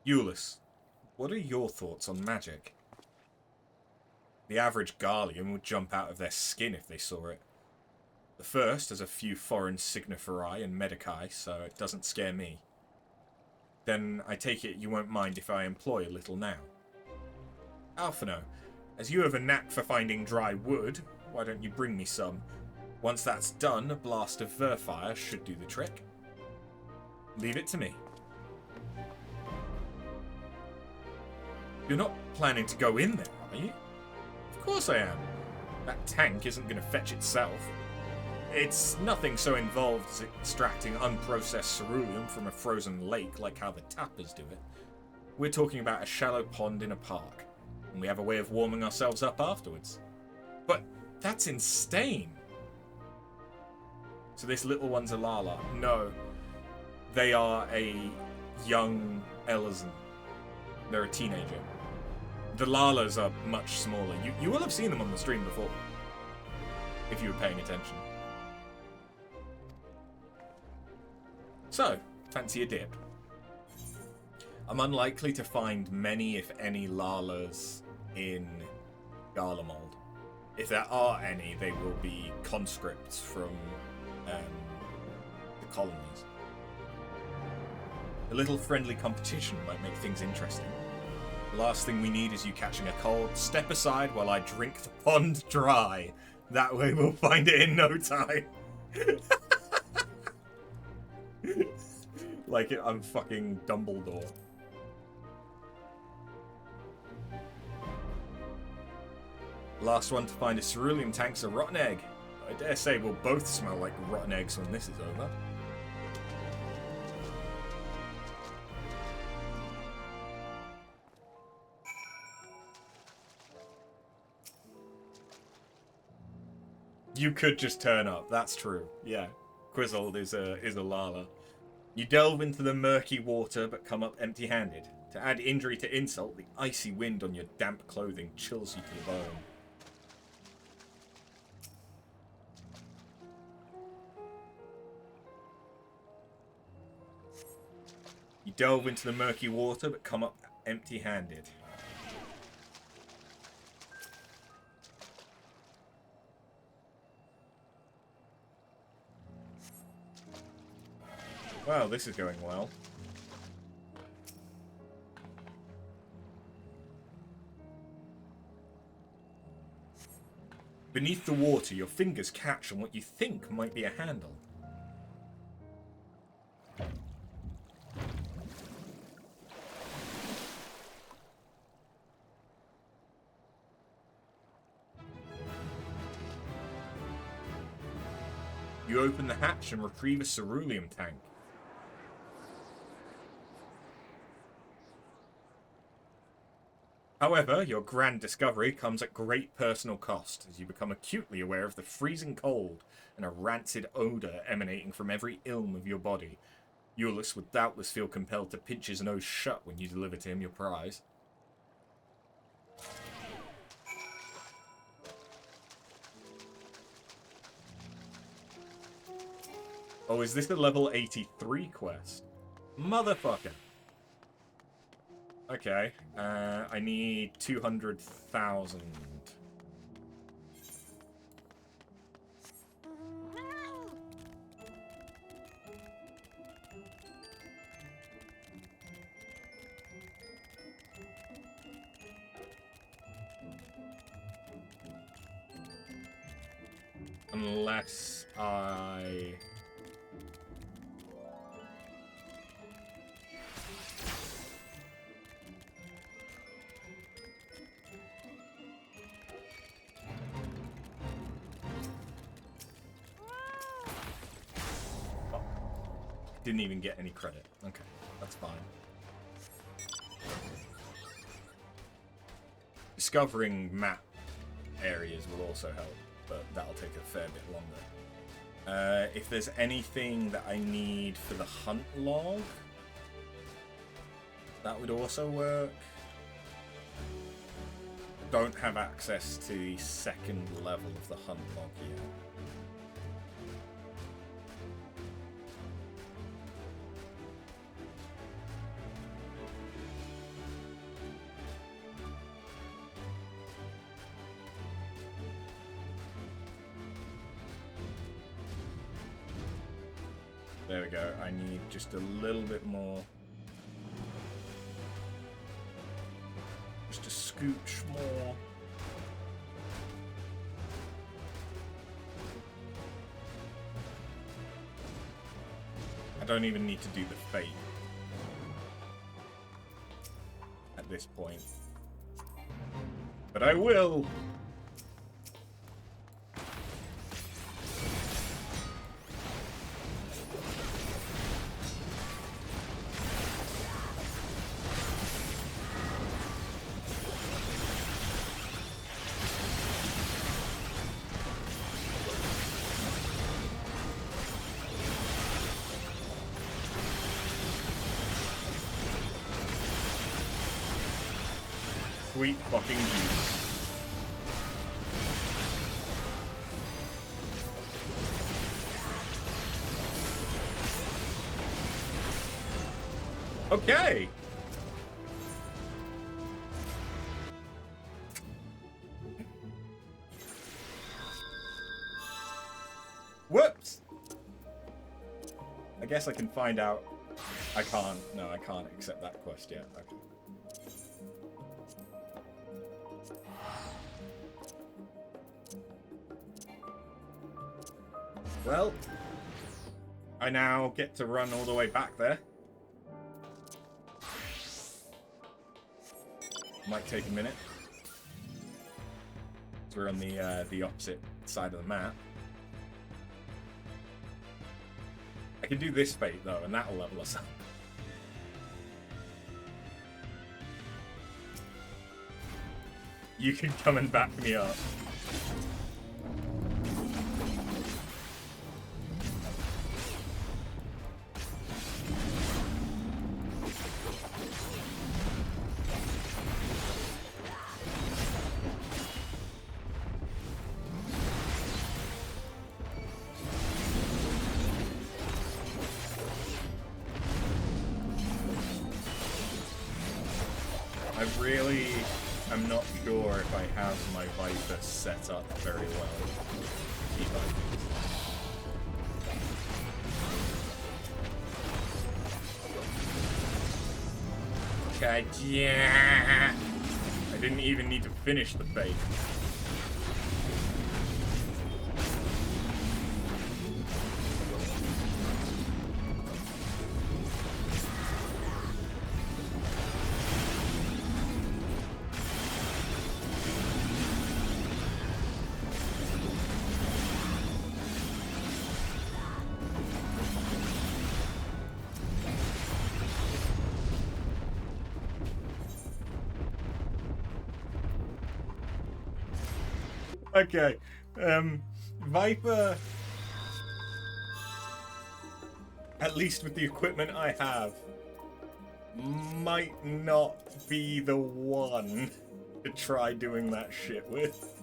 Euless, what are your thoughts on magic? The average Garlean would jump out of their skin if they saw it. The first has a few foreign signiferi and medici, so it doesn't scare me. Then I take it you won't mind if I employ a little now. Alphino, as you have a knack for finding dry wood, why don't you bring me some? Once that's done, a blast of Verfire should do the trick. Leave it to me. You're not planning to go in there, are you? Of course I am. That tank isn't going to fetch itself. it's nothing so involved as extracting unprocessed ceruleum from a frozen lake like how the tappers do it. We're talking about a shallow pond in a park, and we have a way of warming ourselves up afterwards. But that's insane. So this little one's a Lala. No, they are a young Elezen. They're a teenager. The Lalas are much smaller. You will have seen them on the stream before, if you were paying attention. So, fancy a dip. I'm unlikely to find many, if any, Lalas in Garlemald. If there are any, they will be conscripts from the colonies. A little friendly competition might make things interesting. The last thing we need is you catching a cold. Step aside while I drink the pond dry. That way we'll find it in no time. Like I'm fucking Dumbledore. Last one to find a ceruleum tank's a rotten egg. I dare say we'll both smell like rotten eggs when this is over. You could just turn up, that's true. Yeah, Quizzled is a Lala. You delve into the murky water but come up empty-handed. To add injury to insult, the icy wind on your damp clothing chills you to the bone. You delve into the murky water but come up empty-handed. Well, this is going well. Beneath the water, your fingers catch on what you think might be a handle. You open the hatch and retrieve a ceruleum tank. However, your grand discovery comes at great personal cost, as you become acutely aware of the freezing cold and a rancid odour emanating from every ilm of your body. Ulysses would doubtless feel compelled to pinch his nose shut when you deliver to him your prize. Oh, is this a level 83 quest? Motherfucker. Okay, I need 200,000. Unless I... Didn't even get any credit. Okay, that's fine. Discovering map areas will also help, but that'll take a fair bit longer. If there's anything that I need for the hunt log, that would also work. Don't have access to the second level of the hunt log yet. There we go. I need just a little bit more. Just a scooch more. I don't even need to do the fate at this point. But I will! Sweet fucking Jesus. Okay. Whoops. I guess I can find out. I can't. No, I can't accept that quest yet. Okay. Well, I now get to run all the way back there. Might take a minute. So we're on the opposite side of the map. I can do this fate though, and that'll level us up. You can come and back me up. I'm not sure if I have my Viper set up very well. Okay, yeah. I didn't even need to finish the fate. Okay, Viper, at least with the equipment I have, might not be the one to try doing that shit with.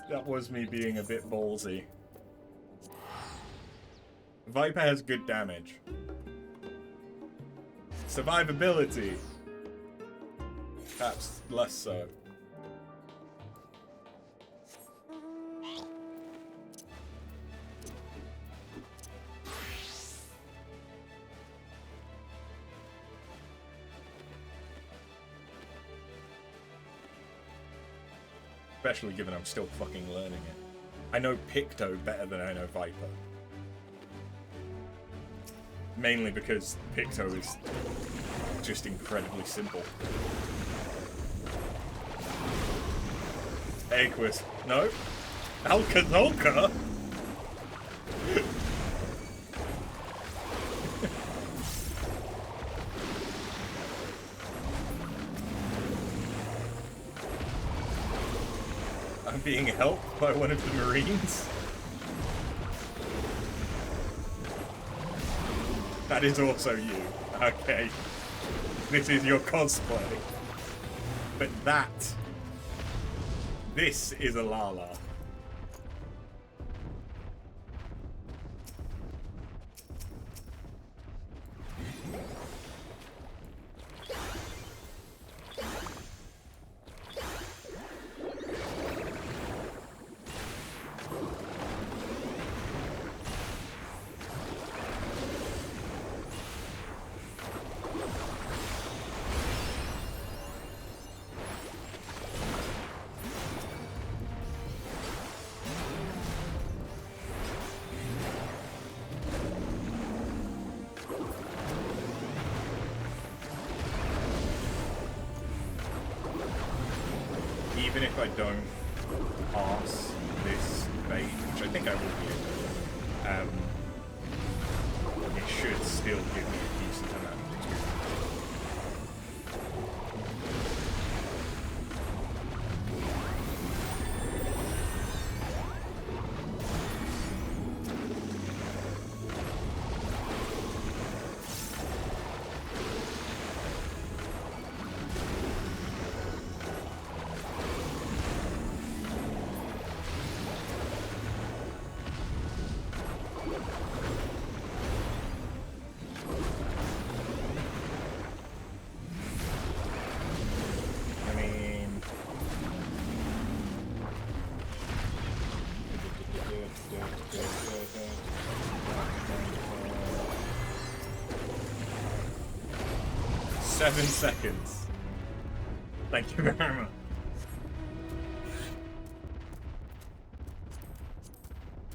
That was me being a bit ballsy. Viper has good damage. Survivability, perhaps less so. Especially given I'm still fucking learning it. I know Picto better than I know Viper. Mainly because Picto is just incredibly simple. Aquis. No. Alka-Zolka? I'm being helped by one of the Marines? That is also you. Okay. This is your cosplay. But this is a Lala. Even if I don't pass this bait, which I think I will be able to, it should still give me a decent amount of experience. 7 seconds. Thank you very much.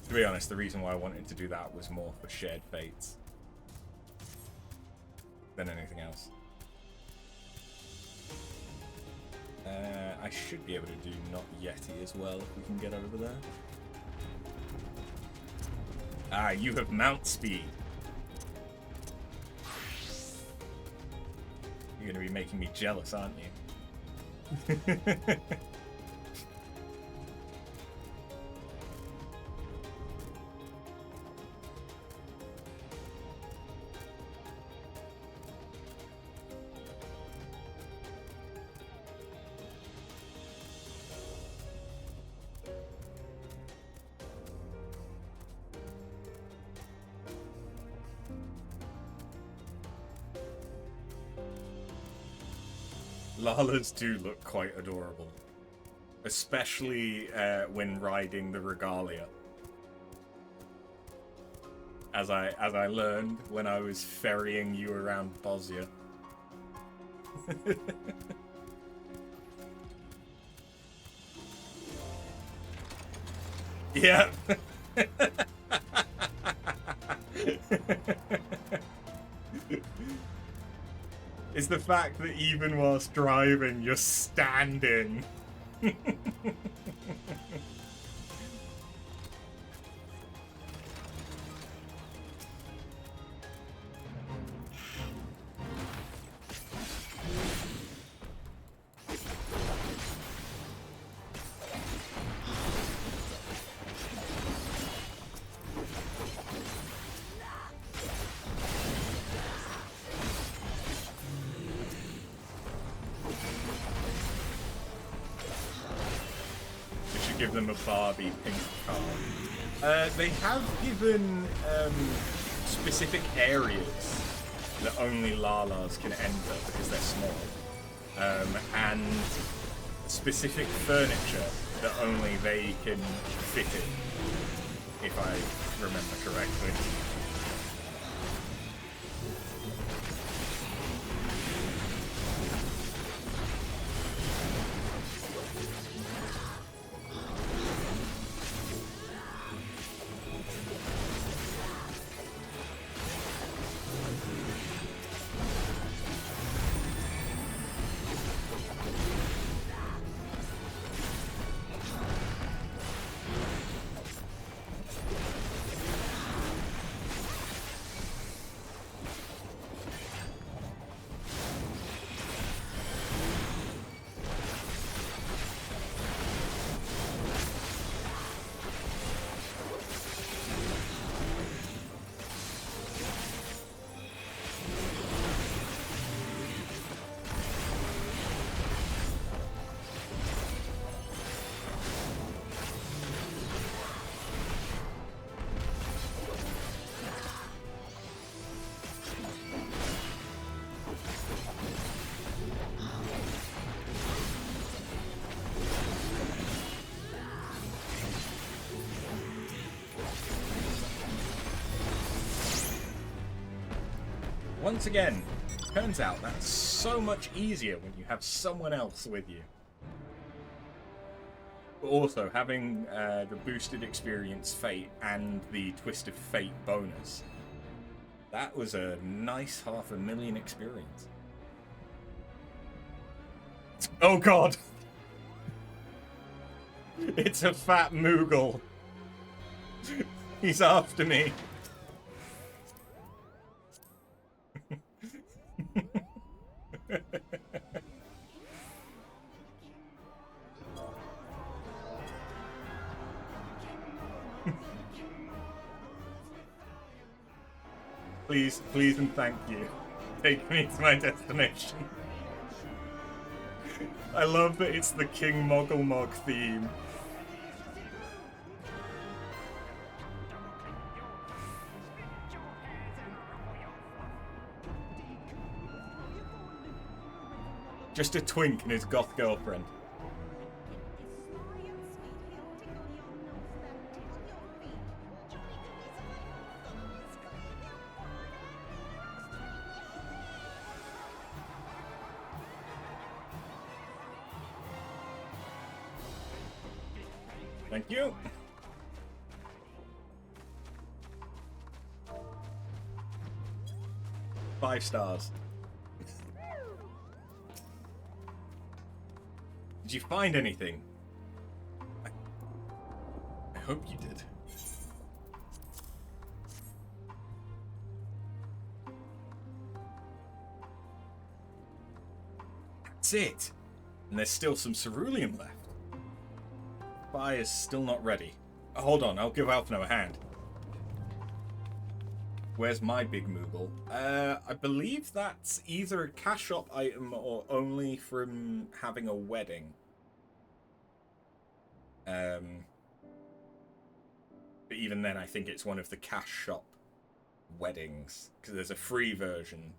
To be honest, the reason why I wanted to do that was more for shared fates than anything else. I should be able to do Not Yeti as well if we can get over there. Ah, you have mount speed. You're going to be making me jealous, aren't you? Lalas do look quite adorable. Especially when riding the regalia. As I learned when I was ferrying you around Bosnia. Yeah. It's the fact that even whilst driving, you're standing. Give them a Barbie pink card. They have given specific areas that only Lalas can enter because they're small, and specific furniture that only they can fit in, if I remember correctly. Once again, turns out that's so much easier when you have someone else with you. But also, having the boosted experience fate and the twist of fate bonus, that was a nice 500,000 experience. Oh god! It's a fat Moogle. He's after me. Please, please and thank you. Take me to my destination. I love that it's the King Moggle theme. Just a twink and his goth girlfriend. Thank you. Five stars. Did you find anything? I hope you did. That's it. And there's still some ceruleum left. Fire's still not ready. Hold on, I'll give Alphino a hand. Where's my big Moogle? I believe that's either a cash shop item or only from having a wedding. But even then, I think it's one of the cash shop weddings. Because there's a free version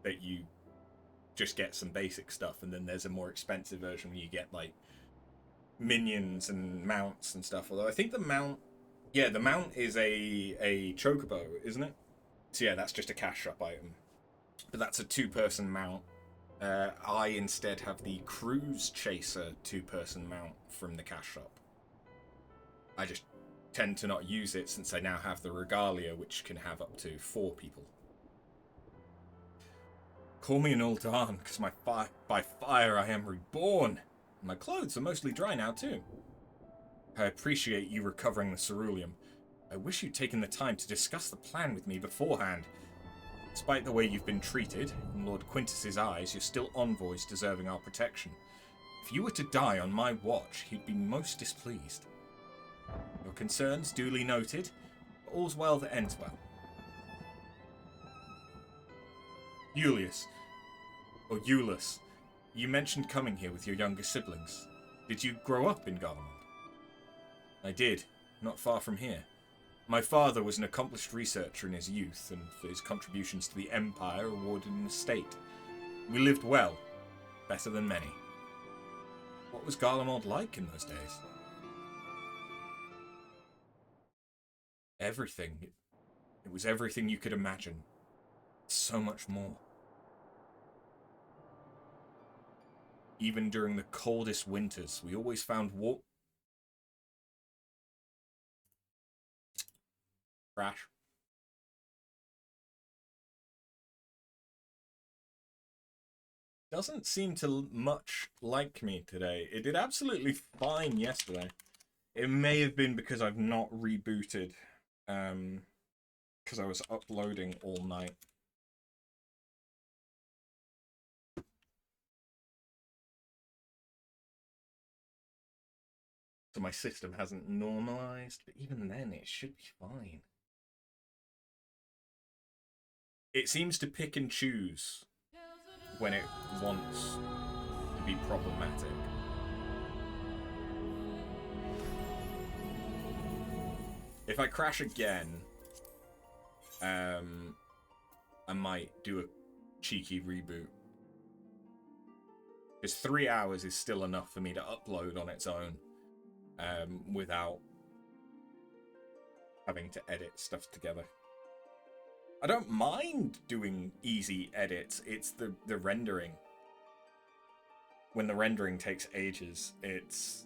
that you just get some basic stuff, and then there's a more expensive version where you get, like, minions and mounts and stuff. Although I think the mount... Yeah, the mount is a chocobo, isn't it? So yeah, that's just a cash shop item. But that's a two-person mount. I instead have the Cruise Chaser two-person mount from the cash shop. I just tend to not use it since I now have the Regalia, which can have up to 4 people. Call me an Uldan, because by fire I am reborn. My clothes are mostly dry now, too. I appreciate you recovering the ceruleum. I wish you'd taken the time to discuss the plan with me beforehand. Despite the way you've been treated, in Lord Quintus's eyes, you're still envoys deserving our protection. If you were to die on my watch, he'd be most displeased. Your concerns duly noted. All's well that ends well. Julius, or Eulus, you mentioned coming here with your younger siblings. Did you grow up in Garlemald? I did, not far from here. My father was an accomplished researcher in his youth, and for his contributions to the Empire, awarded an estate. We lived well, better than many. What was Garlemald like in those days? Everything. It was everything you could imagine. So much more. Even during the coldest winters, we always found Crash. Doesn't seem to much like me today. It did absolutely fine yesterday. It may have been because I've not rebooted. Because I was uploading all night. So my system hasn't normalized, but even then it should be fine. It seems to pick and choose when it wants to be problematic. If I crash again, I might do a cheeky reboot. Because 3 hours is still enough for me to upload on its own, without having to edit stuff together. I don't mind doing easy edits, it's the rendering. When the rendering takes ages, it's